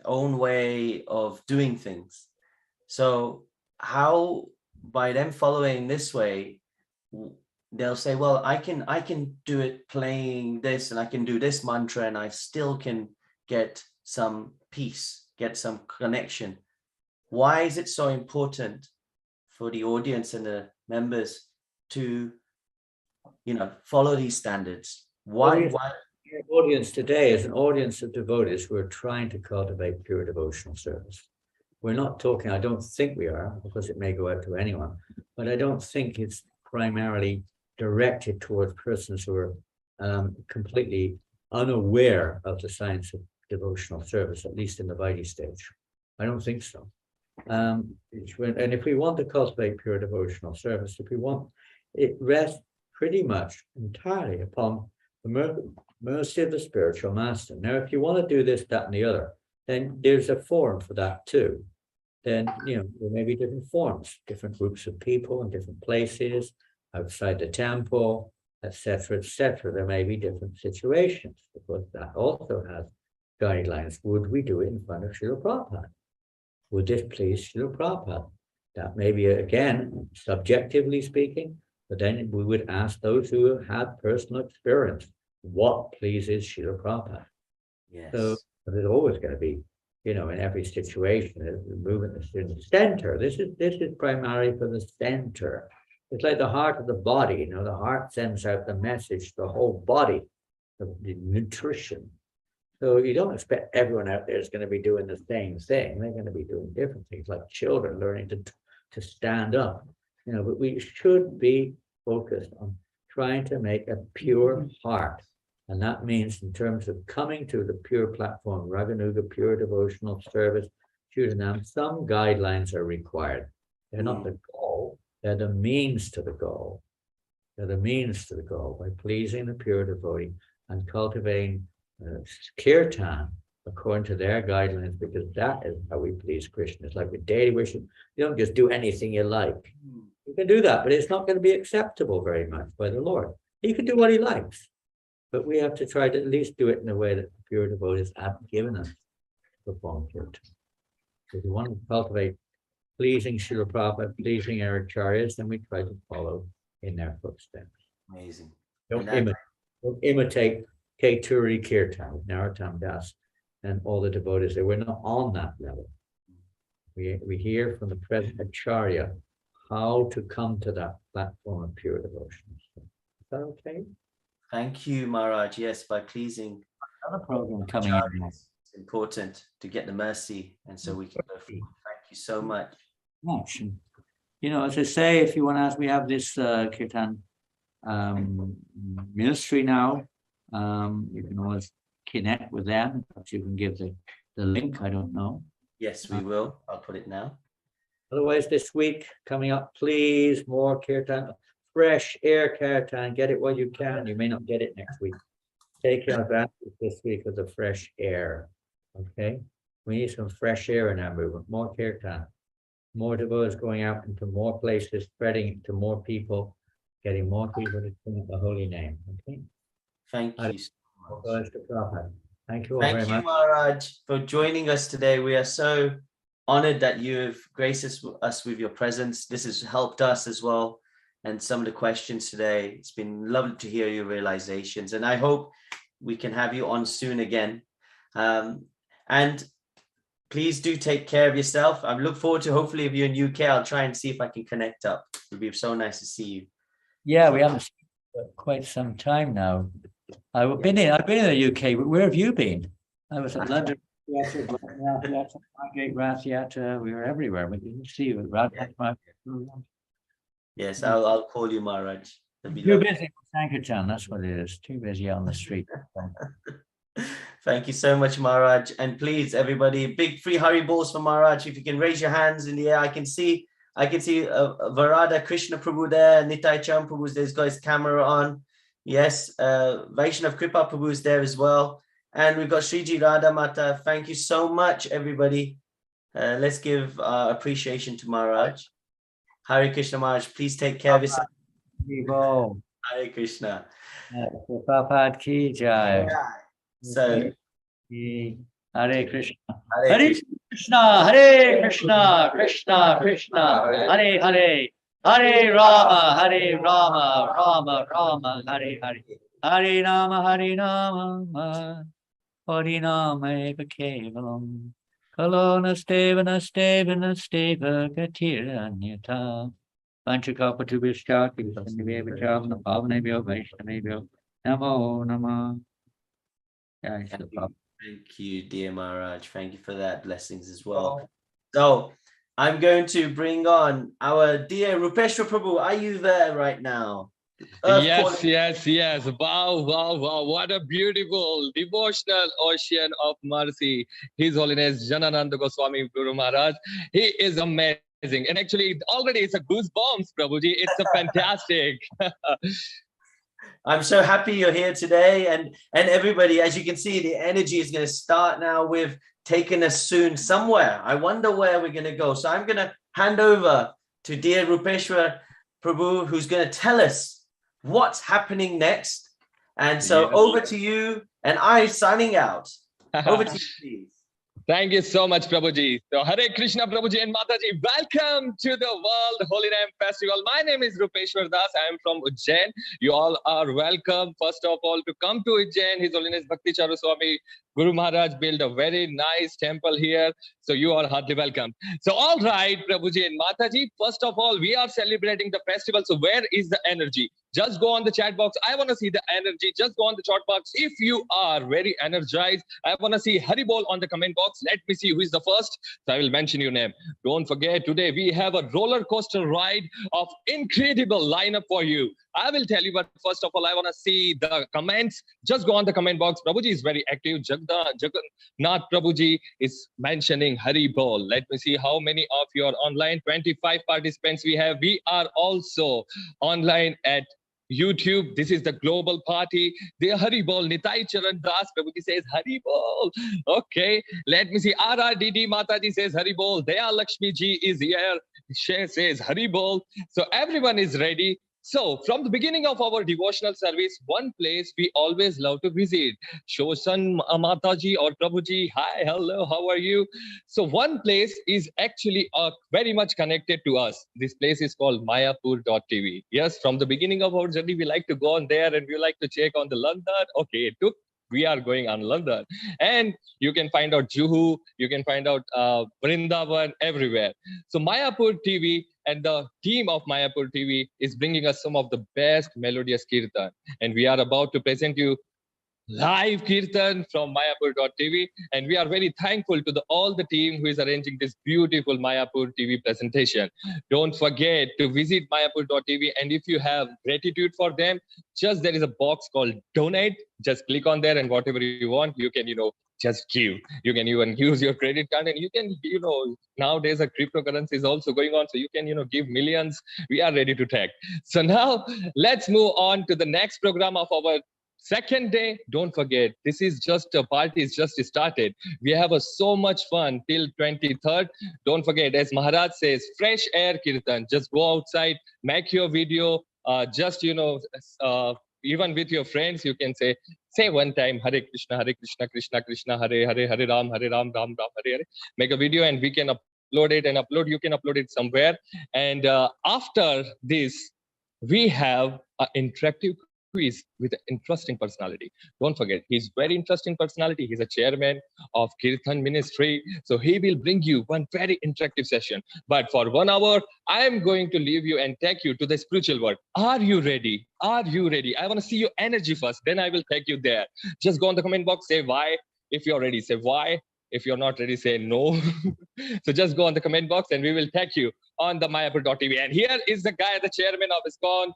own way of doing things. So how, by them following this way, they'll say, well, I can do it playing this, and I can do this mantra, and I still can get some peace, get some connection. Why is it so important for the audience and the members to, follow these standards? Why?
Your audience today is an audience of devotees who are trying to cultivate pure devotional service. We're not talking, I don't think we are, because it may go out to anyone, but I don't think it's primarily directed towards persons who are completely unaware of the science of devotional service, at least in the Vaidhi stage. I don't think so. And if we want to cultivate pure devotional service, it rests pretty much entirely upon the mercy of the spiritual master. Now, if you want to do this, that, and the other, then there's a forum for that too. Then, there may be different forms, different groups of people in different places, outside the temple, etc., etc. There may be different situations, because that also has guidelines. Would we do it in front of Srila Prabhupada? Would this please Srila Prabhupada? That may be, again, subjectively speaking, but then we would ask those who have had personal experience, what pleases Srila Prabhupada?
Yes.
So there's always going to be, in every situation, the movement is in the center. This is primarily for the center. It's like the heart of the body. The heart sends out the message to the whole body of the nutrition. So you don't expect everyone out there is going to be doing the same thing. They're going to be doing different things, like children learning to stand up. But we should be focused on trying to make a pure heart. And that means in terms of coming to the pure platform, Raganuga, pure devotional service, Chudanam, some guidelines are required. They're not the goal, they're the means to the goal. They're the means to the goal by pleasing the pure devotee and cultivating kirtan according to their guidelines, because that is how we please Krishna. It's like with daily worship. You don't just do anything you like. You can do that, but it's not going to be acceptable very much by the Lord. He can do what he likes, but we have to try to at least do it in a way that the pure devotees have given us to perform kirtan. So if we want to cultivate pleasing Srila Prabhupada, pleasing our acharyas, then we try to follow in their footsteps.
Amazing.
Don't imitate Keturi Kirtan with Narottam Das and all the devotees there. We're not on that level. We hear from the present acharya how to come to that platform of pure devotion. So, is that okay?
Thank you, Maharaj. Yes, by pleasing.
Another program coming in.
It's important to get the mercy, and so we can go forward. Thank you so much.
As I say, if you want to ask, we have this kirtan ministry now. You can always connect with them. Perhaps you can give the link. I don't know.
Yes, we will. I'll put it now.
Otherwise, this week coming up, please, more kirtan, fresh air kirtan. Get it while you can. You may not get it next week. Take advantage this week of the fresh air. Okay, we need some fresh air in our movement. More kirtan, more devotees going out into more places, spreading it to more people, getting more people to chant the holy name. Okay.
Thank you so
All
much.
goes to Prabhupada. Thank you all
Thank
very
you,
much.
Maharaj, for joining us today. We are so honored that you've graced us with your presence. This has helped us as well. And some of the questions today, it's been lovely to hear your realizations. And I hope we can have you on soon again. And please do take care of yourself. I look forward to, hopefully, if you're in UK, I'll try and see if I can connect up. It'll be so nice to see you.
Yeah, we haven't seen you for quite some time now. I've been in the UK, but where have you been? I was at London, Margate Rath Yatra. We were everywhere. We didn't see you at Rath.
Yes, I'll call you, Maharaj. It'll be
Too
lovely.
busy with Sankirtan, that's what it is. Too busy on the street.
Thank you so much, Maharaj. And please, everybody, big free Hari Bols for Maharaj. If you can raise your hands in the air, I can see Varada Krishna Prabhu there, Nitai Chand Prabhu's there. He's got his camera on. Yes, Vaishnav Kripa Prabhu is there as well. And we've got Sriji Radha Mata. Thank you so much, everybody. Let's give appreciation to Maharaj. Hare Krishna, Maharaj. Please take care of yourself. Hare Krishna.
Prabhupada ki jai.
So,
Hare Krishna. Hare Krishna, Hare Krishna, Krishna Krishna, Hare Hare, Hare Rama, Rama Rama, Hare Hare, Hare Rama, Hare Nama eva kevalam, Kalona steva gatiranyata, Panchakapatubhishta, Kilsanivevacham, Pavanebhyo, Vaishnavebhyo, Namo Namah.
thank you, dear Maharaj. Thank you for that. Blessings as well. So I'm going to bring on our dear Rupeshwar Prabhu. Are you there right now?
Yes. Wow. What a beautiful devotional ocean of mercy. His Holiness Janananda Goswami Guru Maharaj. He is amazing. And actually, already it's a goosebumps, Prabhuji. It's a fantastic.
I'm so happy you're here today. And everybody, as you can see, the energy is going to start now with taking us soon somewhere. I wonder where we're going to go. So I'm going to hand over to dear Rupeshwar Prabhu, who's going to tell us what's happening next. And so over to you, and I signing out. Over to you, please.
Thank you so much, Prabhuji. So, Hare Krishna, Prabhuji and Mataji. Welcome to the World Holy Name Festival. My name is Rupeshwar Das. I am from Ujjain. You all are welcome, first of all, to come to Ujjain. His Holiness Bhakti Charu Swami Guru Maharaj built a very nice temple here. So you are heartily welcome. So all right, Prabhuji and Mataji, first of all, we are celebrating the festival. So where is the energy? Just go on the chat box. I want to see the energy. Just go on the chat box. If you are very energized, I want to see Hari Bol on the comment box. Let me see who is the first. So I will mention your name. Don't forget, today we have a roller coaster ride of incredible lineup for you. I will tell you, but first of all, I want to see the comments. Just go on the comment box. Prabhuji is very active. Jagannath Prabhuji is mentioning Hari Bol. Let me see how many of you are online. 25 participants we have. We are also online at YouTube. This is the global party. The Hari Bol. Nitai Charan Das Prabhuji says Hari Bol. Okay. Let me see. RRDD Mataji says Hari Bol. Daya Lakshmi Ji is here. She says Hari Bol. So everyone is ready. So from the beginning of our devotional service, one place we always love to visit. Shoshan Mataji or Prabhuji, hi, hello, how are you? So one place is actually very much connected to us. This place is called Mayapur.tv. Yes, from the beginning of our journey, we like to go on there and we like to check on the London. Okay, we are going on London. And you can find out Juhu, you can find out Vrindavan, everywhere. So Mayapur TV and the team of Mayapur TV is bringing us some of the best melodious kirtan. And we are about to present you live kirtan from Mayapur.tv. And we are very thankful to all the team who is arranging this beautiful Mayapur TV presentation. Don't forget to visit Mayapur.tv. And if you have gratitude for them, just there is a box called donate. Just click on there and whatever you want, you can, just give. You can even use your credit card and you can, nowadays a cryptocurrency is also going on. So you can, give millions. We are ready to take. So now let's move on to the next program of our Second day, don't forget, this is just a party, is just started. We have so much fun till 23rd. Don't forget, as Maharaj says, fresh air kirtan. Just go outside, make your video. Just, even with your friends, you can say one time, Hare Krishna, Krishna Krishna, Hare Hare, Hare Ram, Ram Ram, Hare Hare. Make a video and we can upload it and you can upload it somewhere. And after this, we have an interactive quiz with an interesting personality. Don't forget, he's very interesting personality. He's a chairman of Kirtan Ministry. So he will bring you one very interactive session. But for 1 hour, I am going to leave you and take you to the spiritual world. Are you ready? Are you ready? I want to see your energy first. Then I will take you there. Just go on the comment box, say why. If you're ready, say why. If you're not ready, say no. So just go on the comment box and we will take you on the Mayapur.tv. And here is the guy, the chairman of ISKCON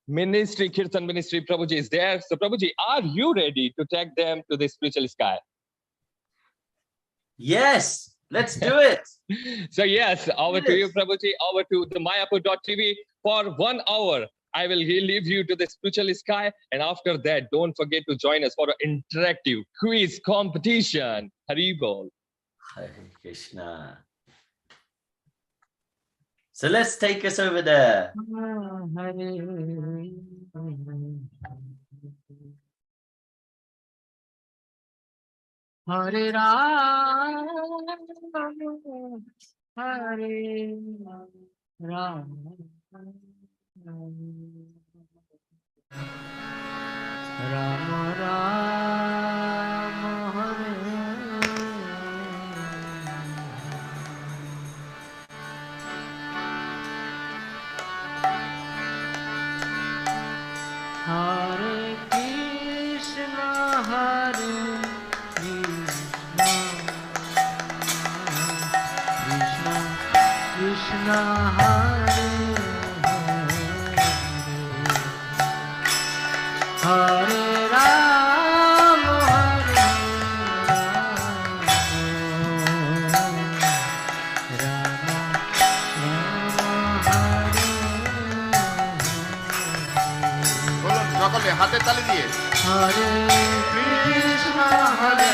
Ministry, Kirtan Ministry. Prabhuji is there. So Prabhuji, are you ready to take them to the spiritual sky?
Yes, let's do it.
So yes, over to you, Prabhuji, over to the Mayapur.tv. For 1 hour, I will leave you to the spiritual sky. And after that, don't forget to join us for an interactive quiz competition. Hari Bol.
Hare Krishna. So let's take us over there.
Hare Ram, Hare Ram, Ram Ram, Hare Hare Krishna, Hare Krishna, Hare Hare Ram, Hare
সকলে হাতে তালি দিয়ে
Hare Krishna, Hare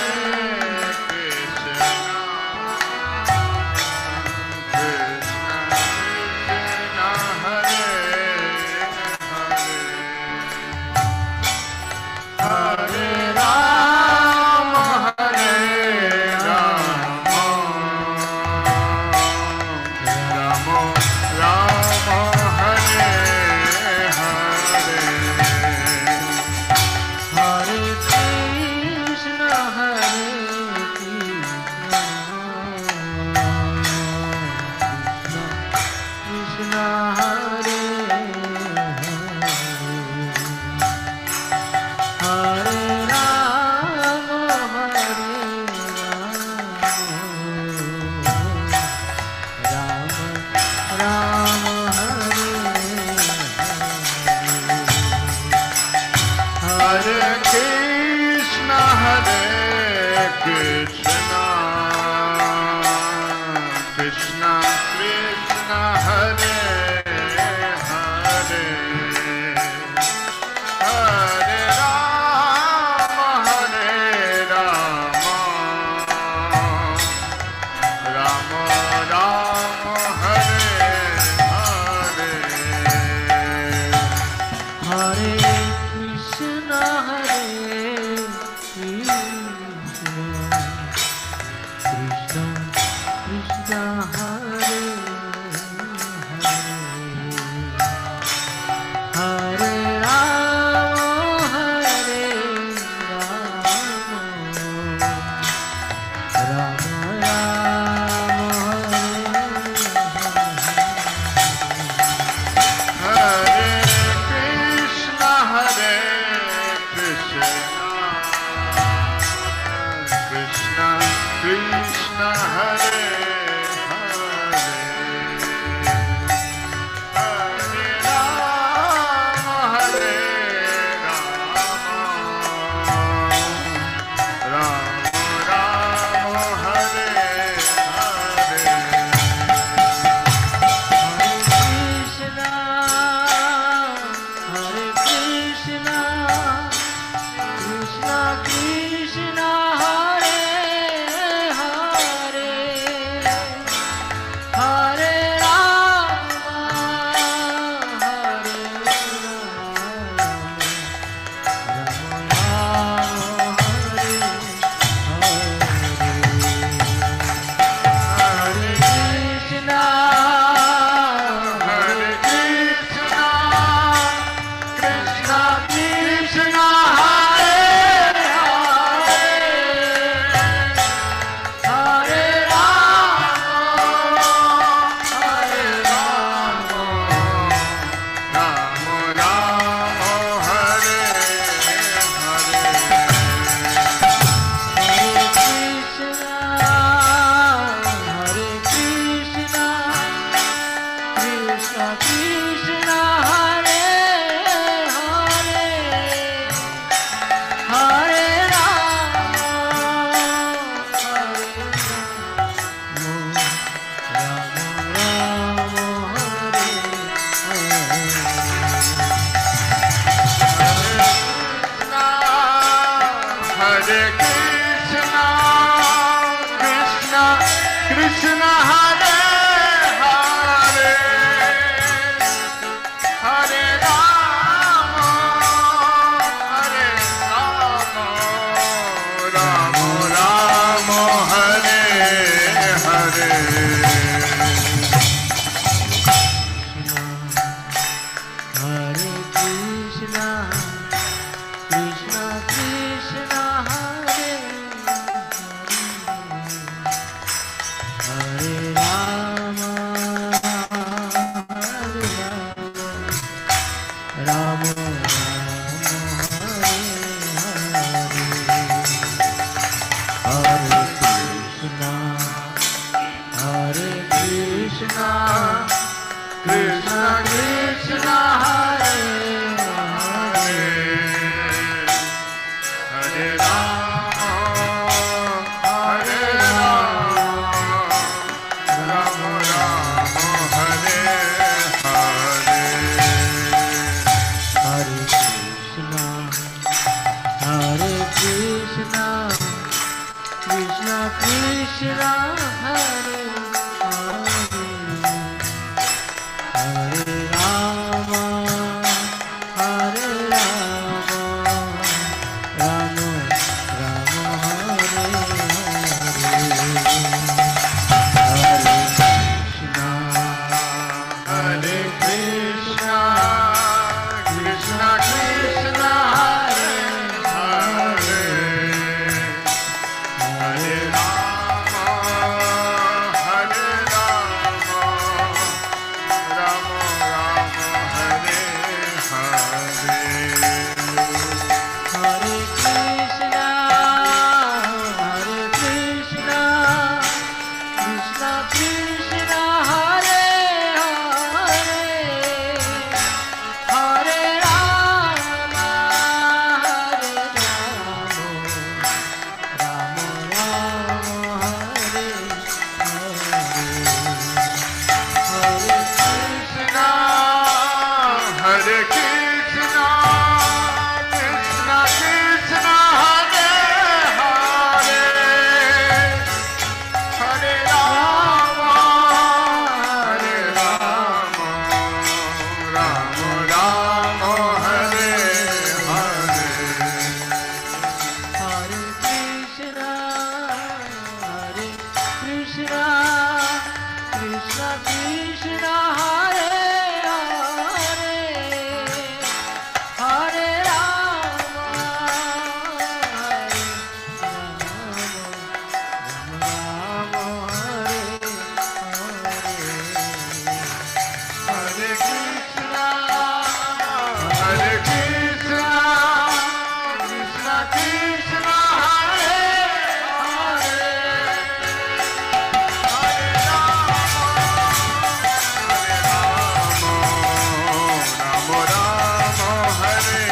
Krishna Krishna Hare Hare Hare Rama Hare Rama Rama Rama Hare Hare
Hare Krishna Krishna Krishna Hare Hare Hare Rama Hare Rama Rama Rama Hare Hare
Hare Krishna Krishna Krishna Hare Hare Hare Rama Hare Rama Rama Rama Hare Hare
Hare Krishna Krishna Krishna Hare Hare Hare Rama Rama Rama Hare
Hare Krishna Krishna Krishna Hare Hare Hare Rama Rama Rama Hare Hare
Hare Krishna Krishna Krishna Hare Hare Hare Rama Rama Hare
Hare Krishna Hare Krishna Krishna Krishna Hare Hare Hare Rama Rama Rama Hare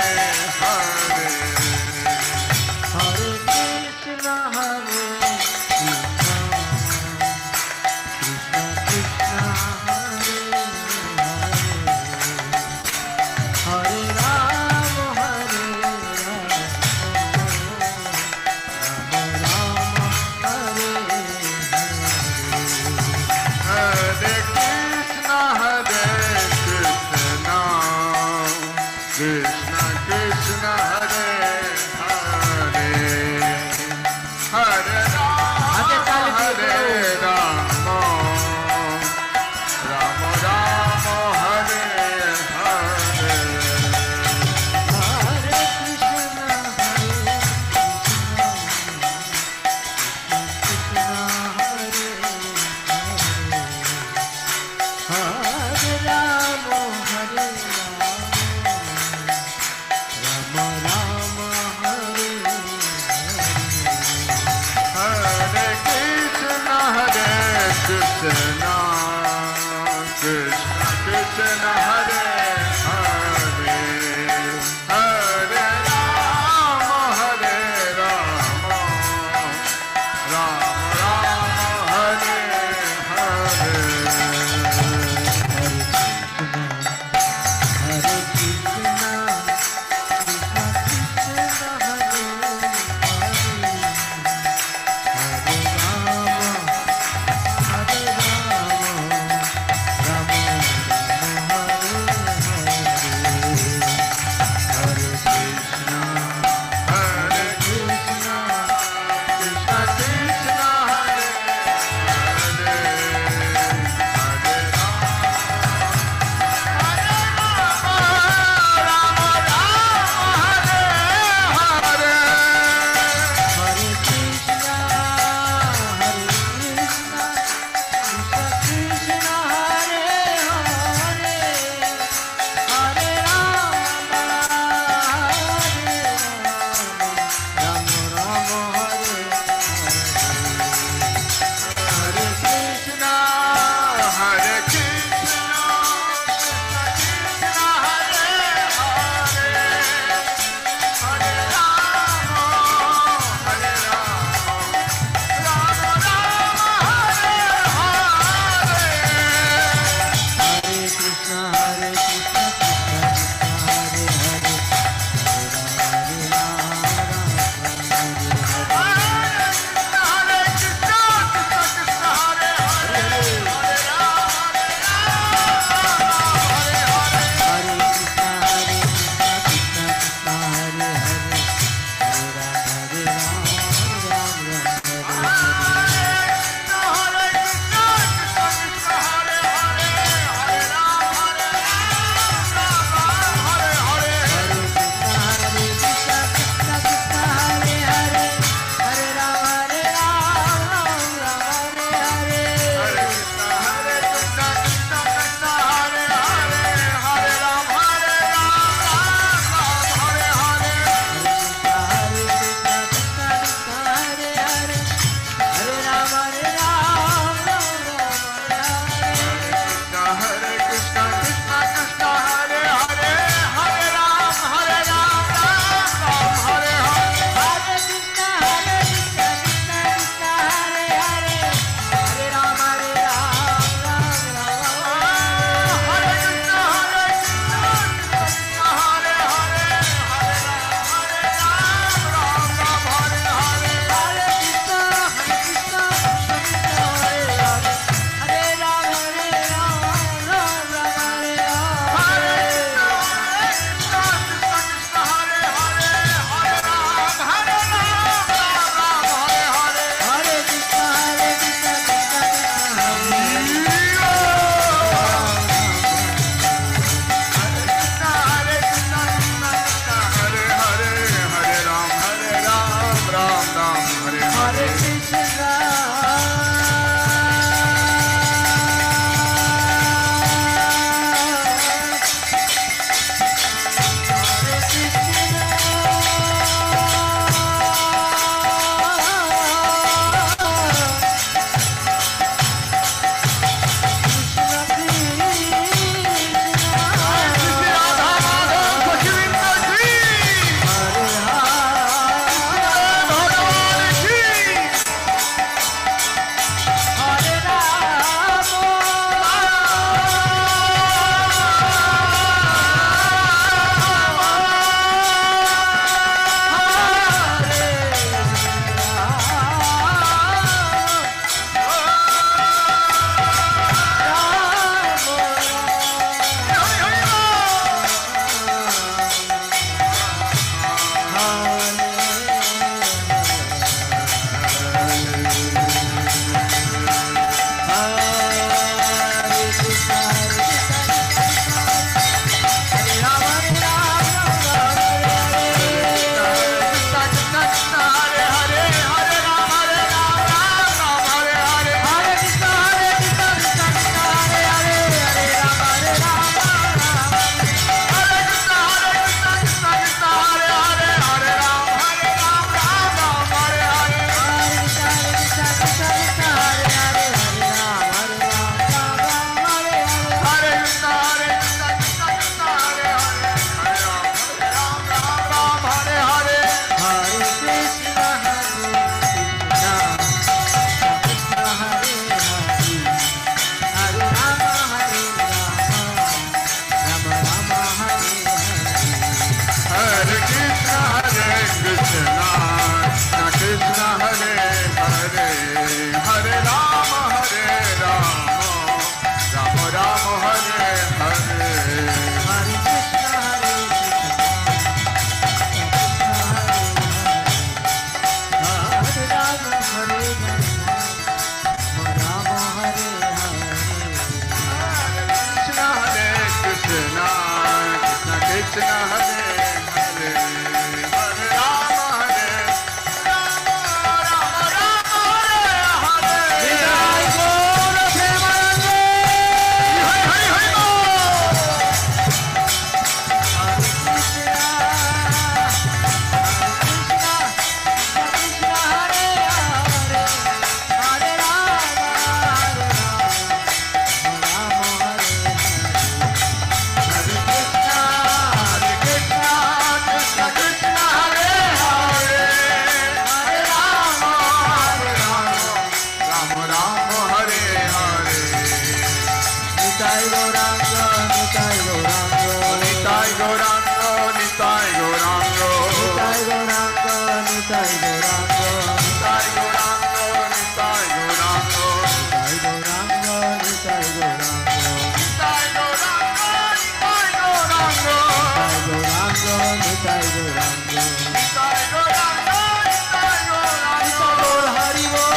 Hare
Hare Krishna Krishna Hare Rama Hare
Hare Krishna Krishna Krishna Hare Hare Hare Rama Hare Rama Rama Rama Hare Hare Hare Krishna Krishna Krishna Hare Hare Hare Rama Hare Rama Rama Rama Hare Hare
Hare
Krishna, Hare Hare, Hare Rama, Hare Rama, Rama Rama, Hare Hare. Jai Gaura Premanande. Hari Hari Hari Bol.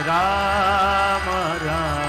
Rama Rama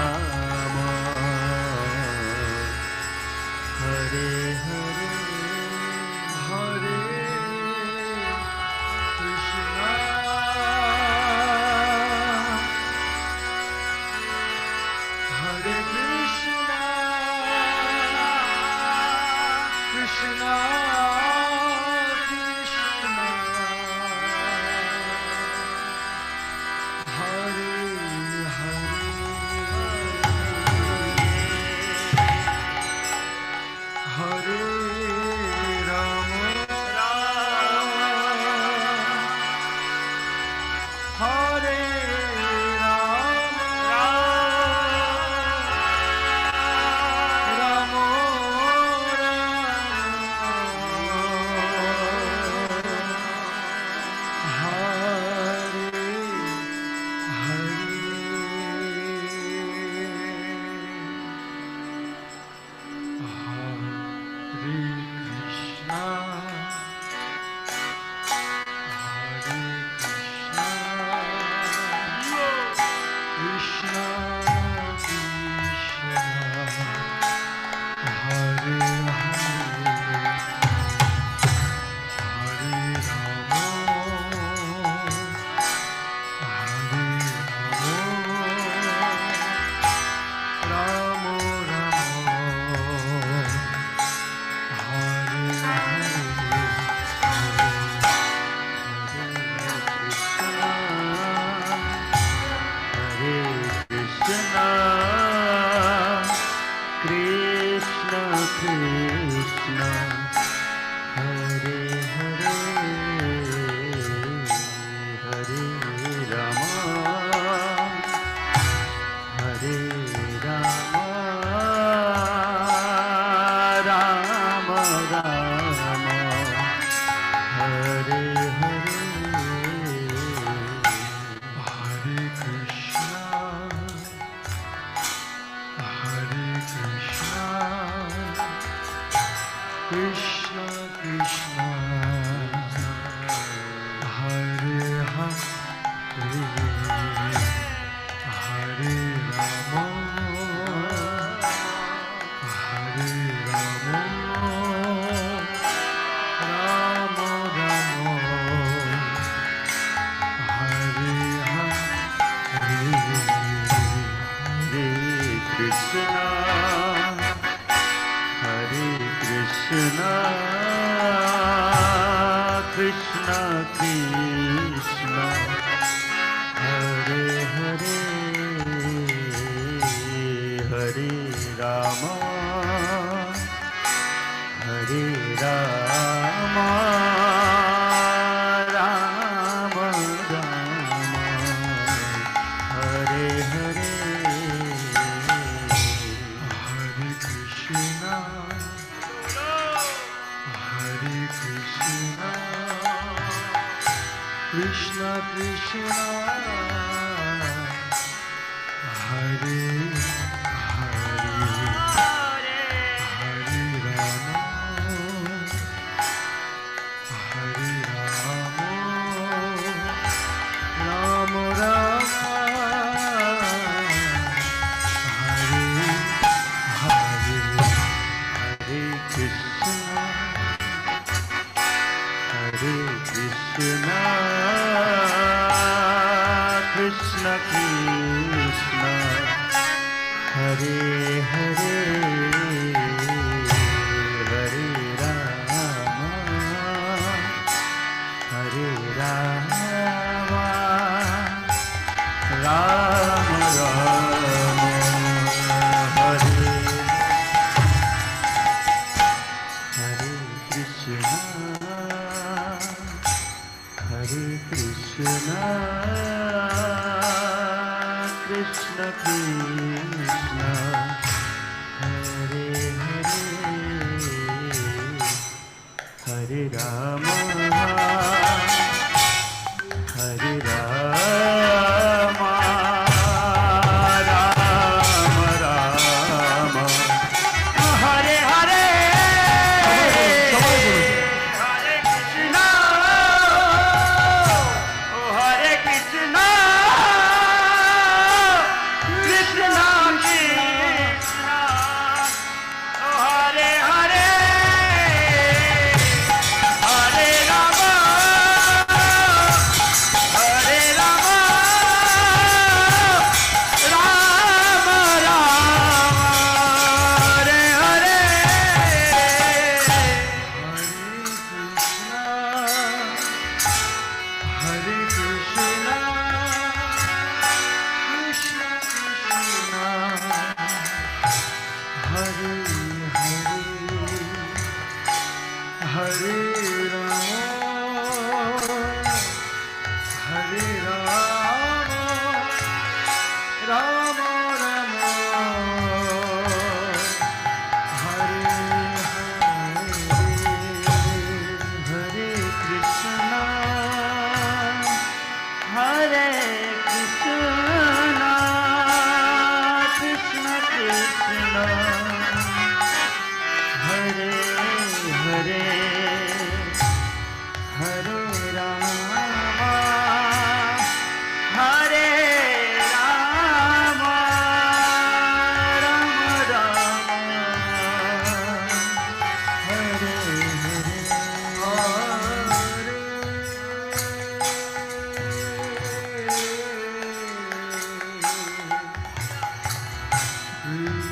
Hare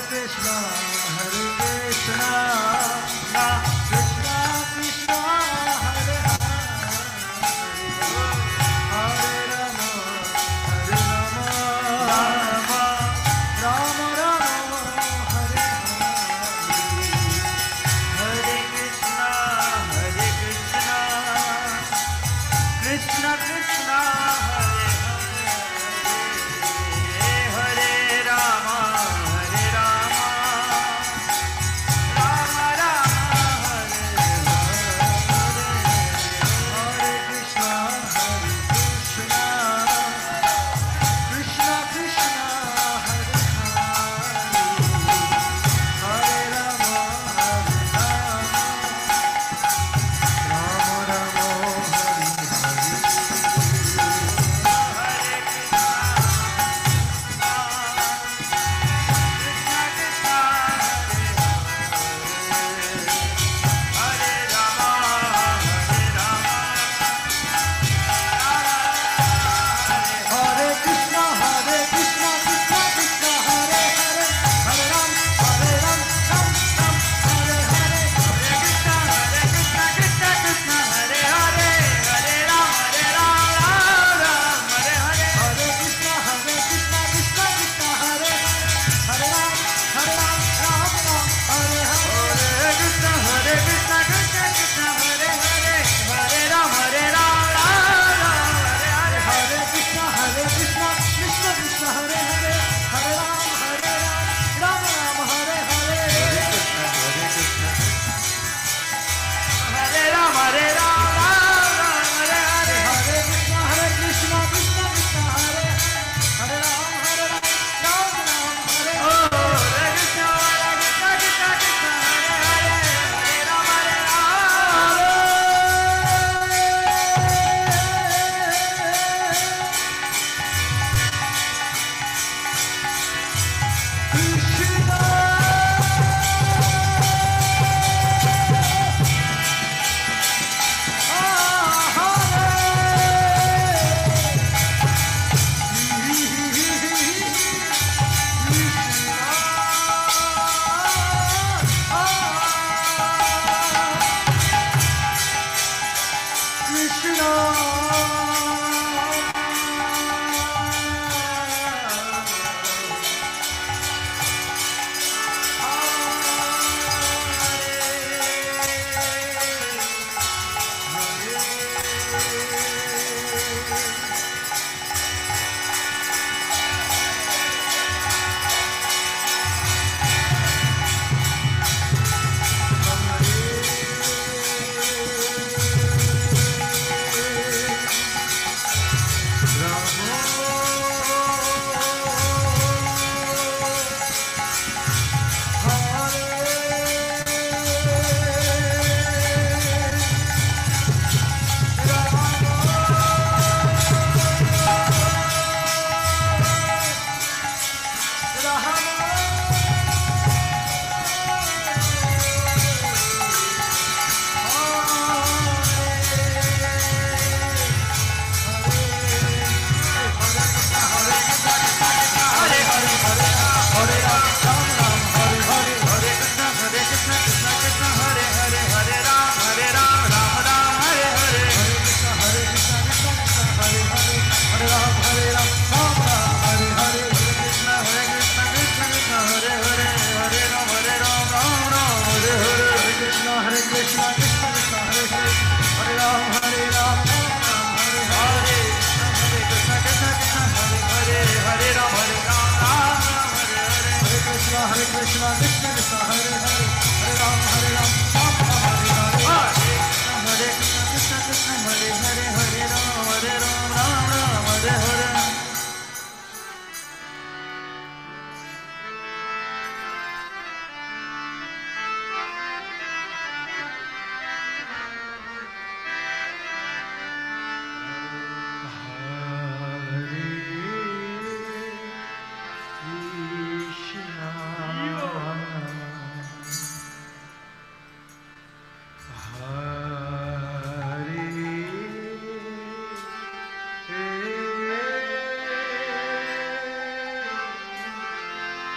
Krishna, Hare Krishna.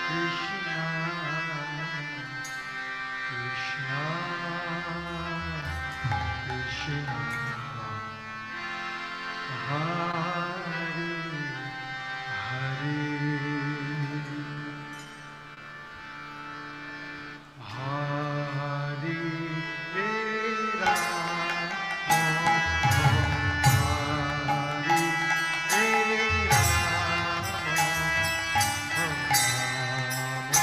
Krishna, Krishna, Krishna, Hare Hare, Hare Rama, Hare Rama,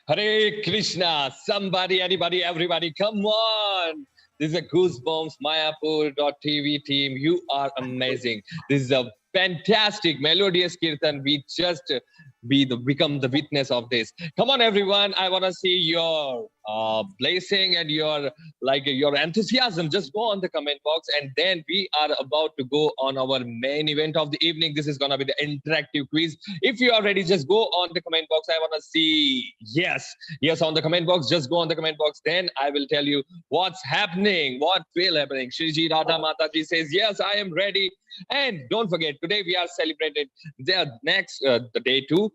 Hare Krishna. Somebody, anybody, everybody, come on. This is a Goosebumps Mayapur.tv team. You are amazing. This is a fantastic melodious kirtan. We just become the witness of this. Come on, everyone. I want to see your blessing and your enthusiasm. Just go on the comment box, and then we are about to go on our main event of the evening. This is gonna be the interactive quiz. If you are ready, just go on the comment box. I want to see yes on the comment box. Just go on the comment box. Then I will tell you what's happening, what will happening. Shriji Radha Mataji says yes, I am ready. And don't forget, today we are celebrating the next the day 2.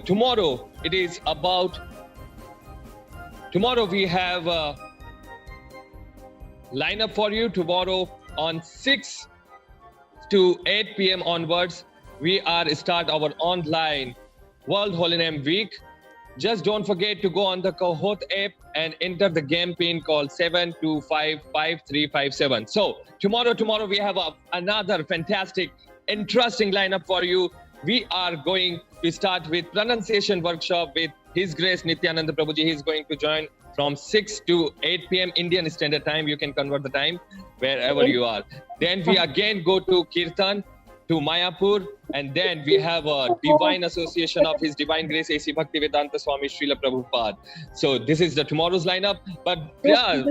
Tomorrow it is about. Tomorrow we have a lineup for you. Tomorrow on 6 to 8 p.m. onwards, we are start our online World Holy Name Week. Just don't forget to go on the Kahoot app and enter the game pin called 7255357. So tomorrow we have another fantastic, interesting lineup for you. We are going to start with pronunciation workshop with His Grace Nityananda Prabhuji. He is going to join from 6 to 8 p.m. Indian Standard Time. You can convert the time wherever you are. Then we again go to Kirtan, to Mayapur, and then we have a divine association of His Divine Grace A.C. Bhaktivedanta Swami Srila Prabhupada. So this is the tomorrow's lineup. But yeah,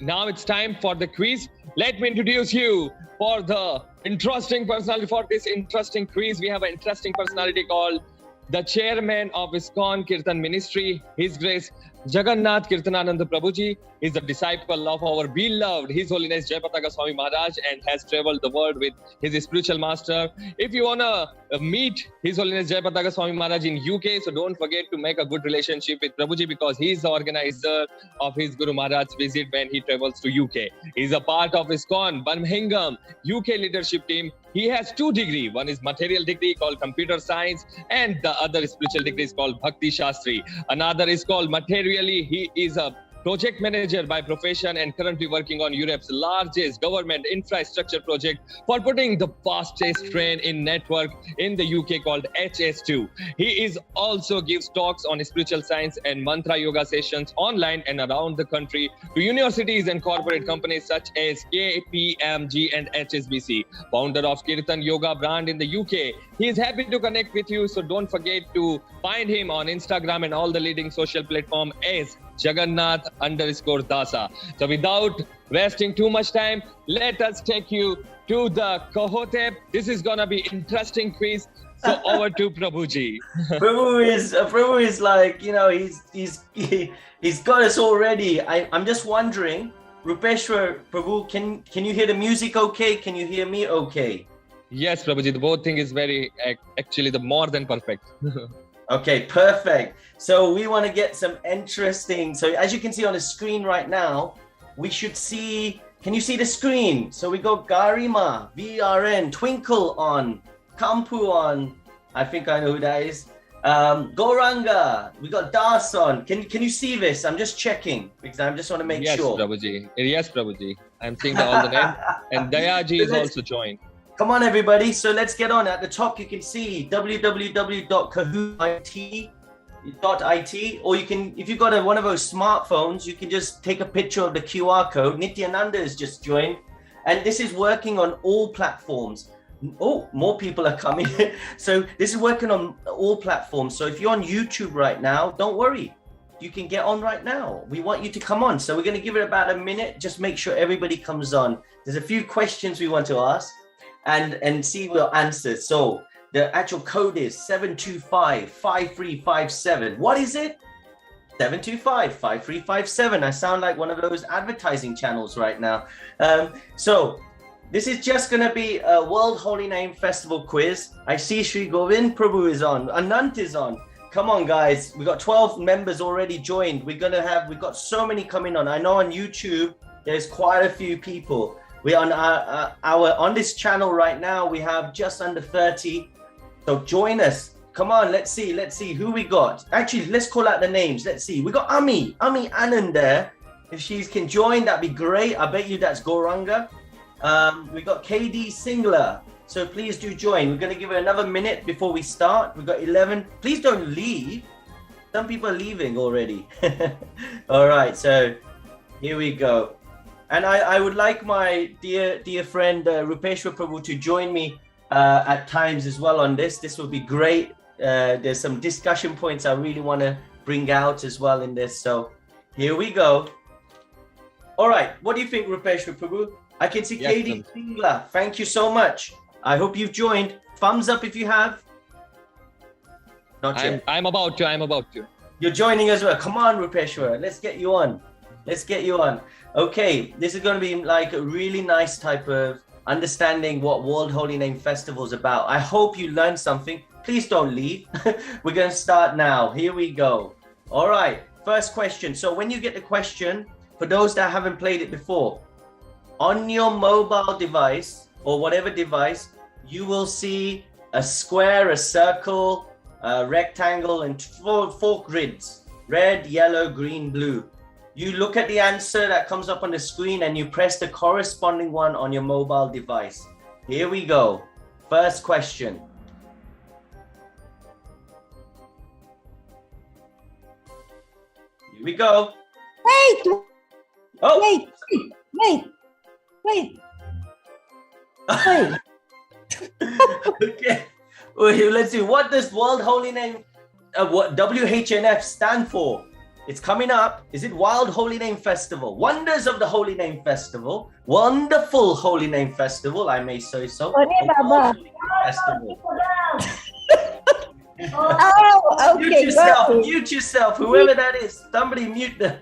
now it's time for the quiz. Let me introduce you for the interesting personality. For this interesting quiz, we have an interesting personality called the chairman of ISKCON Kirtan Ministry, His Grace Jagannath Kirtanananda Prabhuji. Is a disciple of our beloved His Holiness Jayapataaka Swami Maharaj and has traveled the world with his spiritual master. If you want to meet His Holiness Jayapataaka Swami Maharaj in UK, so don't forget to make a good relationship with Prabhuji, because he is the organizer of his Guru Maharaj's visit when he travels to UK. He is a part of ISKCON Birmingham UK leadership team. He has 2 degrees. One is material degree called computer science, and the other spiritual degree is called Bhakti Shastri. Another is called materially. He is a project manager by profession and currently working on Europe's largest government infrastructure project for putting the fastest train in network in the UK called HS2. He is also gives talks on spiritual science and mantra yoga sessions online and around the country to universities and corporate companies such as KPMG and HSBC. Founder of Kirtan Yoga brand in the UK. He is happy to connect with you, so don't forget to find him on Instagram and all the leading social platforms as Jagannath_Dasa. So without wasting too much time, let us take you to the Kahoot app. This is gonna be interesting quiz. So over to Prabhuji.
Prabhu is like, you know, he's got us already. I'm just wondering, Rupeshwar Prabhu, can you hear the music okay? Can you hear me okay?
Yes, Prabhuji, the both thing is very actually the more than perfect.
Okay, perfect. So we want to get some interesting. So as you can see on the screen right now, we should see. Can you see the screen? So we got Garima, VRN, Twinkle on, Kampu on. I think I know who that is. Goranga. We got Das on. Can you see this? I'm just checking because I just want to make sure.
Prabhuji. Yes, Prabhuji. I'm seeing all the names. And Dayaji is also joined.
Come on, everybody. So let's get on. At the top, you can see www.kahoot.it, or you can, if you've got one of those smartphones, you can just take a picture of the QR code. Nityananda has just joined, and this is working on all platforms. Oh, more people are coming. So this is working on all platforms. So if you're on YouTube right now, don't worry. You can get on right now. We want you to come on. So we're going to give it about a minute. Just make sure everybody comes on. There's a few questions we want to ask. And see we'll answer. So the actual code is 725-5357. What is it? 725-5357. I sound like one of those advertising channels right now. So this is just going to be a World Holy Name Festival quiz. I see Sri Govind Prabhu is on. Anant is on. Come on, guys. We got 12 members already joined. We've got so many coming on. I know on YouTube, there's quite a few people. We're on on this channel right now. We have just under 30. So join us. Come on, let's see who we got. Actually, let's call out the names. Let's see. We got Ami Anand there. If she can join, that'd be great. I bet you that's Goranga. We got KD Singler. So please do join. We're going to give it another minute before we start. We've got 11. Please don't leave. Some people are leaving already. All right, so here we go. And I would like my dear friend Rupeshwar Prabhu to join me at times as well on this. This would be great. There's some discussion points I really want to bring out as well in this. So here we go. All right, what do you think, Rupeshwar Prabhu? I can see
Yes,
Katie Singla. Thank you so much. I hope you've joined. Thumbs up if you have. Not yet.
I'm about to.
You're joining as well. Come on, Rupeshwar. Let's get you on. Okay, this is going to be like a really nice type of understanding what World Holy Name Festival is about. I hope you learned something. Please don't leave. We're going to start now. Here we go. All right, first question. So when you get the question, for those that haven't played it before, on your mobile device or whatever device, you will see a square, a circle, a rectangle, and four grids: red, yellow, green, blue. You look at the answer that comes up on the screen and you press the corresponding one on your mobile device. Here we go. First question. Here we go.
Wait,
Oh,
wait.
okay. Well, let's see. What does World Holy Name, what WHNF stand for? It's coming up. Is it Wild Holy Name Festival? Wonders of the Holy Name Festival. Wonderful Holy Name Festival, I may say so.
Ore
Or
Baba.
World Holy Name Festival.
Oh,
Mute
okay.
yourself.
Go.
Mute yourself. Whoever that is, somebody mute them.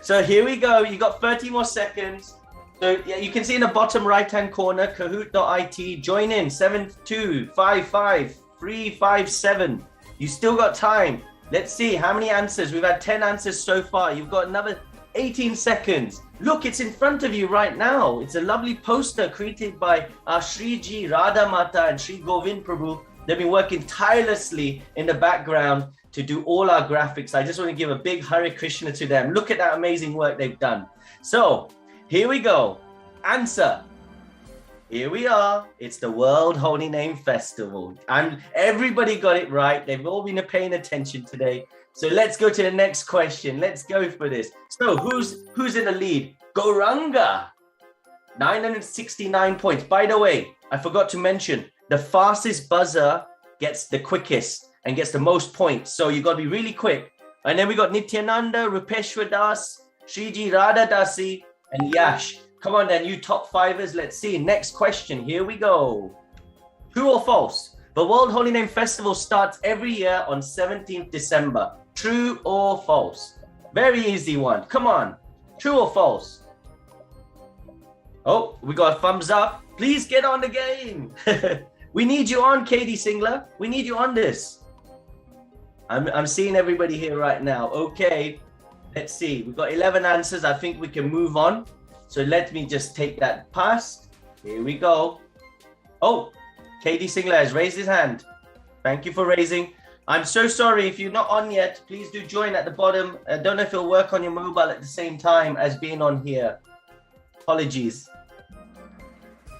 So here we go. You got 30 more seconds. So yeah, you can see in the bottom right-hand corner, Kahoot.it. Join in 7255357. You still got time. Let's see how many answers. We've had 10 answers so far. You've got another 18 seconds. Look, it's in front of you right now. It's a lovely poster created by Shriji Radha Mata and Sri Govind Prabhu. They've been working tirelessly in the background to do all our graphics. I just want to give a big Hare Krishna to them. Look at that amazing work they've done. So here we go. Answer. Here we are. It's the World Holy Name Festival. And everybody got it right. They've all been paying attention today. So let's go to the next question. Let's go for this. So who's in the lead? Gauranga. 969 points. By the way, I forgot to mention, the fastest buzzer gets the quickest and gets the most points. So you got to be really quick. And then we got Nityananda, Rupeshwar Das, Shriji Radha Dasi, and Yash. Come on then, you top fivers. Let's see. Next question. Here we go. True or false? The World Holy Name Festival starts every year on 17th December. True or false? Very easy one. Come on. True or false? Oh, we got a thumbs up. Please get on the game. We need you on, Katie Singler. We need you on this. I'm seeing everybody here right now. Okay, let's see. We've got 11 answers. I think we can move on. So let me just take that past. Here we go. Oh, Katie Singler has raised his hand. Thank you for raising. I'm so sorry if you're not on yet. Please do join at the bottom. I don't know if it'll work on your mobile at the same time as being on here. Apologies.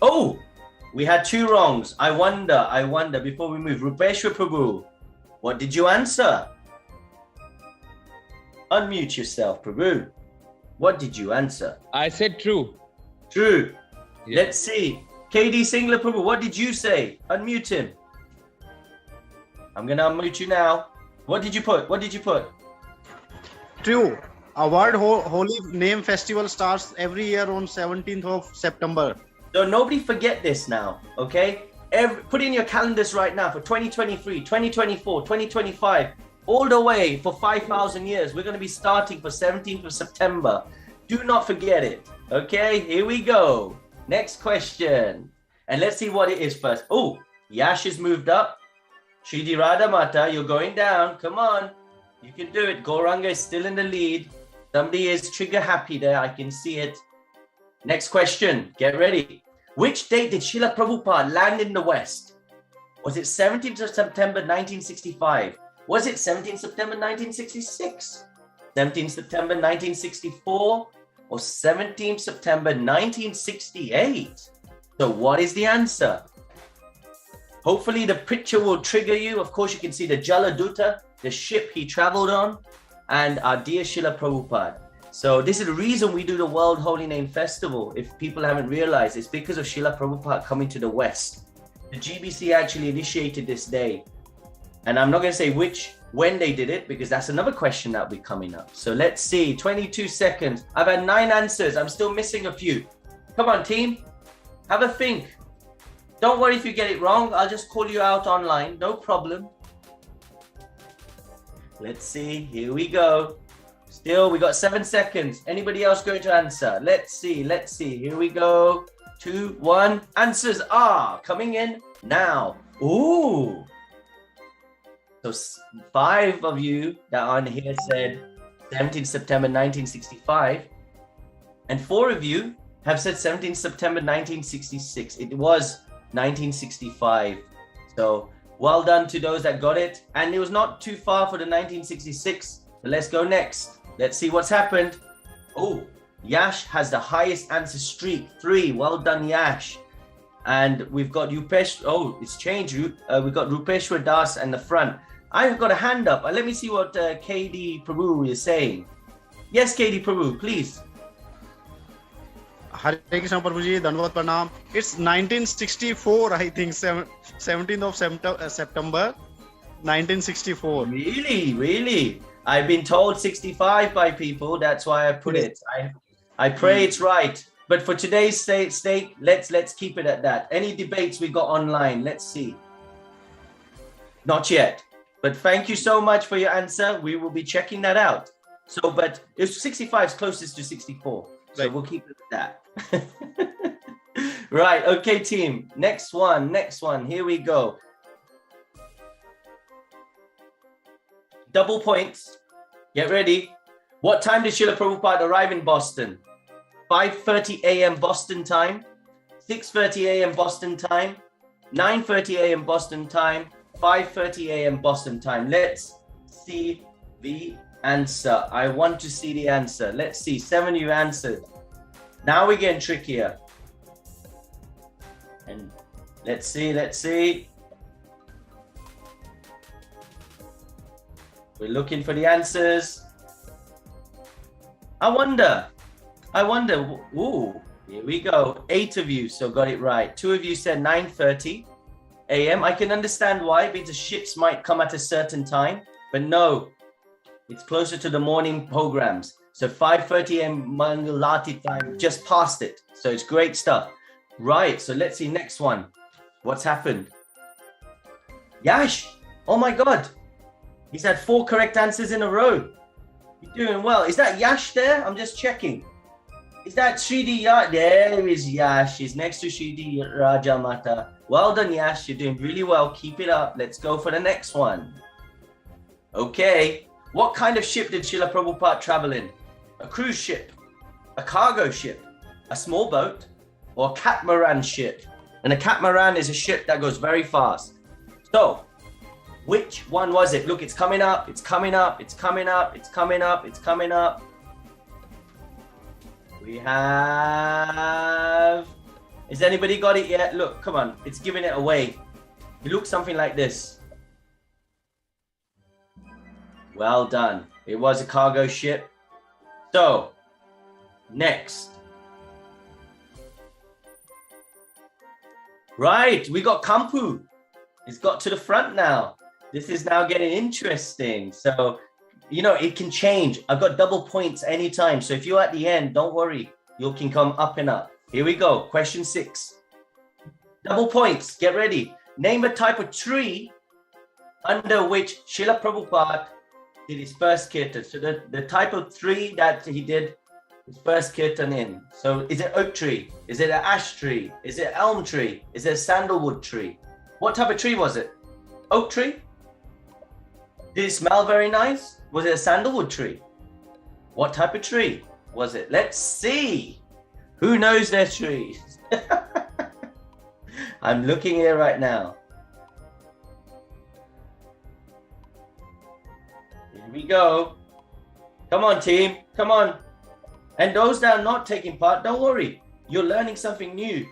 Oh, we had two wrongs. I wonder, before we move. Rupeshwar Prabhu, what did you answer? Unmute yourself, Prabhu. What did you answer?
I said true.
True.
Yeah.
Let's see. KD Singla Prabhu, what did you say? Unmute him. I'm going to unmute you now. What did you put?
True. A World Holy Name Festival starts every year on 17th of September.
So nobody forget this now, okay? Put in your calendars right now for 2023, 2024, 2025, all the way for 5,000 years. We're going to be starting for 17th of September. Do not forget it, okay? Here we go. Next question. And let's see what it is first. Oh, Yash has moved up. Shriji Radha Mata, you're going down. Come on. You can do it. Gauranga is still in the lead. Somebody is trigger happy there. I can see it. Next question. Get ready. Which date did Srila Prabhupada land in the West? Was it 17th of September 1965? Was it 17th September 1966? 17th September 1964? Or 17th September 1968? So what is the answer? Hopefully the picture will trigger you. Of course, you can see the Jaladuta, the ship he traveled on, and our dear Srila Prabhupada. So this is the reason we do the World Holy Name Festival. If people haven't realized, it's because of Srila Prabhupada coming to the West. The GBC actually initiated this day. And I'm not going to say when they did it, because that's another question that will be coming up. So let's see, 22 seconds. I've had 9 answers. I'm still missing a few. Come on, team. Have a think. Don't worry if you get it wrong. I'll just call you out online. No problem. Let's see. Here we go. Still, we got 7 seconds. Anybody else going to answer? Let's see. Let's see. Here we go. 2, 1. Answers are coming in now. Ooh. So 5 of you that are on here said 17 September 1965. And 4 of you have said 17 September 1966. It was 1965. So well done to those that got it. And it was not too far for the 1966. But let's go next. Let's see what's happened. Oh, Yash has the highest answer streak, 3. Well done, Yash. And we've got Rupesh. Oh, it's changed. We've got Rupeshwar Das in the front. I've got a hand up. Let me see what KD Prabhu is saying. Yes, KD Prabhu, please.
Hare Krishna Prabhuji, Dandavat Pranam. It's 1964, I think, 17th of September, 1964.
Really? Really? I've been told 65 by people. That's why I put it. I pray it's right. But for today's sake, let's keep it at that. Any debates we got online, let's see. Not yet. But thank you so much for your answer. We will be checking that out. So, but if 65 is closest to 64. So we'll keep it at that. Right. Okay, team. Next one. Here we go. Double points. Get ready. What time did Srila Prabhupada arrive in Boston? 5:30 a.m. Boston time, 6:30 a.m. Boston time, 9:30 a.m. Boston time, 5:30 a.m. Boston time. Let's see the answer. I want to see the answer. Let's see. 7 you answered. Now we're getting trickier. And let's see. We're looking for the answers. I wonder. Ooh, here we go. 8 of you so got it right. 2 of you said 9:30 a.m. I can understand why, because the ships might come at a certain time, but no, it's closer to the morning programs. So 5:30 a.m. Mangalati time, just past it. So it's great stuff. Right, so let's see next one. What's happened? Yash, oh my God. He's had 4 correct answers in a row. You're doing well. Is that Yash there? I'm just checking. Is that Shridi Yash? There is Yash. He's next to Shridi Raja Mata. Well done, Yash. You're doing really well. Keep it up. Let's go for the next one. Okay. What kind of ship did Srila Prabhupada travel in? A cruise ship, a cargo ship, a small boat, or a catamaran ship? And a catamaran is a ship that goes very fast. So, which one was it? Look, it's coming up. It's coming up. It's coming up. It's coming up. It's coming up. We have... Has anybody got it yet? Look, come on. It's giving it away. It looks something like this. Well done. It was a cargo ship. So, next. Right, we got Kampu. It's got to the front now. This is now getting interesting. So, you know, it can change. I've got double points anytime. So if you're at the end, don't worry. You can come up and up. Here we go. Question 6. Double points. Get ready. Name a type of tree under which Srila Prabhupada did his first kirtan. So the type of tree that he did his first kirtan in. So is it oak tree? Is it an ash tree? Is it elm tree? Is it a sandalwood tree? What type of tree was it? Oak tree? Did it smell very nice? Was it a sandalwood tree? What type of tree was it? Let's see. Who knows their trees? I'm looking here right now. Here we go. Come on, team. Come on. And those that are not taking part, don't worry. You're learning something new.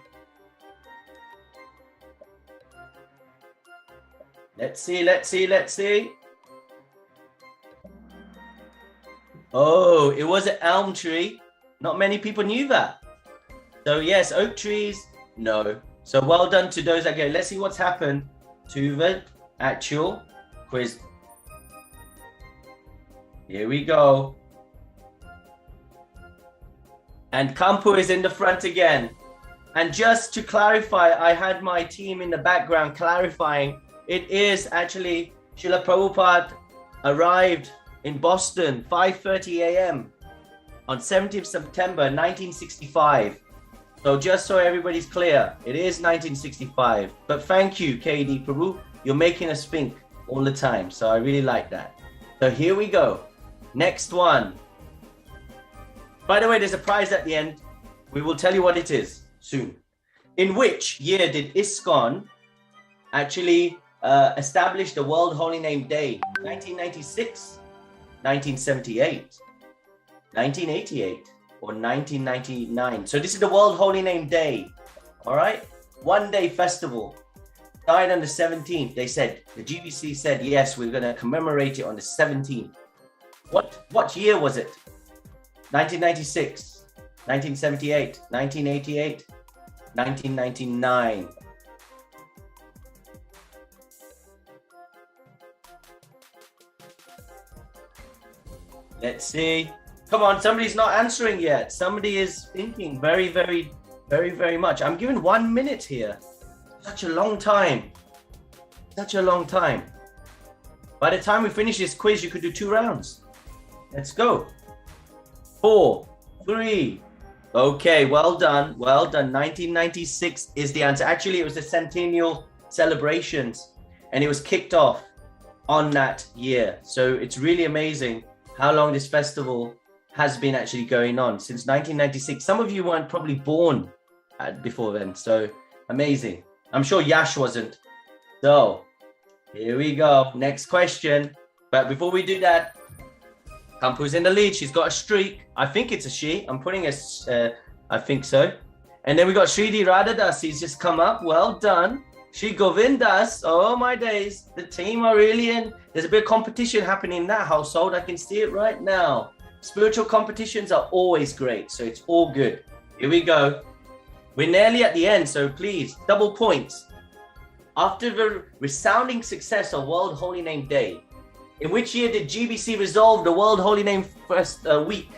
Let's see, let's see, let's see. Oh, it was an elm tree. Not many people knew that. So yes, oak trees, no. So well done to those that go. Let's see what's happened to the actual quiz. Here we go. And Kampu is in the front again. And just to clarify, I had my team in the background clarifying, it is actually Srila Prabhupada arrived in Boston 5:30 a.m. on 17th September 1965. So just so everybody's clear, it is 1965. But thank you, KD Prabhu. You're making us think all the time. So I really like that. So here we go. Next one. By the way, there's a prize at the end. We will tell you what it is soon. In which year did ISKCON actually establish the World Holy Name Day? 1996, 1978, 1988, or 1999? So this is the World Holy Name Day. All right, one-day festival. Died on the 17th. They said, the GBC said, yes, we're going to commemorate it on the 17th. What year was it? 1996, 1978, 1988, 1999. Let's see. Come on, somebody's not answering yet. Somebody is thinking very much. I'm given 1 minute here. Such a long time. Such a long time. By the time we finish this quiz, you could do 2 rounds. Let's go. 4, 3. Okay, well done. Well done. 1996 is the answer. Actually, it was the centennial celebrations, and it was kicked off on that year. So it's really amazing how long this festival has been actually going on since 1996. Some of you weren't probably born before then. So amazing. I'm sure Yash wasn't. So here we go. Next question. But before we do that, Kampu's in the lead. She's got a streak. I think it's a she. I'm putting a, I think so. And then we got Shridi Radhadas. He's just come up. Well done. Shri Govindas. Oh my days. The team are really in. There's a bit of competition happening in that household. I can see it right now. Spiritual competitions are always great. So it's all good. Here we go. We're nearly at the end. So please, double points. After the resounding success of World Holy Name Day, in which year did GBC resolve the World Holy Name Week?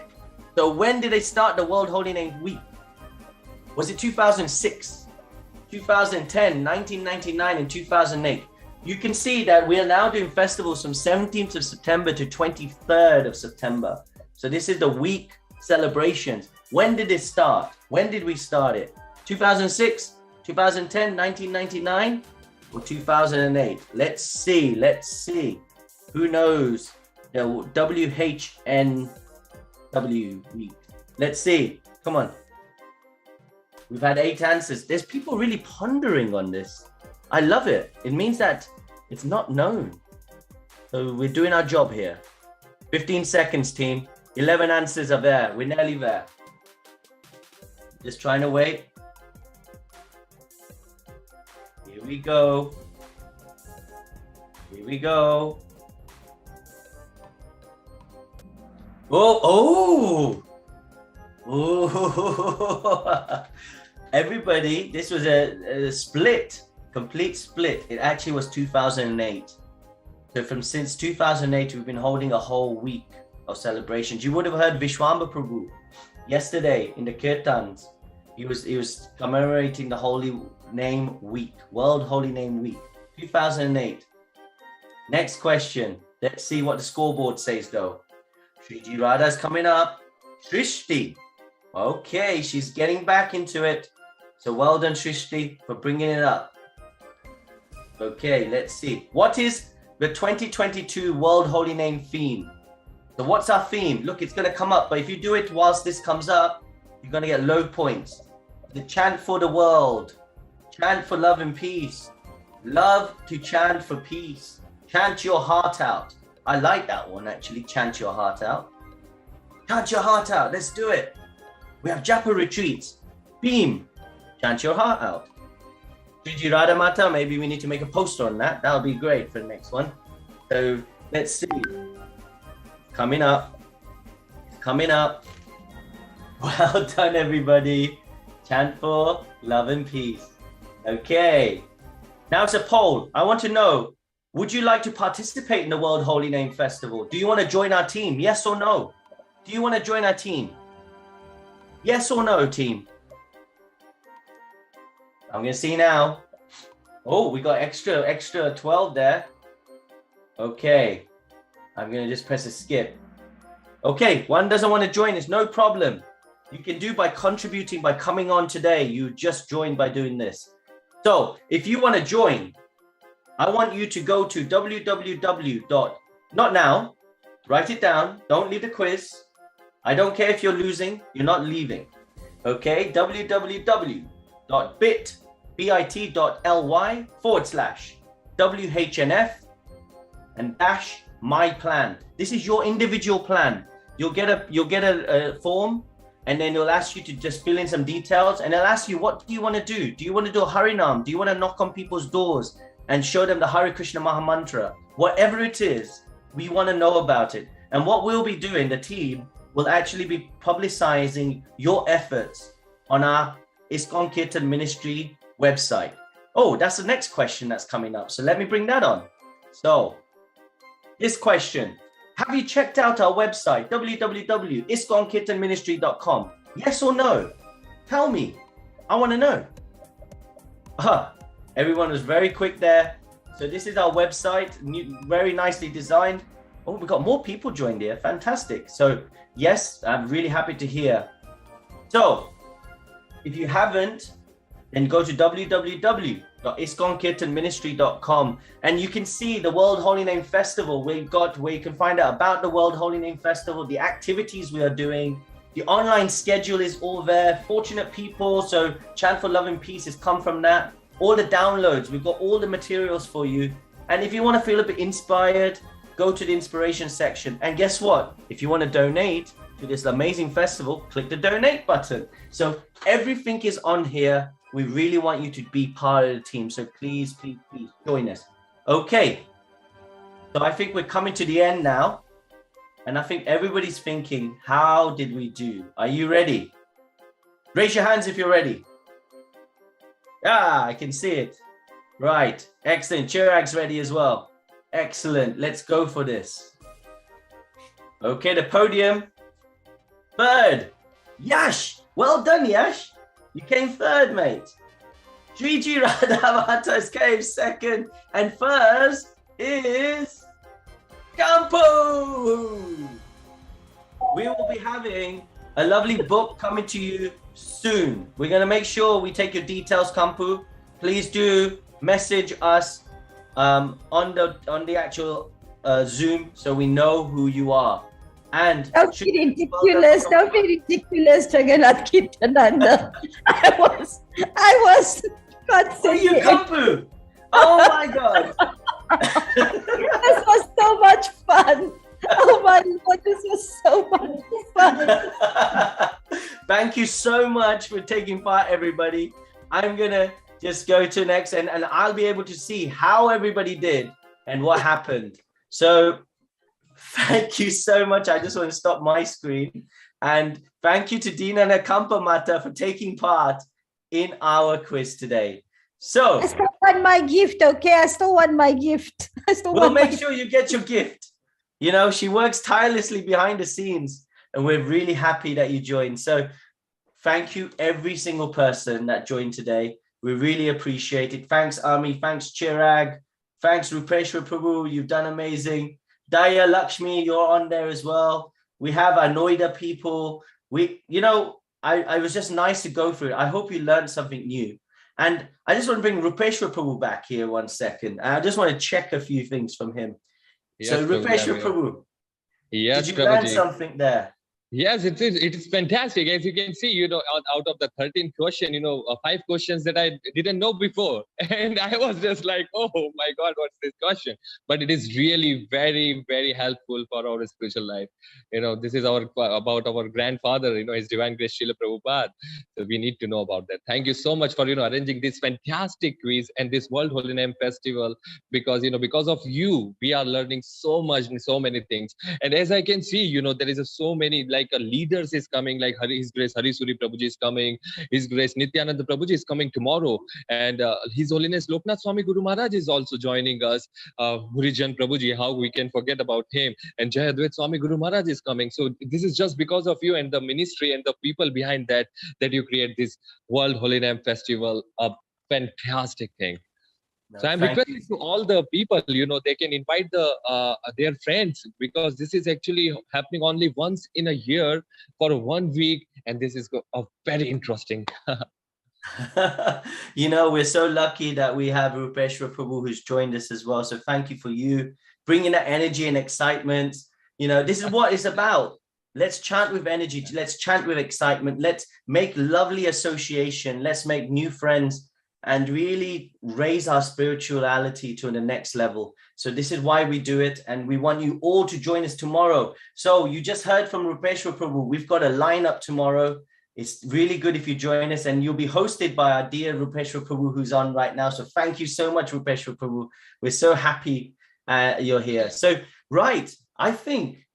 So when did they start the World Holy Name Week? Was it 2006, 2010, 1999, and 2008? You can see that we are now doing festivals from 17th of September to 23rd of September. So this is the week celebrations. When did it start? When did we start it? 2006, 2010, 1999, or 2008? Let's see, let's see. Who knows? The WHNW week. Let's see. Come on. We've had 8 answers. There's people really pondering on this. I love it. It means that it's not known. So we're doing our job here. 15 seconds, team. 11 answers are there. We're nearly there. Just trying to wait. Here we go. Here we go. Oh. Everybody, this was a split, complete split. It actually was 2008. So since 2008, we've been holding a whole week of celebrations. You would have heard Vishwamba Prabhu yesterday in the Kirtans. He was commemorating the Holy Name Week, World Holy Name Week, 2008. Next question. Let's see what the scoreboard says though. Shriji Radha's coming up. Shrishti. Okay, she's getting back into it. So well done, Shrishti, for bringing it up. Okay, let's see. What is the 2022 World Holy Name theme? So what's our theme? Look, it's going to come up. But if you do it whilst this comes up, you're going to get low points. The chant for the world. Chant for love and peace. Love to chant for peace. Chant your heart out. I like that one, actually. Chant your heart out. Chant your heart out. Let's do it. We have Japa retreats. Theme. Chant your heart out. Sriji Radhamata, maybe we need to make a poster on that. That'll be great for the next one. So let's see. Coming up. Well done, everybody. Chant for love and peace. Okay. Now it's a poll. I want to know, would you like to participate in the World Holy Name Festival? Do you want to join our team? Yes or no? Do you want to join our team? Yes or no, team? I'm going to see now. Oh, we got extra 12 there. Okay. I'm going to just press a skip. Okay, one doesn't want to join. It's no problem. You can do by contributing, by coming on today. You just joined by doing this. So if you want to join, I want you to go to not now, write it down. Don't leave the quiz. I don't care if you're losing, you're not leaving. Okay, www.bit.ly/WHNF and dash my plan. This is your individual plan. You'll get a form, and then it'll ask you to just fill in some details, and it'll ask you, what do you want to do? Do you want to do a Harinam? Do you want to knock on people's doors and show them the Hare Krishna Maha Mantra? Whatever it is, we want to know about it. And what we'll be doing, the team, will actually be publicizing your efforts on our ISKCON Kirtan Ministry website. Oh, that's the next question that's coming up. So let me bring that on. So this question, have you checked out our website, www.iskonkirtanministry.com? Yes or no? Tell me. I want to know. Everyone was very quick there. So this is our website, very nicely designed. Oh, we got more people joined here. Fantastic. So yes, I'm really happy to hear. So if you haven't, then go to www.iskonkirtanministry.com and you can see the World Holy Name Festival where you can find out about the World Holy Name Festival, the activities we are doing. The online schedule is all there. Fortunate people, so Chant for Love and Peace has come from that. All the downloads, we've got all the materials for you. And if you want to feel a bit inspired, go to the inspiration section. And guess what? If you want to donate to this amazing festival, click the donate button. So everything is on here. We really want you to be part of the team. So please, please, please join us. Okay. So I think we're coming to the end now. And I think everybody's thinking, how did we do? Are you ready? Raise your hands if you're ready. Ah, I can see it. Right. Excellent. Chirag's ready as well. Excellent. Let's go for this. Okay, the podium. Third. Yash. Well done, Yash. You came third, mate. Sriji Radhamata came second. And first is Kampu. We will be having a lovely book coming to you soon. We're going to make sure we take your details, Kampu. Please do message us on the actual Zoom so we know who you are. And
don't be ridiculous. Don't be ridiculous, Jagannath Kirtananda. I was
Oh, you Kampu! Oh my God!
This was so much fun. Oh my God, this was so much fun.
Thank you so much for taking part, everybody. I'm gonna just go to next and I'll be able to see how everybody did and what happened. So thank you so much. I just want to stop my screen. And thank you to Dina Nakampa Mata for taking part in our quiz today. So
I still want my gift, okay? I still want my gift.
We'll make sure you get your gift. You know, she works tirelessly behind the scenes and we're really happy that you joined. So thank you every single person that joined today. We really appreciate it. Thanks, Ami. Thanks, Chirag. Thanks, Rupeshwar Prabhu. You've done amazing. Daya Lakshmi, you're on there as well. We have our Noida people. I was just nice to go through it. I hope you learned something new. And I just want to bring Rupeshwar Prabhu back here 1 second. I just want to check a few things from him.
Yes,
so Rupeshwar Prabhu,
yes,
did you learn something there?
Yes, it is. It is fantastic. As you can see, out of the 13 question, 5 questions that I didn't know before. And I was just like, oh my God, what's this question? But it is really very, very helpful for our spiritual life. This is about our grandfather, His Divine Grace Srila Prabhupada. So we need to know about that. Thank you so much for, arranging this fantastic quiz and this World Holy Name Festival, because, because of you, we are learning so much and so many things. And as I can see, there is so many, like leaders is coming, like His Grace Hari Suri Prabhuji is coming, His Grace Nityananda Prabhuji is coming tomorrow, and His Holiness Loknath Swami Guru Maharaj is also joining us. Hurijan Prabhuji, how we can forget about him, and Jayadvaita Swami Guru Maharaj is coming. So this is just because of you and the ministry and the people behind that you create this World Holy Name Festival, a fantastic thing. So I'm requesting to all the people, they can invite their friends, because this is actually happening only once in a year for 1 week, and this is very interesting.
We're so lucky that we have Rupeshwar Prabhu who's joined us as well. So thank you for you bringing that energy and excitement. This is what it's about. Let's chant with energy. Let's chant with excitement. Let's make lovely association. Let's make new friends, and really raise our spirituality to the next level. So this is why we do it, and we want you all to join us tomorrow. So you just heard from Rupeshwar Prabhu. We've got a lineup tomorrow. It's really good if you join us, and you'll be hosted by our dear Rupeshwar Prabhu, who's on right now. So thank you so much, Rupeshwar Prabhu. We're so happy you're here. So, right, I think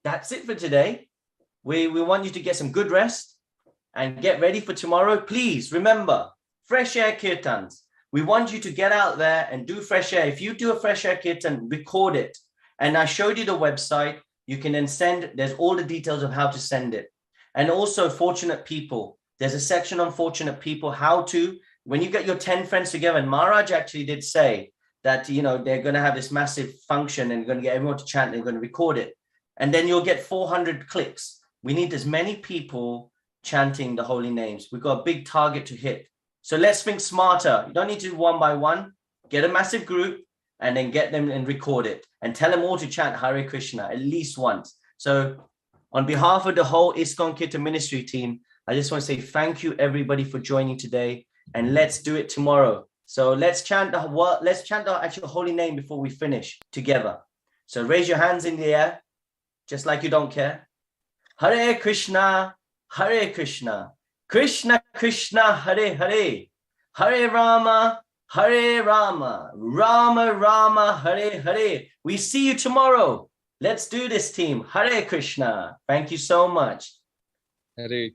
that's it for today. We want you to get some good rest and get ready for tomorrow. Please remember, fresh air kirtans. We want you to get out there and do fresh air. If you do a fresh air kirtan, record it. And I showed you the website. You can then send, there's all the details of how to send it. And also fortunate people. There's a section on fortunate people, how to, when you get your 10 friends together, and Maharaj actually did say that, they're going to have this massive function and going to get everyone to chant, they're going to record it. And then you'll get 400 clicks. We need as many people chanting the holy names. We've got a big target to hit. So let's think smarter. You don't need to do one by one. Get a massive group and then get them and record it and tell them all to chant Hare Krishna at least once. So on behalf of the whole ISKCON Kirtan Ministry team, I just want to say thank you everybody for joining today, and let's do it tomorrow. So let's chant the actual holy name before we finish together. So raise your hands in the air, just like you don't care. Hare Krishna, Hare Krishna. Krishna Krishna Hare Hare, Hare Rama, Hare Rama, Rama Rama Hare Hare. We see you tomorrow. Let's do this, team. Hare Krishna. Thank you so much.
Hare